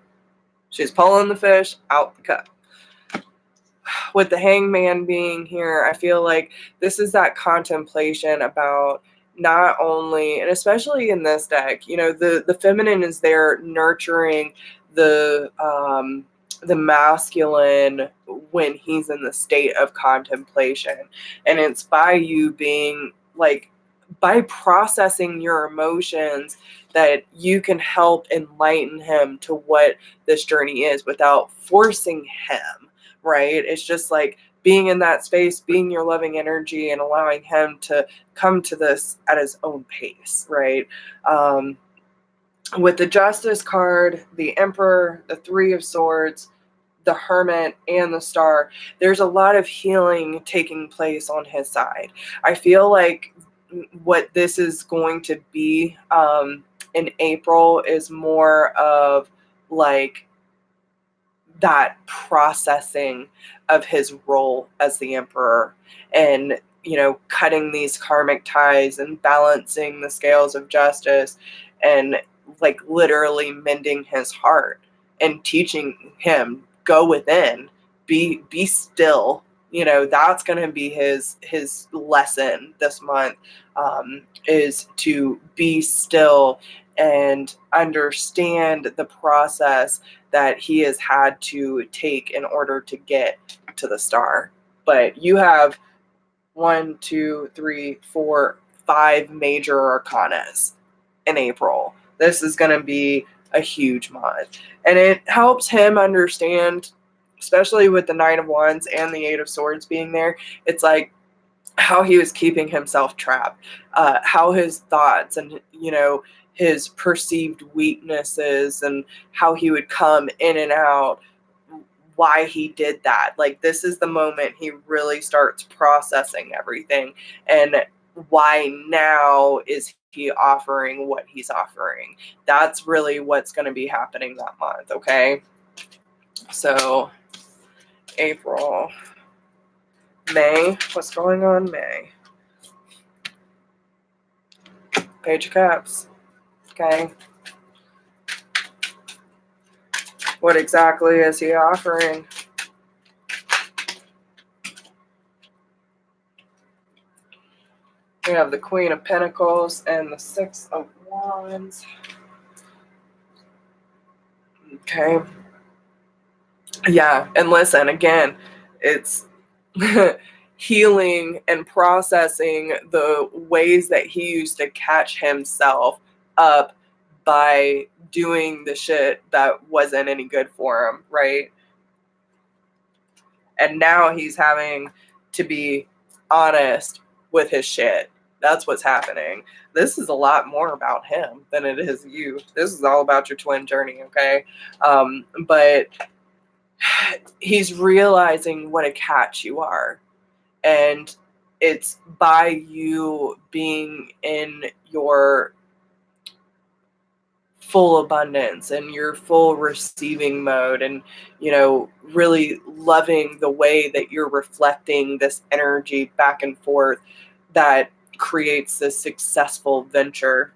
She's pulling the fish out the cup. With the Hangman being here, I feel like this is that contemplation about not only, and especially in this deck, the feminine is there nurturing the masculine when he's in the state of contemplation. And it's by you being like, by processing your emotions, that you can help enlighten him to what this journey is without forcing him. Right? It's just like being in that space, being your loving energy, and allowing him to come to this at his own pace, right? With the Justice card, the Emperor, the Three of Swords, the Hermit, and the Star, there's a lot of healing taking place on his side. I feel like what this is going to be in April is more of like that processing of his role as the Emperor, and cutting these karmic ties and balancing the scales of justice, and like literally mending his heart and teaching him, go within, be still. That's going to be his lesson this month, is to be still and understand the process that he has had to take in order to get to the star. But you have 1, 2, 3, 4, 5 major arcanas in April. This is going to be a huge month. And it helps him understand especially with the Nine of Wands and the Eight of Swords being there. It's like how he was keeping himself trapped, how his thoughts and, his perceived weaknesses and how he would come in and out, why he did that. Like, this is the moment he really starts processing everything, and why now is he offering what he's offering. That's really what's going to be happening that month, okay? So, April, May, what's going on May? Page of Cups, okay? What exactly is he offering? We have the Queen of Pentacles and the Six of Wands. Okay. Yeah, and listen, again, it's healing and processing the ways that he used to catch himself up by doing the shit that wasn't any good for him, right? And now he's having to be honest with his shit. That's what's happening. This is a lot more about him than it is you. This is all about your twin journey, okay? But he's realizing what a catch you are. And it's by you being in your full abundance and your full receiving mode, and really loving the way that you're reflecting this energy back and forth, that creates this successful venture,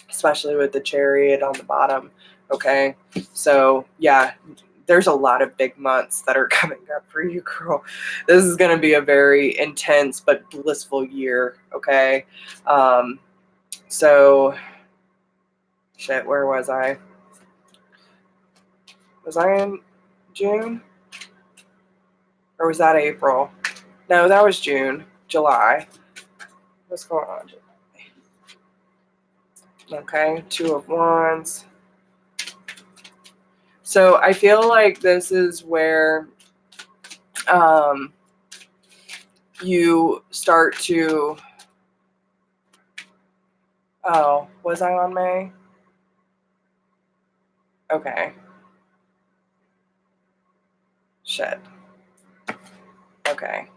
especially with the Chariot on the bottom. Okay, so yeah, there's a lot of big months that are coming up for you, girl. This is going to be a very intense but blissful year. Okay, so shit, where was I? Was I in June? Or was that April? No, that was June. July. What's going on? Okay, Two of Wands. So I feel like this is where you start to... Oh, was I on May? Okay. Shit. Okay.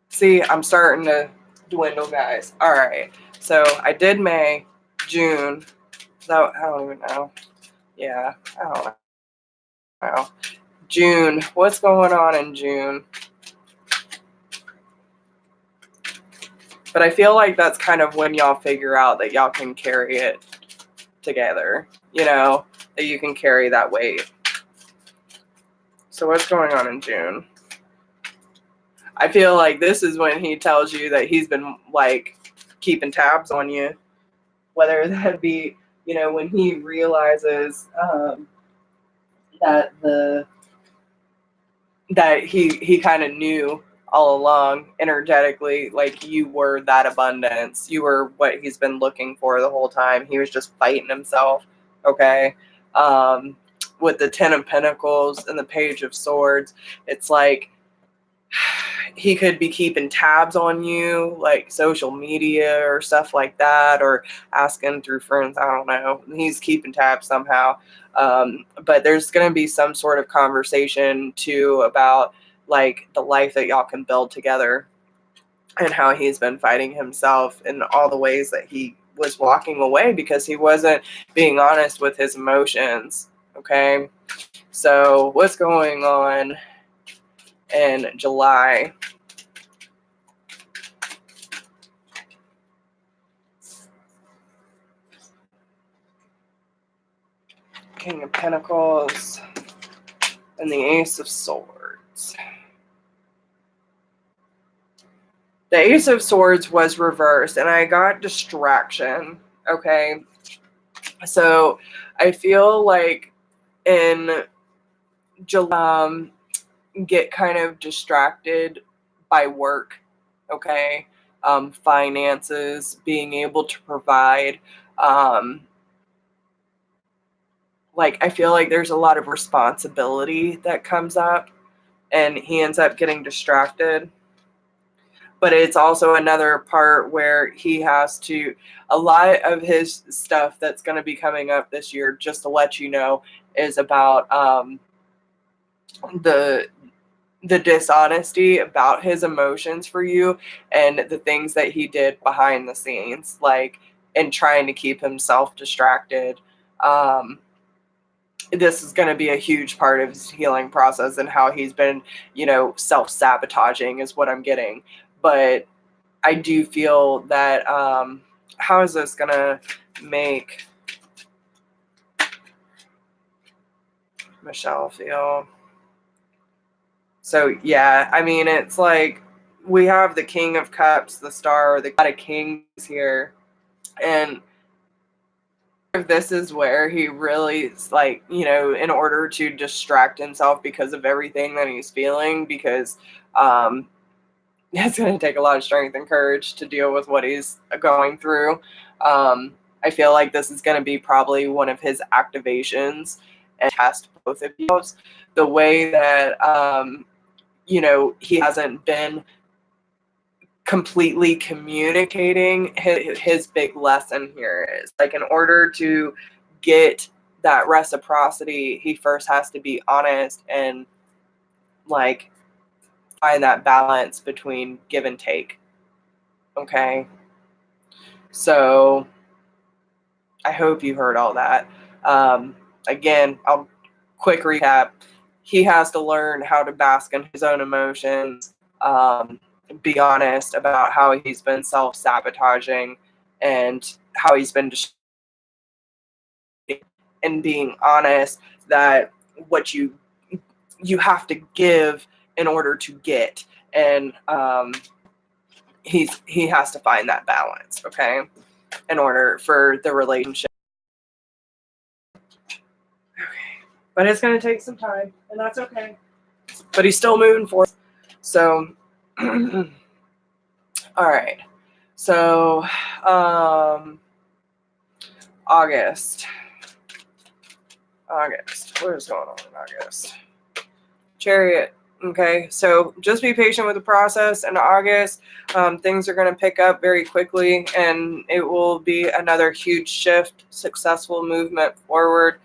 See, I'm starting to dwindle, guys. All right. So I did May, June. So I don't even know. Yeah, I don't know. June. What's going on in June? But I feel like that's kind of when y'all figure out that y'all can carry it together. That you can carry that weight. So what's going on in June? I feel like this is when he tells you that he's been, like, keeping tabs on you. Whether that be, when he realizes that he kind of knew all along energetically, like, you were that abundance. You were what he's been looking for the whole time. He was just fighting himself. Okay. With the Ten of Pentacles and the Page of Swords, it's like he could be keeping tabs on you, like social media or stuff like that, or asking through friends. I don't know. He's keeping tabs somehow. But there's going to be some sort of conversation too about, like, the life that y'all can build together, and how he's been fighting himself in all the ways that he was walking away because he wasn't being honest with his emotions. Okay. So what's going on in July? King of Pentacles and the Ace of Swords. The Ace of Swords was reversed, and I got distraction. Okay. So I feel like in July, get kind of distracted by work. Okay. Finances, being able to provide, like, I feel like there's a lot of responsibility that comes up, and he ends up getting distracted. But it's also another part where he has to, a lot of his stuff that's going to be coming up this year, just to let you know, is about the dishonesty about his emotions for you, and the things that he did behind the scenes, like in trying to keep himself distracted. This is going to be a huge part of his healing process, and how he's been, self-sabotaging is what I'm getting. But I do feel that, how is this going to make Michelle feel? So, yeah, I mean, it's like we have the King of Cups, the Star, the God of Kings here. And this is where he really, like, in order to distract himself because of everything that he's feeling, because it's going to take a lot of strength and courage to deal with what he's going through. I feel like this is going to be probably one of his activations and test both of you. The way that, he hasn't been completely communicating. His big lesson here is, like, in order to get that reciprocity, he first has to be honest and, like, find that balance between give and take. Okay. So I hope you heard all that. Again, I'll quick recap. He has to learn how to bask in his own emotions, be honest about how he's been self-sabotaging and how he's been and being honest that what you have to give in order to get. And he has to find that balance, okay, in order for the relationship. Okay. But it's going to take some time, and that's okay. But he's still moving forward. So, all right. So, August. What is going on in August? Chariot. Okay, so just be patient with the process. In August, things are going to pick up very quickly, and it will be another huge shift, successful movement forward.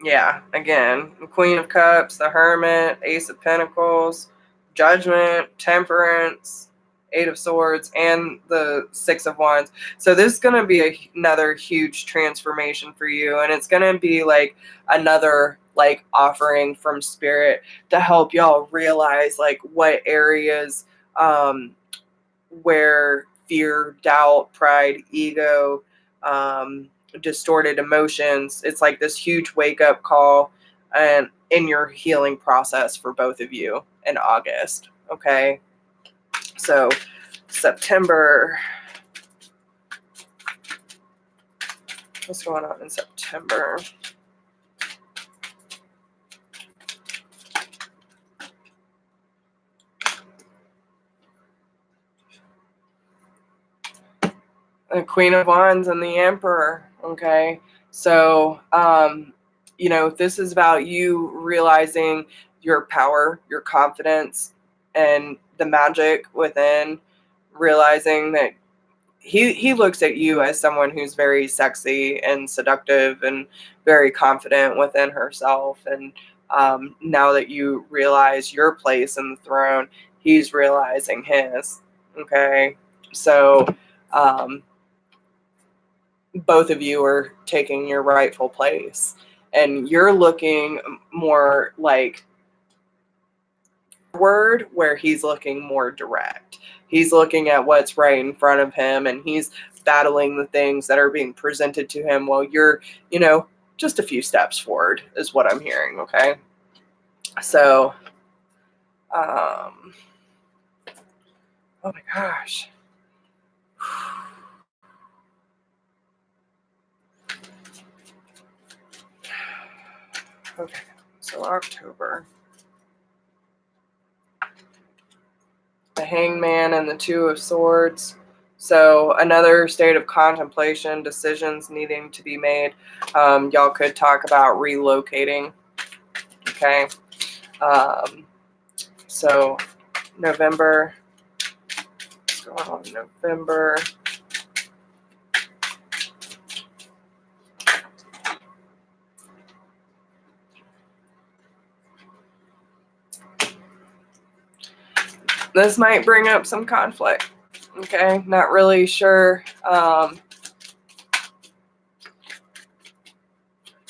Yeah, again, the Queen of Cups, the Hermit, Ace of Pentacles, Judgment, Temperance, Eight of Swords, and the Six of Wands. So this is going to be another huge transformation for you, and it's going to be like another, like, offering from Spirit to help y'all realize, like, what areas where fear, doubt, pride, ego, distorted emotions. It's like this huge wake-up call and in your healing process for both of you in August. Okay, so September. What's going on in September? The Queen of Wands and the Emperor. Okay, so this is about you realizing your power, your confidence, and the magic within. Realizing that he looks at you as someone who's very sexy and seductive and very confident within herself. And now that you realize your place in the throne, he's realizing his. Okay, so both of you are taking your rightful place, and you're looking more like word, where he's looking more direct. He's looking at what's right in front of him, and he's battling the things that are being presented to him while you're, just a few steps forward is what I'm hearing. Okay, so oh my gosh. Okay, so October. The Hangman and the Two of Swords. So another state of contemplation, decisions needing to be made. Y'all could talk about relocating. Okay. So November. What's going on in November? This might bring up some conflict. Okay. Not really sure. Not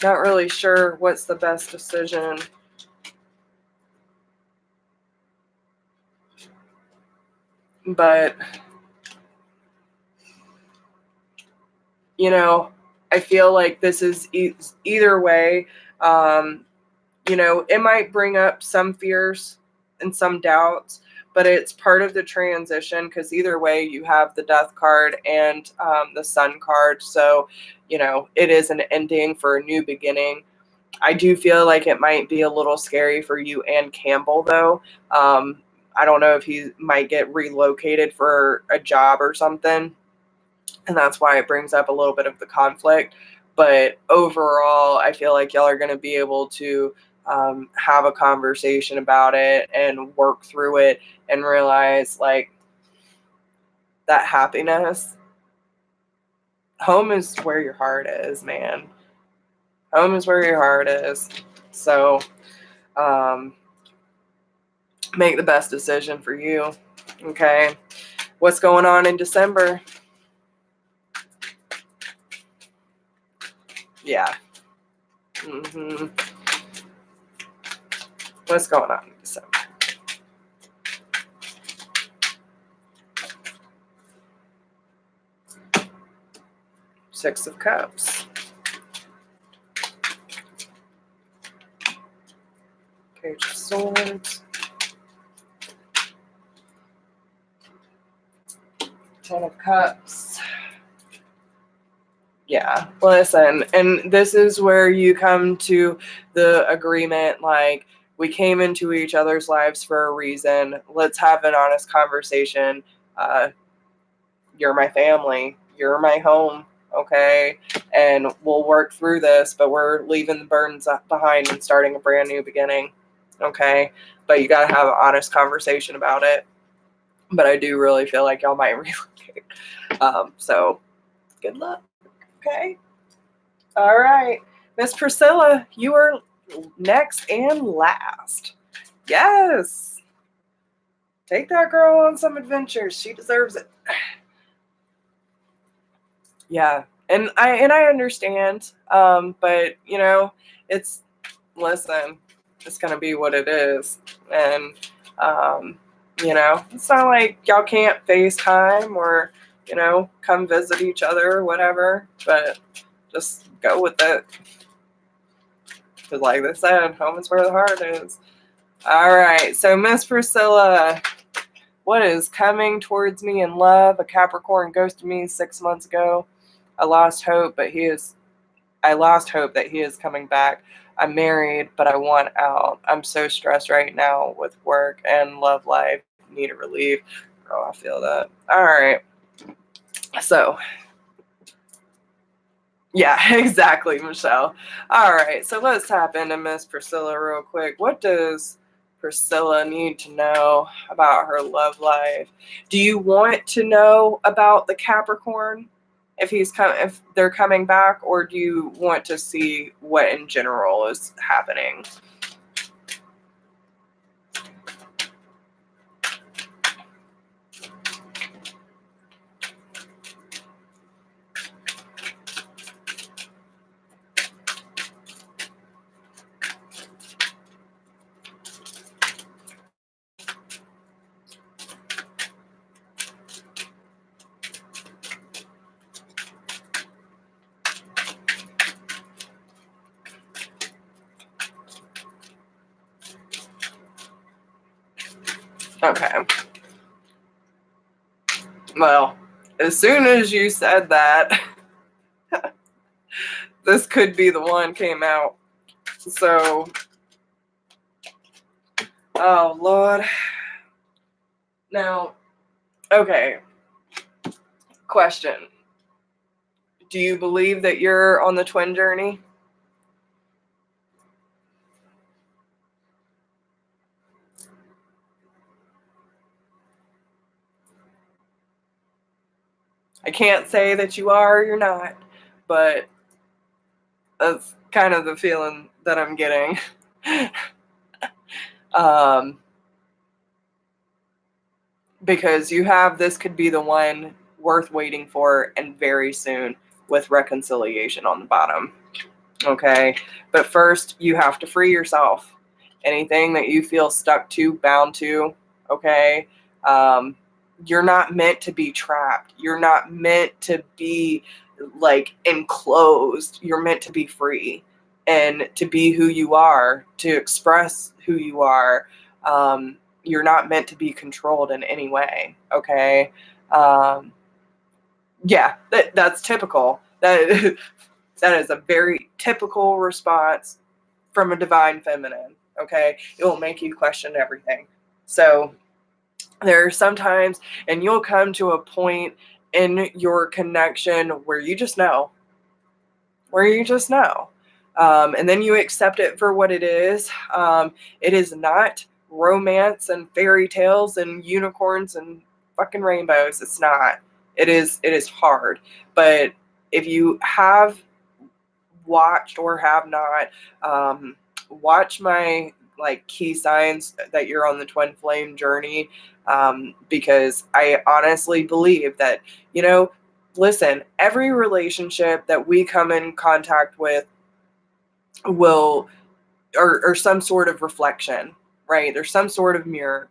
really sure what's the best decision. But, you know, I feel like this is either way. You know, it might bring up some fears and some doubts, but it's part of the transition, because either way you have the death card and the sun card. So, you know, it is an ending for a new beginning. I do feel like it might be a little scary for you and Campbell, though. I don't know if he might get relocated for a job or something, and that's why it brings up a little bit of the conflict. But overall, I feel like y'all are going to be able to have a conversation about it and work through it and realize, like, that happiness. Home is where your heart is, man. Home is where your heart is. So, make the best decision for you. Okay. What's going on in December? Yeah. What's going on in December? Six of Cups. Page of Swords. 10 of Cups. Yeah, listen, and this is where you come to the agreement, like, we came into each other's lives for a reason. Let's have an honest conversation. You're my family. You're my home. Okay. And we'll work through this, but we're leaving the burdens behind and starting a brand new beginning. Okay. But you got to have an honest conversation about it. But I do really feel like y'all might relocate. So good luck. Okay. All right. Miss Priscilla, you are next and last. Yes. Take that girl on some adventures. She deserves it. Yeah. And I understand. But you know, listen, it's gonna be what it is. And you know, it's not like y'all can't FaceTime or, you know, come visit each other or whatever, but just go with it. Because like they said, home is where the heart is. All right, so Miss Priscilla, what is coming towards me in love? A Capricorn ghosted me 6 months ago. I lost hope that he is coming back. I'm married, but I want out. I'm so stressed right now with work and love life. Need a relief. Oh, I feel that. All right. So, yeah, exactly, Michelle. All right, so let's tap into Miss Priscilla real quick. What does Priscilla need to know about her love life? Do you want to know about the Capricorn, if they're coming back, or do you want to see what in general is happening? Okay. Well, as soon as you said that, this could be the one came out. So, oh Lord. Now, okay. Question. Do you believe that you're on the twin journey? I can't say that you are or you're not, but that's kind of the feeling that I'm getting. Because you have, this could be the one worth waiting for, and very soon, with reconciliation on the bottom. Okay, but first you have to free yourself. Anything that you feel stuck to, bound to, okay, you're not meant to be trapped. You're not meant to be like enclosed. You're meant to be free and to be who you are, to express who you are. You're not meant to be controlled in any way. Okay. Yeah, that's typical. That is a very typical response from a divine feminine. Okay, it will make you question everything. So there are sometimes, and you'll come to a point in your connection where you just know, and then you accept it for what it is. It is not romance and fairy tales and unicorns and fucking rainbows. It's not. It is hard. But if you have watched or have not, watch my like key signs that you're on the twin flame journey, because I honestly believe that, listen, every relationship that we come in contact with will, or some sort of reflection, right? There's some sort of mirror.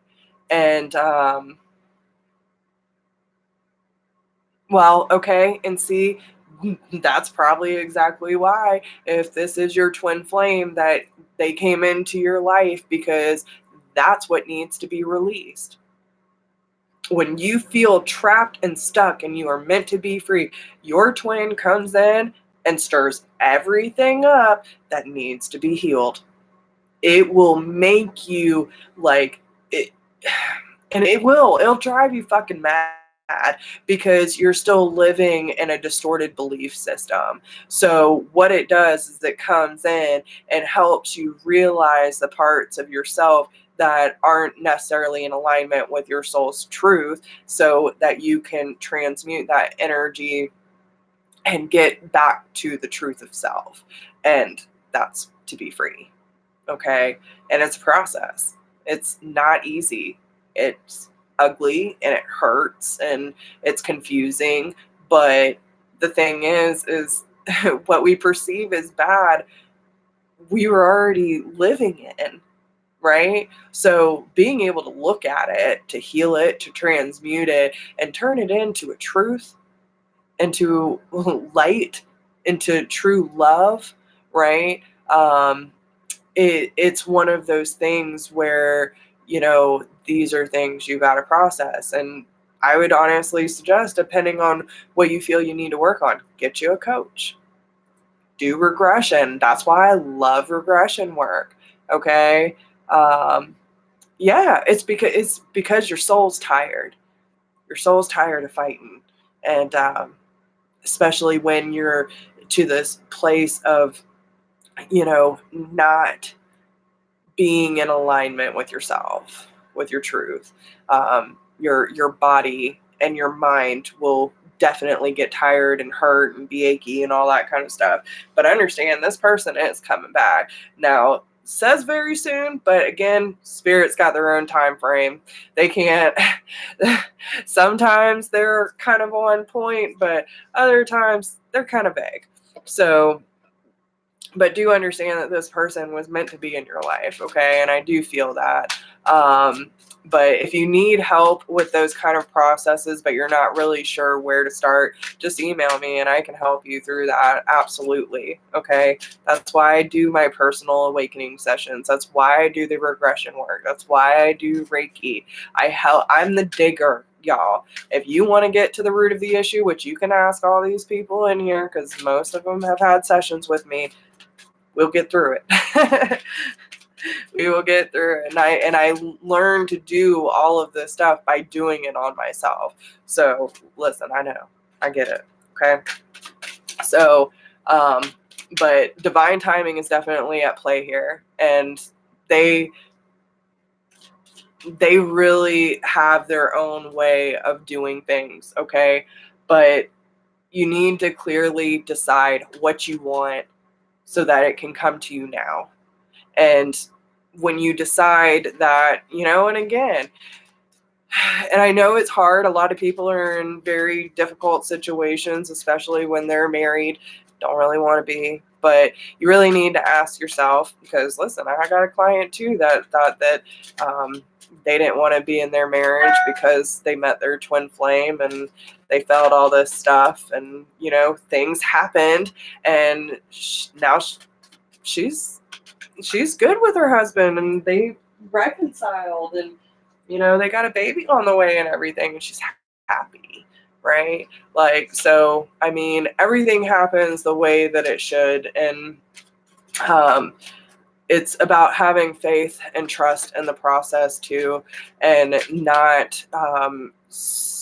And well, okay, and see, that's probably exactly why, if this is your twin flame, that they came into your life, because that's what needs to be released. When you feel trapped and stuck and you are meant to be free, your twin comes in and stirs everything up that needs to be healed. It will make you like it, and it'll drive you fucking mad, because you're still living in a distorted belief system. So what it does is it comes in and helps you realize the parts of yourself that aren't necessarily in alignment with your soul's truth, so that you can transmute that energy and get back to the truth of self. And that's to be free. Okay. And it's a process. It's not easy. It's ugly and it hurts and it's confusing. But the thing is what we perceive as bad, we were already living in, right? So being able to look at it, to heal it, to transmute it, and turn it into a truth, into light, into true love, right? It's one of those things where, these are things you got to process. And I would honestly suggest, depending on what you feel you need to work on, get you a coach. Do regression. That's why I love regression work. Okay. Yeah, it's because your soul's tired. Your soul's tired of fighting. And especially when you're to this place of, not being in alignment with yourself, with your truth. Your body and your mind will definitely get tired and hurt and be achy and all that kind of stuff. But understand, this person is coming back. Now, says very soon, but again, spirit's got their own time frame. They can't sometimes they're kind of on point, but other times they're kind of vague. So, but do understand that this person was meant to be in your life, okay? And I do feel that. But if you need help with those kind of processes, but you're not really sure where to start, just email me and I can help you through that. Absolutely, okay? That's why I do my personal awakening sessions. That's why I do the regression work. That's why I do Reiki. I'm the digger, y'all. If you want to get to the root of the issue, which you can ask all these people in here, because most of them have had sessions with me, we'll get through it. We will get through it. And I learned to do all of this stuff by doing it on myself. So listen, I know I get it. Okay. So, but divine timing is definitely at play here, and they really have their own way of doing things. Okay. But you need to clearly decide what you want so that it can come to you now. And when you decide that, and again, and I know it's hard. A lot of people are in very difficult situations, especially when they're married, don't really want to be. But you really need to ask yourself, because listen, I got a client too that thought that they didn't want to be in their marriage because they met their twin flame and they felt all this stuff, and things happened, and now she's good with her husband, and they reconciled, and they got a baby on the way and everything, and she's happy, right? Like, so, I mean, everything happens the way that it should, and it's about having faith and trust in the process too, and not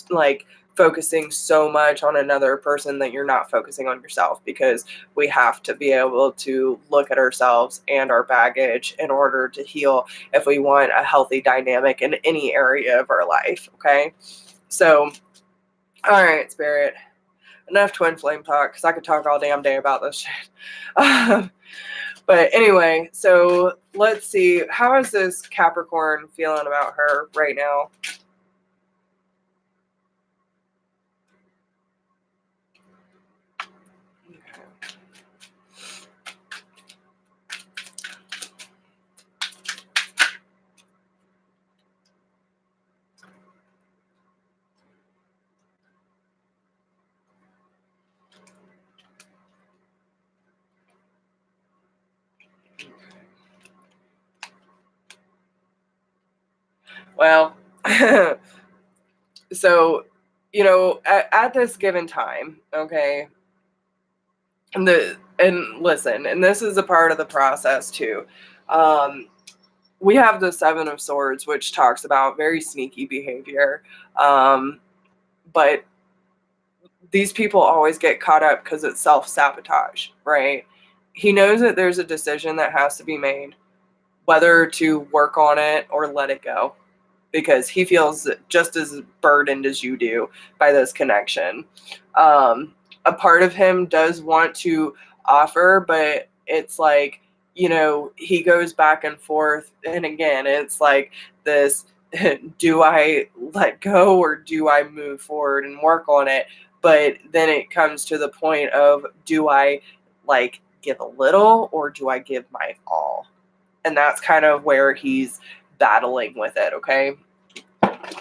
like focusing so much on another person that you're not focusing on yourself, because we have to be able to look at ourselves and our baggage in order to heal if we want a healthy dynamic in any area of our life. Okay. So, all right, Spirit, enough twin flame talk, because I could talk all damn day about this shit. But anyway, so let's see. How is this Capricorn feeling about her right now? Well, so, at this given time, okay, and listen, and this is a part of the process too. We have the Seven of Swords, which talks about very sneaky behavior. But these people always get caught up because it's self-sabotage, right? He knows that there's a decision that has to be made, whether to work on it or let it go, because he feels just as burdened as you do by this connection. A part of him does want to offer, but it's like, he goes back and forth. And again, it's like this, do I let go or do I move forward and work on it? But then it comes to the point of, do I like give a little or do I give my all? And that's kind of where he's battling with it, okay?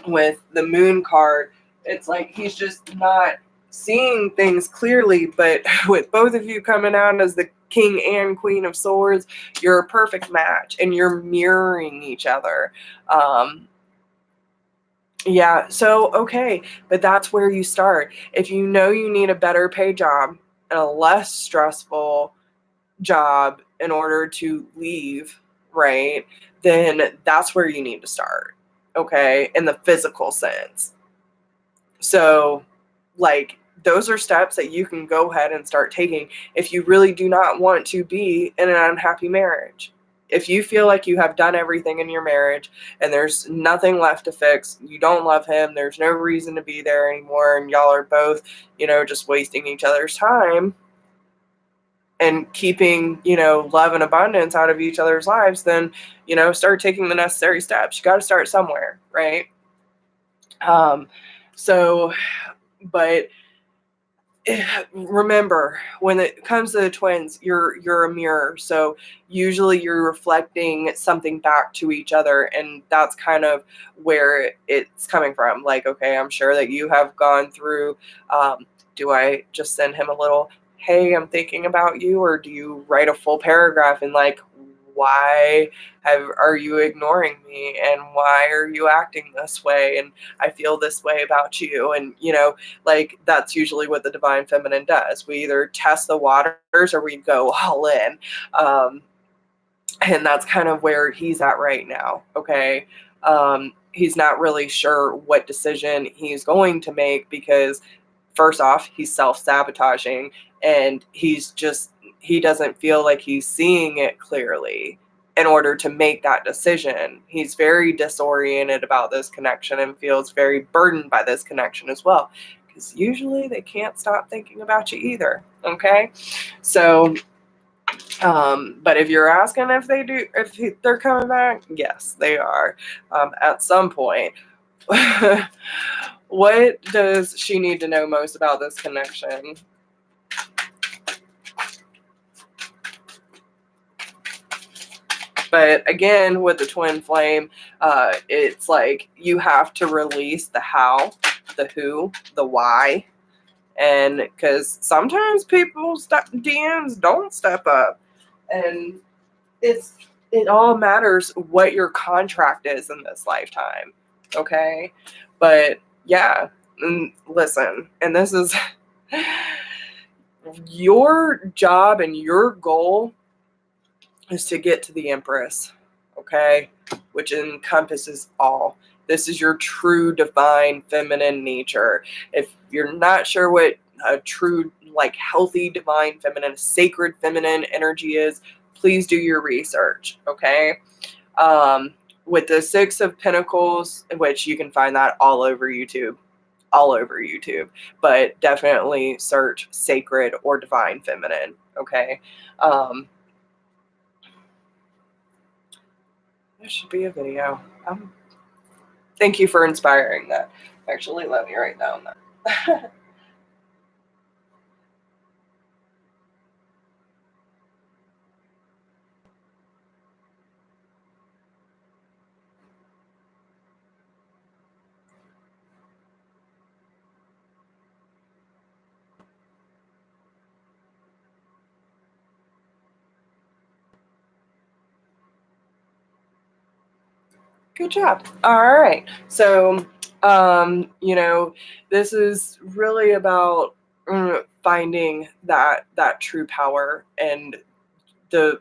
With the Moon card, it's like he's just not seeing things clearly, but with both of you coming out as the King and Queen of Swords, you're a perfect match and you're mirroring each other. Yeah, so okay, but that's where you start. If you know you need a better paid job and a less stressful job in order to leave, right, then that's where you need to start, okay, in the physical sense. So, like, those are steps that you can go ahead and start taking if you really do not want to be in an unhappy marriage. If you feel like you have done everything in your marriage and there's nothing left to fix, you don't love him, there's no reason to be there anymore, and y'all are both, just wasting each other's time and keeping, love and abundance out of each other's lives, then, start taking the necessary steps. You got to start somewhere, right? So, but remember, when it comes to the twins, you're a mirror. So usually you're reflecting something back to each other, and that's kind of where it's coming from. Like, okay, I'm sure that you have gone through, do I just send him a little, hey, I'm thinking about you, or do you write a full paragraph and like, why are you ignoring me, and why are you acting this way, and I feel this way about you? And like, that's usually what the divine feminine does. We either test the waters or we go all in, and that's kind of where he's at right now. Okay. He's not really sure what decision he's going to make, because first off, he's self-sabotaging, and he doesn't feel like he's seeing it clearly in order to make that decision. He's very disoriented about this connection and feels very burdened by this connection as well, because usually they can't stop thinking about you either. Okay, so but if you're asking if they're coming back, yes, they are, at some point. What does she need to know most about this connection? But again, with the twin flame, it's like you have to release the how, the who, the why. And because sometimes people's DMs don't step up. And it all matters what your contract is in this lifetime. Okay? But yeah, and listen, and this is your job and your goal is to get to the Empress, okay? Which encompasses all. This is your true divine feminine nature. If you're not sure what a true, like, healthy divine feminine, sacred feminine energy is, please do your research, okay? With the Six of Pentacles, which you can find that all over YouTube, but definitely search sacred or divine feminine, okay? There should be a video. Thank you for inspiring that. Actually, let me write down that. Good job. All right. So, this is really about finding that true power and the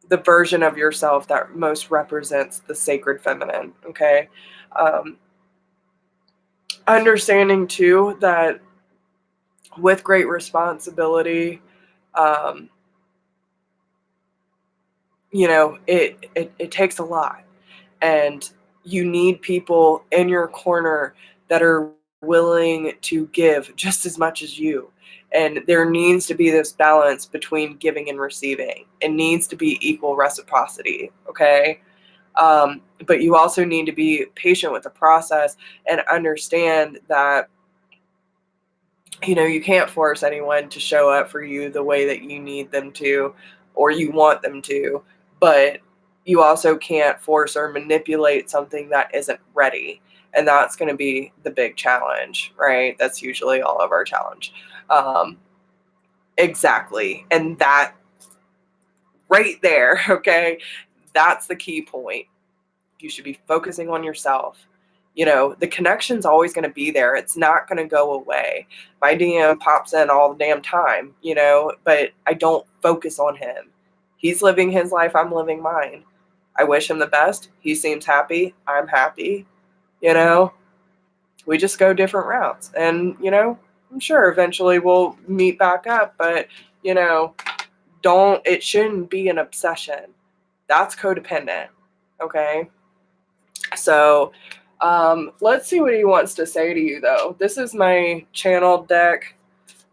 version of yourself that most represents the sacred feminine. Okay. Understanding too that with great responsibility, it takes a lot. And you need people in your corner that are willing to give just as much as you. And there needs to be this balance between giving and receiving. It needs to be equal reciprocity, okay? But you also need to be patient with the process and understand that, you can't force anyone to show up for you the way that you need them to or you want them to. But you also can't force or manipulate something that isn't ready. And that's going to be the big challenge, right? That's usually all of our challenge. Exactly. And that right there, okay, that's the key point. You should be focusing on yourself. The connection's always going to be there. It's not going to go away. My DM pops in all the damn time, but I don't focus on him. He's living his life. I'm living mine. I wish him the best. He seems happy. I'm happy. We just go different routes. And, I'm sure eventually we'll meet back up. But, it shouldn't be an obsession. That's codependent. Okay? So, let's see what he wants to say to you, though. This is my channel deck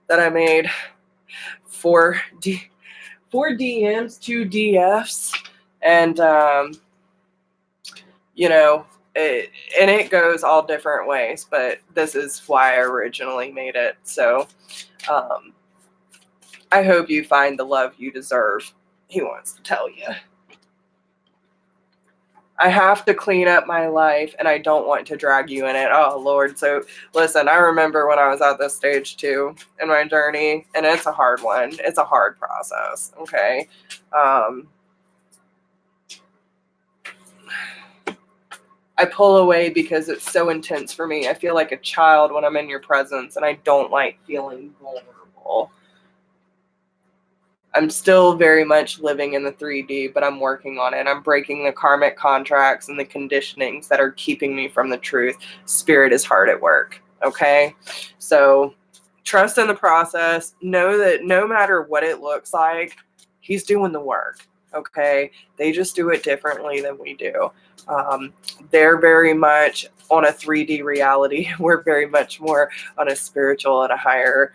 that I made for DMs, 2 DFs, and it goes all different ways, but this is why I originally made it. So I hope you find the love you deserve, he wants to tell you. I have to clean up my life, and I don't want to drag you in it. Oh, Lord. So, listen, I remember when I was at this stage, too, in my journey, and it's a hard one. It's a hard process, okay? I pull away because it's so intense for me. I feel like a child when I'm in your presence, and I don't like feeling vulnerable. I'm still very much living in the 3D, but I'm working on it. I'm breaking the karmic contracts and the conditionings that are keeping me from the truth. Spirit is hard at work, Okay? So trust in the process. Know that no matter what it looks like, he's doing the work. Okay? They just do it differently than we do. They're very much on a 3D reality. We're very much more on a spiritual and a higher,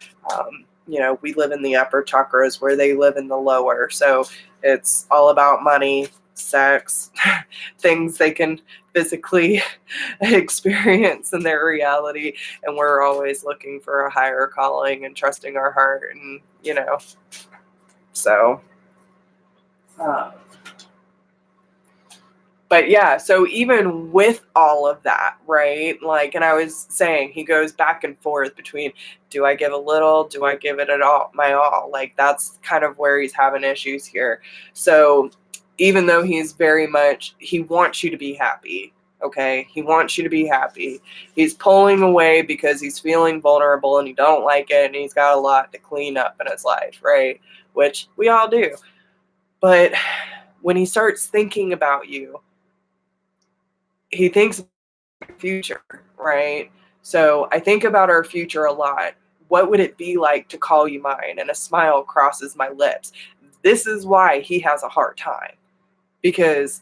we live in the upper chakras where they live in the lower. So it's all about money, sex, things they can physically experience in their reality. And we're always looking for a higher calling and trusting our heart. And, so. But yeah, so even with all of that, right? Like, and I was saying, he goes back and forth between, do I give a little? Do I give it at all? My all? Like, that's kind of where he's having issues here. So even though he's very much, he wants you to be happy. Okay. He wants you to be happy. He's pulling away because he's feeling vulnerable and he don't like it. And he's got a lot to clean up in his life. Right. Which we all do. But when he starts thinking about you, he thinks future, right? So I think about our future a lot. What would it be like to call you mine? And a smile crosses my lips. This is why he has a hard time, because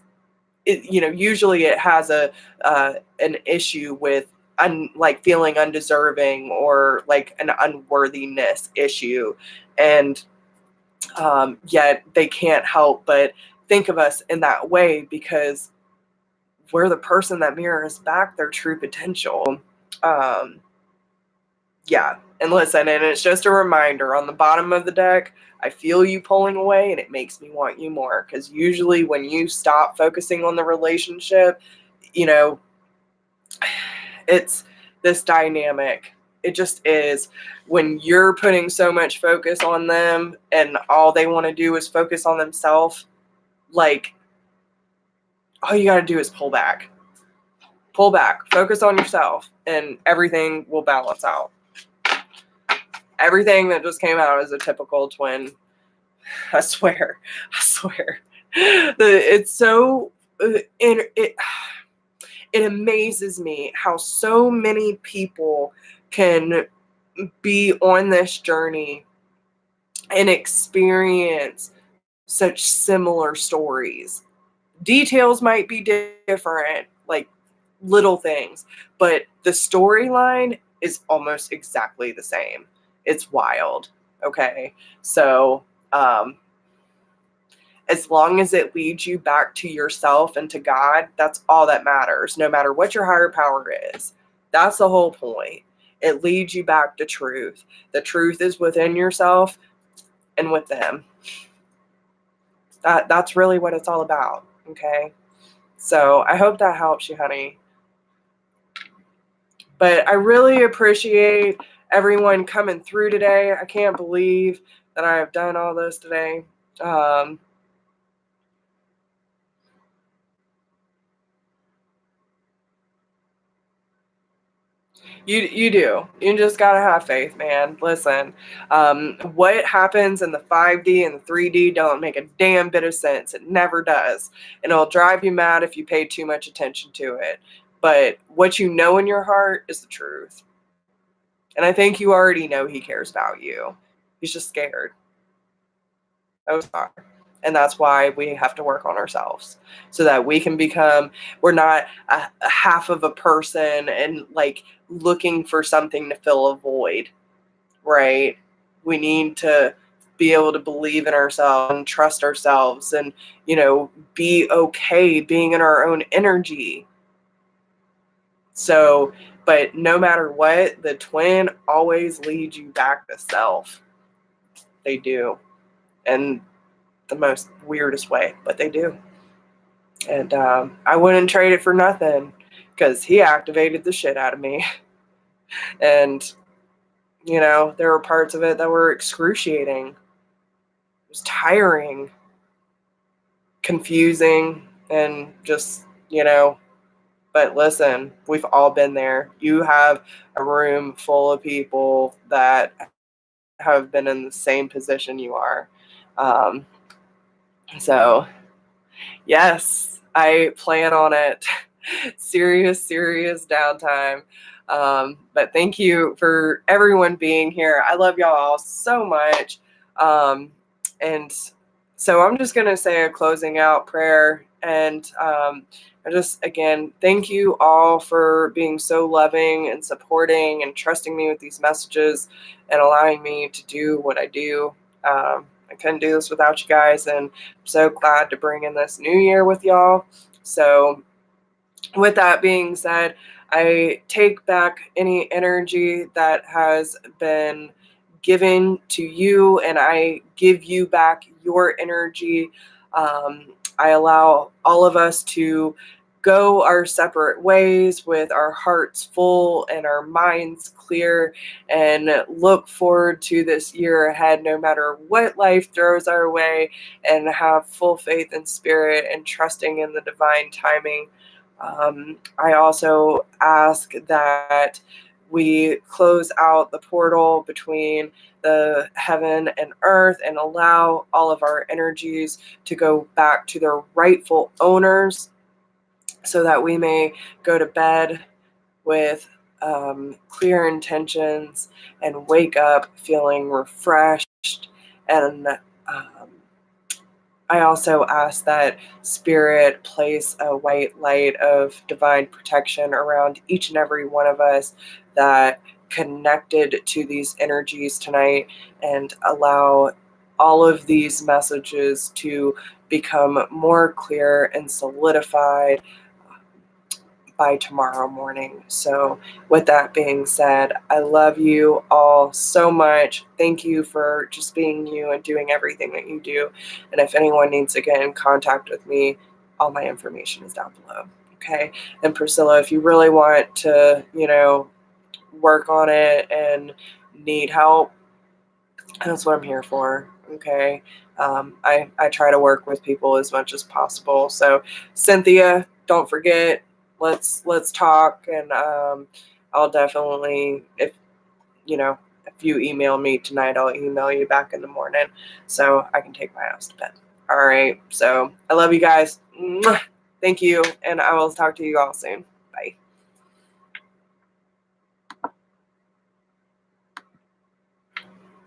usually it has an issue with like feeling undeserving or like an unworthiness issue, and yet they can't help but think of us in that way because we're the person that mirrors back their true potential. Um, yeah, and listen, and it's just a reminder on the bottom of the deck, I feel you pulling away and it makes me want you more. Because usually when you stop focusing on the relationship, it's this dynamic. It just is. When you're putting so much focus on them and all they want to do is focus on themselves, like, all you got to do is pull back. Pull back, focus on yourself, and everything will balance out. Everything that just came out is a typical twin. I swear. It's so, it amazes me how so many people can be on this journey and experience such similar stories. Details might be different, like little things, but the storyline is almost exactly the same. It's wild. Okay. So, as long as it leads you back to yourself and to God, that's all that matters, no matter what your higher power is. That's the whole point. It leads you back to truth. The truth is within yourself and with them. That's really what it's all about. Okay. So I hope that helps you, honey. But I really appreciate everyone coming through today. I can't believe that I have done all this today. You do. You just gotta have faith, man. Listen, what happens in the 5D and the 3D don't make a damn bit of sense. It never does. And it'll drive you mad if you pay too much attention to it. But what you know in your heart is the truth. And I think you already know he cares about you. He's just scared. And that's why we have to work on ourselves so that we can become, we're not a half of a person and like looking for something to fill a void, right? We need to be able to believe in ourselves and trust ourselves and, be okay being in our own energy. So, but no matter what, the twin always leads you back to self. They do. And the most weirdest way, but they do. And I wouldn't trade it for nothing because he activated the shit out of me. And, there were parts of it that were excruciating. It was tiring, confusing, and just, but listen, we've all been there. You have a room full of people that have been in the same position you are. So, yes, I plan on it. Serious downtime. But thank you for everyone being here. I love y'all all so much. And so I'm just going to say a closing out prayer. And I just, again, thank you all for being so loving and supporting and trusting me with these messages and allowing me to do what I do. I couldn't do this without you guys, and I'm so glad to bring in this new year with y'all. So with that being said, I take back any energy that has been given to you, and I give you back your energy. I allow all of us to go our separate ways with our hearts full and our minds clear, and look forward to this year ahead no matter what life throws our way, and have full faith and spirit and trusting in the divine timing. I also ask that we close out the portal between the heaven and earth and allow all of our energies to go back to their rightful owners, so that we may go to bed with clear intentions and wake up feeling refreshed. And I also ask that Spirit place a white light of divine protection around each and every one of us that connected to these energies tonight, and allow all of these messages to become more clear and solidified by tomorrow morning. So with that being said, I love you all so much. Thank you for just being you and doing everything that you do. And if anyone needs to get in contact with me, all my information is down below. Okay. And Priscilla, if you really want to, work on it and need help, that's what I'm here for. Okay. I try to work with people as much as possible. So Cynthia, don't forget, let's talk. And I'll definitely, if you email me tonight, I'll email you back in the morning so I can take my ass to bed. All right. So I love you guys. Mwah. Thank you. And I will talk to you all soon.